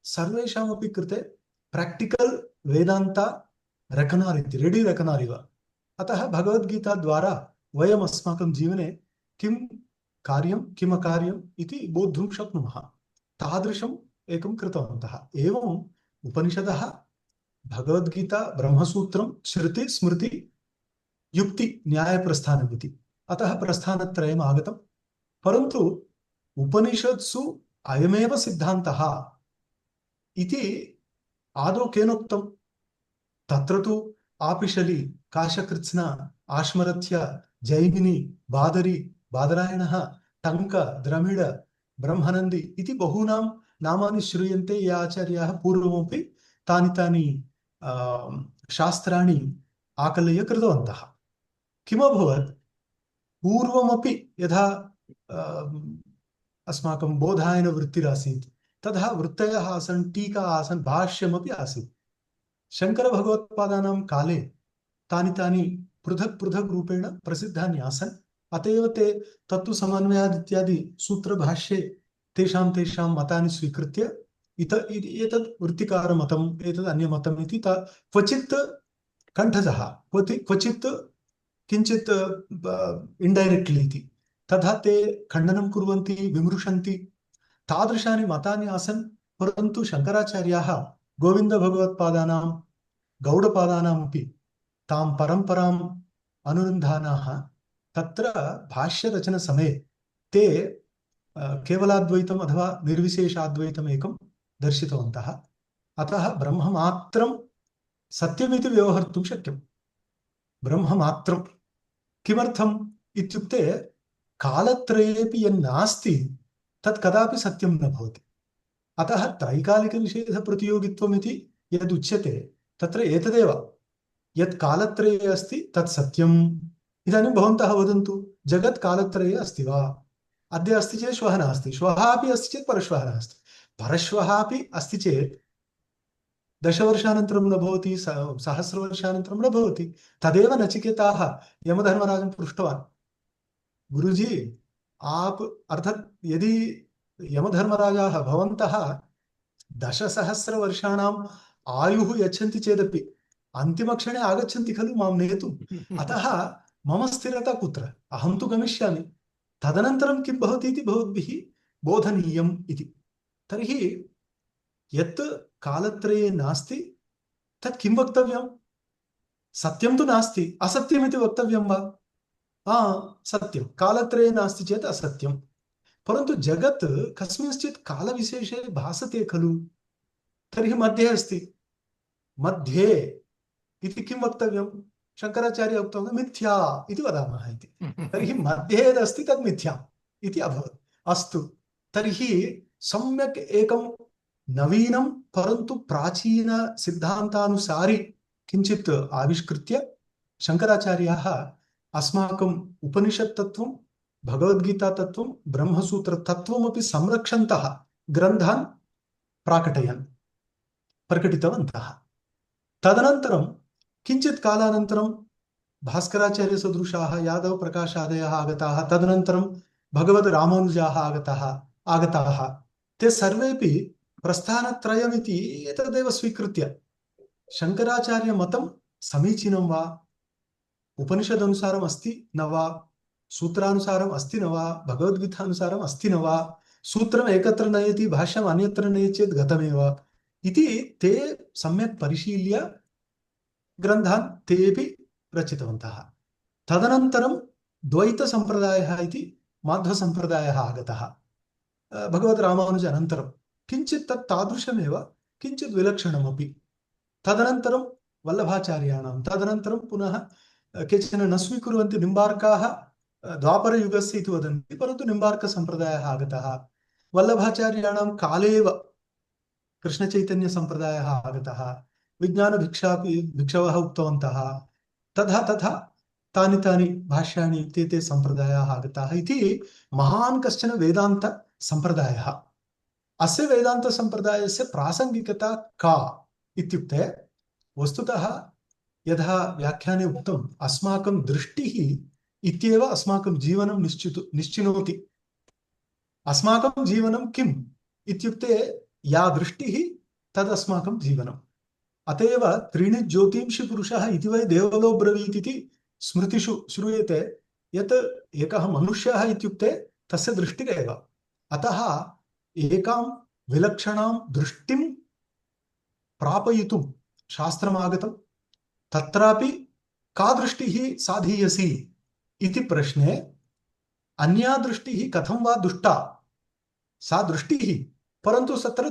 सर्वेषामपि कृते प्राक्टिकल् वेदान्त रेकनार् इति रेडी रेकनार् इव। अतः भगवद्गीता द्वारा वयम् अस्माकं जीवने किं कार्यं किम् अकार्यम् इति बोद्धुं शक्नुमः। तादृशम् एकं कृतवन्तः। एवम् उपनिषदः भगवद्गीता ब्रह्मसूत्रं श्रुति स्मृति युक्ति न्याय प्रस्थानम् इति। अतः प्रस्थानत्रयम् आगतं। परन्तु उपनिषत्सु अयमेव सिद्धान्तः इति आदौ केनोक्तं? तत्र तु आपिशलि काशकृत्स्न आश्मरथ्य जैमिनि बादरी बादरायणः टङ्क द्रमिड ब्रह्मनन्दी इति बहूनां नामानि श्रूयन्ते। ये आचार्याः पूर्वमपि तानि तानि शास्त्राणि आकलय्य कृतवन्तः। किमभवत्? पूर्वमपि यथा अस्माकं बोधायनवृत्तिरासीत् तथा वृत्तयः आसन्, टीका आसन्, भाष्यमपि आसीत्। शङ्करभगवत्पादानां काले तानि तानि पृथक् पृथक् रूपेण प्रसिद्धानि आसन्। अत एव ते तत्तु समन्वयाद् इत्यादि सूत्रभाष्ये तेषां तेषां मतानि स्वीकृत्य एतद् वृत्तिकारमतम् एतद् अन्यमतम् इति क्वचित् कण्ठतः क्वचित् किञ्चित् इन्डैरेक्ट्लि इति तथा ते खण्डनं कुर्वन्ति, विमृशन्ति। तादृशानि मतानि आसन्। परन्तु शङ्कराचार्याः गोविन्दभगवत्पादानां गौडपादानामपि तां परम्पराम् अनुरुन्धानाः तत्र भाष्यरचनसमये ते केवलाद्वैतम् अथवा निर्विशेषाद्वैतम् एकं दर्शितवन्तः। अतः ब्रह्ममात्रं सत्यमिति व्यवहर्तुं शक्यम्। ब्रह्ममात्रं किमर्थम् इत्युक्ते कालत्रयेपि यन्नास्ति तत् कदापि सत्यं न भवति। अतः त्रैकालिकनिषेधप्रतियोगित्वम् इति यदुच्यते तत्र एतदेव, यत् कालत्रये अस्ति तत् सत्यम्। इदानीं भवन्तः वदन्तु, जगत् कालत्रये अस्ति वा? अद्य अस्ति चेत् श्वः नास्ति, श्वः अपि अस्ति चेत् परश्वः नास्ति, परश्वः अपि अस्ति चेत् 10 वर्षानन्तरं न भवति, 1000 वर्षानन्तरं न भवति। तदेव नचिकेताः यमधर्मराजं पृष्टवान्, गुरुजी आप अर्थात् यदि यमधर्मराजाः भवन्तः 10,000 वर्षाणाम् आयुः यच्छन्ति चेदपि अन्तिमक्षणे आगच्छन्ति खलु मां नेतुम्। अतः मम स्थिरता कुत्र? अहं तु गमिष्यामि, तदनन्तरं किं भवति इति भवद्भिः बोधनीयम् इति। तर्हि यत् कालत्रये नास्ति तत् किं वक्तव्यं? सत्यं तु नास्ति, असत्यमिति वक्तव्यं वा? सत्यं कालत्रये नास्ति चेत् असत्यं। परन्तु जगत् कस्मिंश्चित् कालविशेषे भासते खलु। तर्हि मध्ये अस्ति, मध्ये इति किं वक्तव्यं? शङ्कराचार्यः उक्तवान् मिथ्या इति वदामः इति। तर्हि मध्ये यदस्ति तत् मिथ्या इति अभवत्। अस्तु, तर्हि सम्यक् एकं नवीनं परन्तु प्राचीन सिद्धान्तानुसारि किञ्चित् आविष्कृत्य शङ्कराचार्याः अस्माकम् उपनिषत्तत्त्वं, भगवद्गीतातत्त्वं, ब्रह्मसूत्रतत्त्वमपि संरक्षन्तः ग्रन्थान् प्रकटितवन्तः। तदनन्तरं किञ्चित् कालानन्तरं भास्कराचार्यसदृशाः यादवप्रकाशादयः आगताः, तदनन्तरं भगवद् रामानुजाः आगताः। ते सर्वेपि प्रस्थानत्रयमिति एतदेव स्वीकृत्य शङ्कराचार्यमतं समीचीनं वा, उपनिषदनुसारम् अस्ति न वा, सूत्रानुसारम् अस्ति न वा, भगवद्गीतानुसारम् अस्ति न वा, सूत्रम् एकत्र नयति भाष्यम् अन्यत्र नयति चेत् गतमेव इति ते सम्यक् परिशील्य ग्रन्थान् तेपि रचितवन्तः। तदनन्तरं द्वैतसम्प्रदायः इति माध्वसम्प्रदायः आगतः भगवद् रामानुज अनन्तरं। किञ्चित् तत् तादृशमेव, किञ्चित् विलक्षणमपि। तदनन्तरं वल्लभाचार्याणां, तदनन्तरं पुनः केचन न स्वीकुर्वन्ति, निम्बार्काः द्वापरयुगस्य इति वदन्ति, परन्तु निम्बार्कसम्प्रदायः आगतः। वल्लभाचार्याणां काले एव कृष्णचैतन्यसम्प्रदायः आगतः, भिक्षवः उक्तवन्तः, तथा तानि तानि भाष्याणि ते सम्प्रदायाः आगताः इति महान् कश्चन वेदान्तसम्प्रदायः। अस्य वेदान्तसम्प्रदायस्य प्रासङ्गिकता का इत्युक्ते, वस्तुतः यथा व्याख्याने उक्तम्, अस्माकं दृष्टिः इत्येव अस्माकं जीवनं निश्चिनोति। अस्माकं जीवनं किम् इत्युक्ते या दृष्टिः तदस्माकं जीवनम्। अत एव त्रीणि ज्योतींषि पुरुषः इति वै देवलो ब्रवीत् इति स्मृतिषु श्रूयते यत् एकः मनुष्यः इत्युक्ते तस्य दृष्टिरेव। अतः एकां विलक्षणां दृष्टिं प्रापयितुं शास्त्रमागतं। तत्रापि का दृष्टिः साधीयसि इति प्रश्ने अन्या दृष्टिः कथं वा दुष्टा, सा दृष्टिः, परन्तु तत्र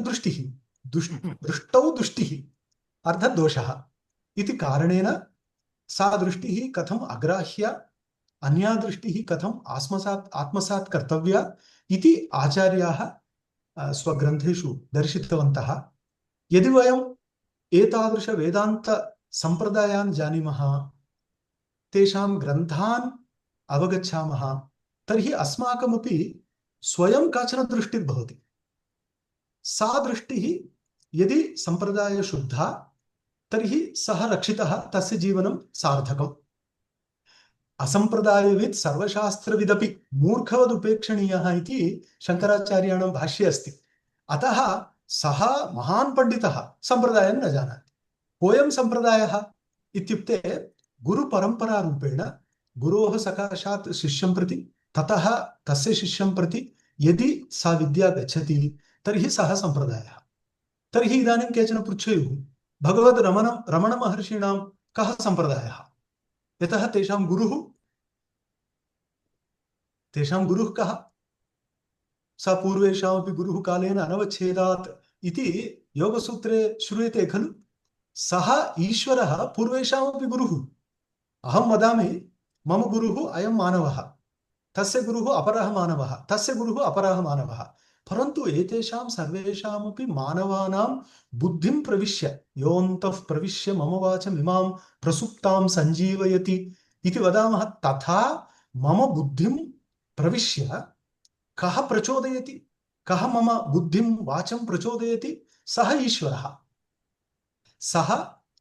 दृष्टौ दृष्टिः अर्थात् दोषः इति कारणेन सा दृष्टिः कथम् अग्राह्या, अन्या दृष्टिः कथम् आत्मसात् कर्तव्या इति आचार्याः स्वग्रन्थेषु दर्शितवन्तः। यदि वयम् एतादृश वेदान्त सम्प्रदायान् जानीमः, तेषां ग्रन्थान् अवगच्छामः, तर्हि अस्माकमपि स्वयं काचन दृष्टिर्भवति। सा दृष्टिः यदि सम्प्रदायशुद्धा तर्हि सः रक्षितः, तस्य जीवनं सार्थकम्। असम्प्रदायवित् सर्वशास्त्रविदपि मूर्खवदुपेक्षणीयः इति शङ्कराचार्याणां भाष्ये अस्ति। अतः सः महान् पण्डितः सम्प्रदायं न जानाति। कोऽयं सम्प्रदायः इत्युक्ते गुरुपरम्परारूपेण गुरोः सकाशात् शिष्यं प्रति, ततः तस्य शिष्यं प्रति यदि सा विद्या गच्छति तर्हि सः सम्प्रदायः। तर्हि इदानीं केचन पृच्छेयुः, भगवद् रमणमहर्षीणां कः सम्प्रदायः? यतः तेषां गुरुः कः? स पूर्वेषामपि गुरुः कालेन अनवच्छेदात् इति योगसूत्रे श्रूयते खलु। सः ईश्वरः पूर्वेषामपि गुरुः। अहं वदामि मम गुरुः अयं मानवः, तस्य गुरुः अपरः मानवः, तस्य गुरुः अपरः मानवः, परन्तु एतेषां सर्वेषामपि मानवानां बुद्धिं प्रविश्य योऽन्तः प्रविश्य मम वाचमिमां प्रसुप्तां सञ्जीवयति इति वदामः। तथा मम बुद्धिं प्रविश्य कः प्रचोदयति, कः मम बुद्धिं वाचं प्रचोदयति? सः ईश्वरः। सः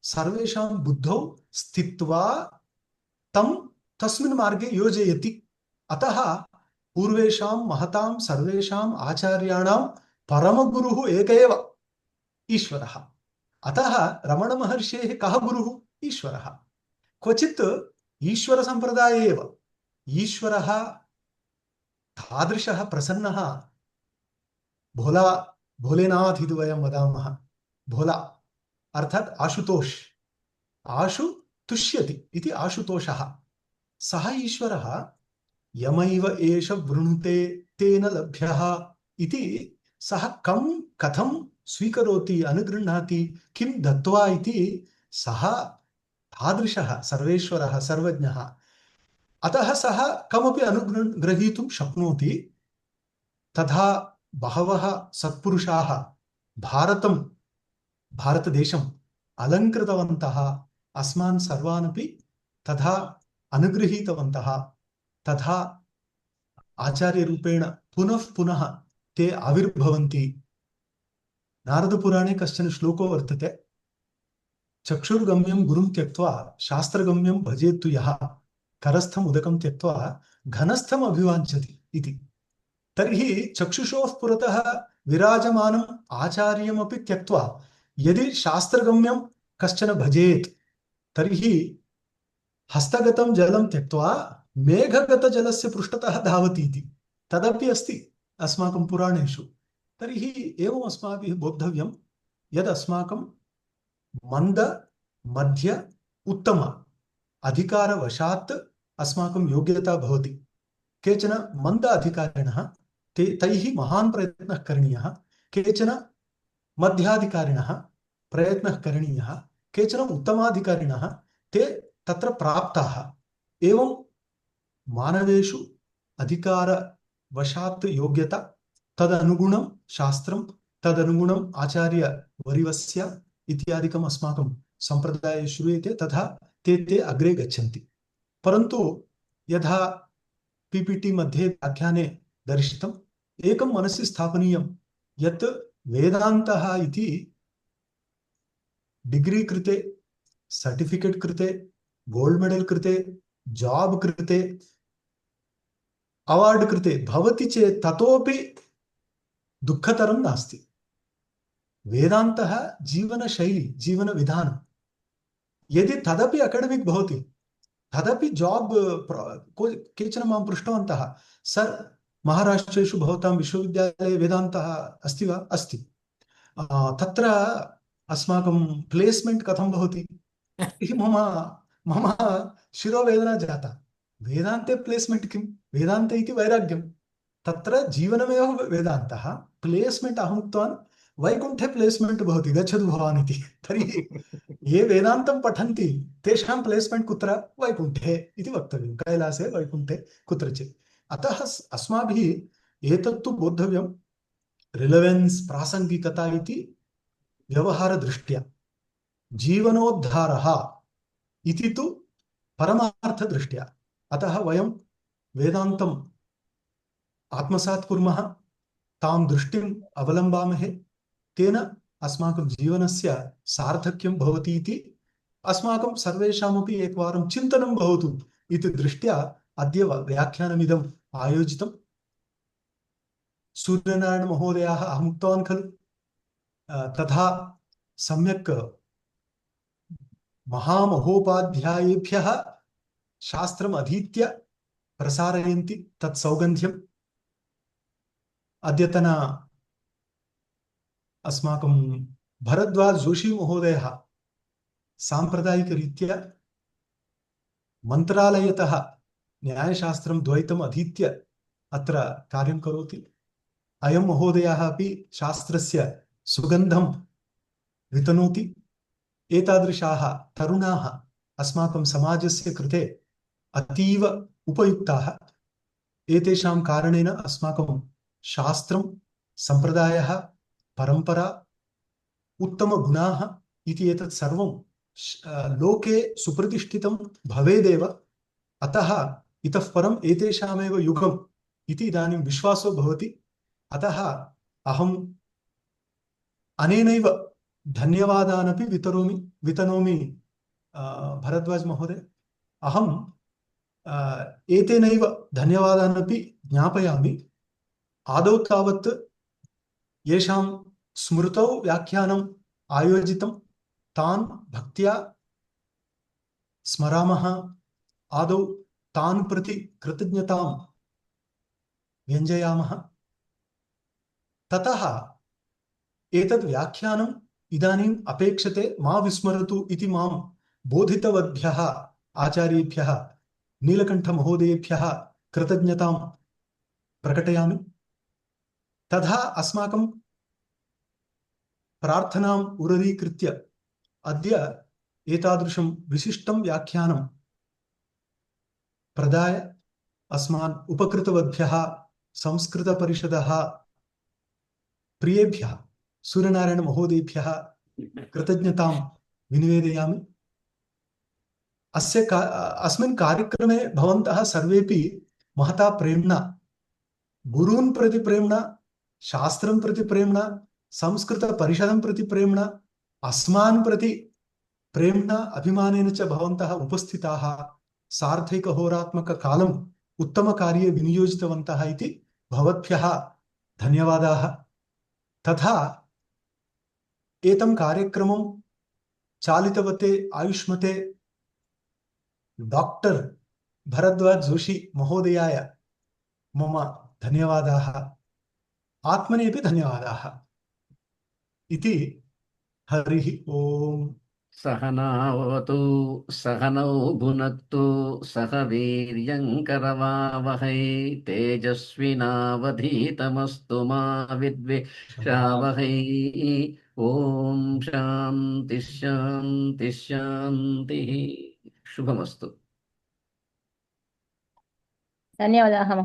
सर्वेषां बुद्धौ स्थित्वा तस्मिन् मार्गे योजयति। अतः पूर्वेषां महतां सर्वेषाम् आचार्याणां परमगुरुः एक एव ईश्वरः। अतः रमणमहर्षेः कः गुरुः? ईश्वरः। क्वचित् ईश्वरसम्प्रदाये एव ईश्वरः तादृशः प्रसन्नः, भोलेनाथ इति वयं वदामः। भोला अर्थात् आशुतोष, आशु तुष्यति इति आशुतोषः। सः ईश्वरः यमैव एष वृणुते तेन लभ्यः इति सः कथं स्वीकरोति, अनुगृह्णाति, किं दत्त्वा इति सः तादृशः सर्वेश्वरः, सर्वज्ञः। अतः सः कमपि अनुग्रहीतुं शक्नोति। तथा बहवः सत्पुरुषाः भारतदेशम् अलङ्कृतवन्तः, अस्मान् सर्वानपि तथा अनुगृहीतवन्तः। तथा आचार्यरूपेण पुनः पुनः ते आविर्भवन्ति। नारदपुराणे कश्चन श्लोको वर्तते, चक्षुर्गम्यं गुरुं त्यक्त्वा शास्त्रगम्यं भजेत्तु यः करस्थम् उदकं त्यक्त्वा घनस्थम् अभिवाञ्छति इति। तर्हि चक्षुषोः पुरतः विराजमानम् आचार्यमपि त्यक्त्वा यदि शास्त्रगम्यं कश्चन भजेत् तर्हि हस्तगतं जलं त्यक्त्वा मेघगतजलस्य पृष्ठतः धावति इति तदपि अस्ति अस्माकं पुराणेषु। तर्हि एवम् अस्माभिः बोद्धव्यं यद् अस्माकं मन्द मध्य उत्तम अधिकारवशात् अस्माकं योग्यता भवति। केचन मन्द अधिकारिणः तैः महान् प्रयत्नः करणीयः, केचन मध्याधिकारिणः प्रयत्नः करणीयः, केचन उत्तमाधिकारिणः ते तत्र प्राप्ताः। एवं मानवेषु अधिकारवशात् योग्यता, तदनुगुणं शास्त्रं, तदनुगुणम् आचार्यवर्यस्य इत्यादिकम् अस्माकं सम्प्रदाये श्रूयते। तथा ते अग्रे गच्छन्ति। परन्तु यथा पीपीटी मध्ये व्याख्याने दर्शितम्, एकं मनसि स्थापनीयं यत् वेदान्तः इति डिग्री कृते, सर्टिफिकेट कृते, गोल्ड मेडल कृते, जॉब कृते अवार्ड् कृते भवति चेत् ततोपि दुःखतरं नास्ति। वेदान्तः जीवनशैली, जीवनविधानं। यदि तदपि अकाडेमिक् भवति, तदपि जाब् केचन मां पृष्टवन्तः, सर् महाराष्ट्रेषु भवतां विश्वविद्यालये वेदान्तः अस्ति वा? अस्ति। तत्र अस्माकं प्लेस्मेंट कथं भवति इति मम मम शिरोवेदना जाता। वेदान्ते प्लेस्मेंट किं? वेदान्त इति वैराग्यं, तत्र जीवनमेव वेदान्तः। प्लेस्मेंट अहम् उक्तवान्, वैकुण्ठे प्लेस्मेंट भवति, गच्छतु भवान् इति। तर्हि ये वेदान्तं पठन्ति तेषां प्लेस्मेंट कुत्र? वैकुण्ठे इति वक्तव्यं, कैलासे वैकुण्ठे कुत्रचित्। अतः अस्माभिः एतत्तु बोद्धव्यं, रिलेवेन्स्, प्रासङ्गिकता इति व्यवहारदृष्ट्या। जीवनोद्धारः इति तु परमार्थदृष्ट्या। अतः वयं वेदान्तम् आत्मसात् कुर्मः, तां दृष्टिम् अवलम्बामहे, तेन अस्माकं जीवनस्य सार्थक्यं भवति इति अस्माकं सर्वेषामपि एकवारं चिन्तनं भवतु इति दृष्ट्या अद्य व्याख्यानमिदम् आयोजितं। सूर्यनारायणमहोदयाः, अहम् उक्तवान् खलु, तथा सम्यक् महामहोपाध्यायेभ्यः शास्त्रम् अधीत्य प्रसारयन्ति, तत् सौगन्ध्यम्। अद्यतन अस्माकं भरद्वाज जोशी महोदयः सांप्रदायिकरीत्या मन्त्रालयतः न्यायशास्त्रं द्वैतम् अधीत्य अत्र कार्यं करोति। अयं महोदयः अपि शास्त्रस्य सुगन्धं वितनोति। एतादृशाः तरुणाः अस्माकं समाजस्य कृते अतीव उपयुक्ताः। एतेषां कारणेन अस्माकं शास्त्रं, सम्प्रदायः, परम्परा, उत्तमगुणाः इति एतत् सर्वं लोके सुप्रतिष्ठितं भवेदेव। अतः इतः परम् एतेषामेव युगम् इति इदानीं विश्वासो भवति। अतः अहम् अनेनैव धन्यवादानपि वितनोमि भरद्वाज महोदय। अहम् एतेनैव धन्यवादानपि ज्ञापयामि। आदौ तावत् येषां स्मृतौ व्याख्यानम् आयोजितं तान् भक्त्या स्मरामः। आदौ तान् प्रति कृतज्ञतां व्यञ्जयामः। ततः एतद् व्याख्यानम् इदानीम् अपेक्षते, मा विस्मरतु इति मां बोधितवद्भ्यः आचार्येभ्यः, नीलकण्ठमहोदयेभ्यः कृतज्ञतां प्रकटयामि। तथा अस्माकं प्रार्थनाम् उररीकृत्य अद्य एतादृशं विशिष्टं व्याख्यानं प्रदाय अस्मान् उपकृतवद्भ्यः संस्कृतपरिषदः प्रियेभ्यः सूर्यनारायणमहोदयेभ्यः कृतज्ञतां विनिवेदयामि। अस्मिन् कार्यक्रमे भवन्तः सर्वेपि महता प्रेम्णा, गुरून् प्रति प्रेम्णा, शास्त्रं प्रति प्रेम्णा, संस्कृतपरिषदं प्रति प्रेम्णा, अस्मान् प्रति प्रेम्णा, अभिमानेन च भवन्तः उपस्थिताः, सार्धैकहोरात्मककालम् उत्तमकार्ये विनियोजितवन्तः इति भवद्भ्यः धन्यवादाः। तथा एतं कार्यक्रमं चालितवते आयुष्मते डॉक्टर भरद्वाज जोशी महोदयाय मम धन्यवादाः, आत्मनेपि धन्यवादाः इति। हरिः ओम्। सहनावतु सहनौ भुनक्तु सह वीर्यङ्करवावहै तेजस्विनावधीतमस्तु मा विद्विषावहै। ॐ शान्ति शान्ति शान्तिः। शुभमस्तु। ధన్యవాదాలు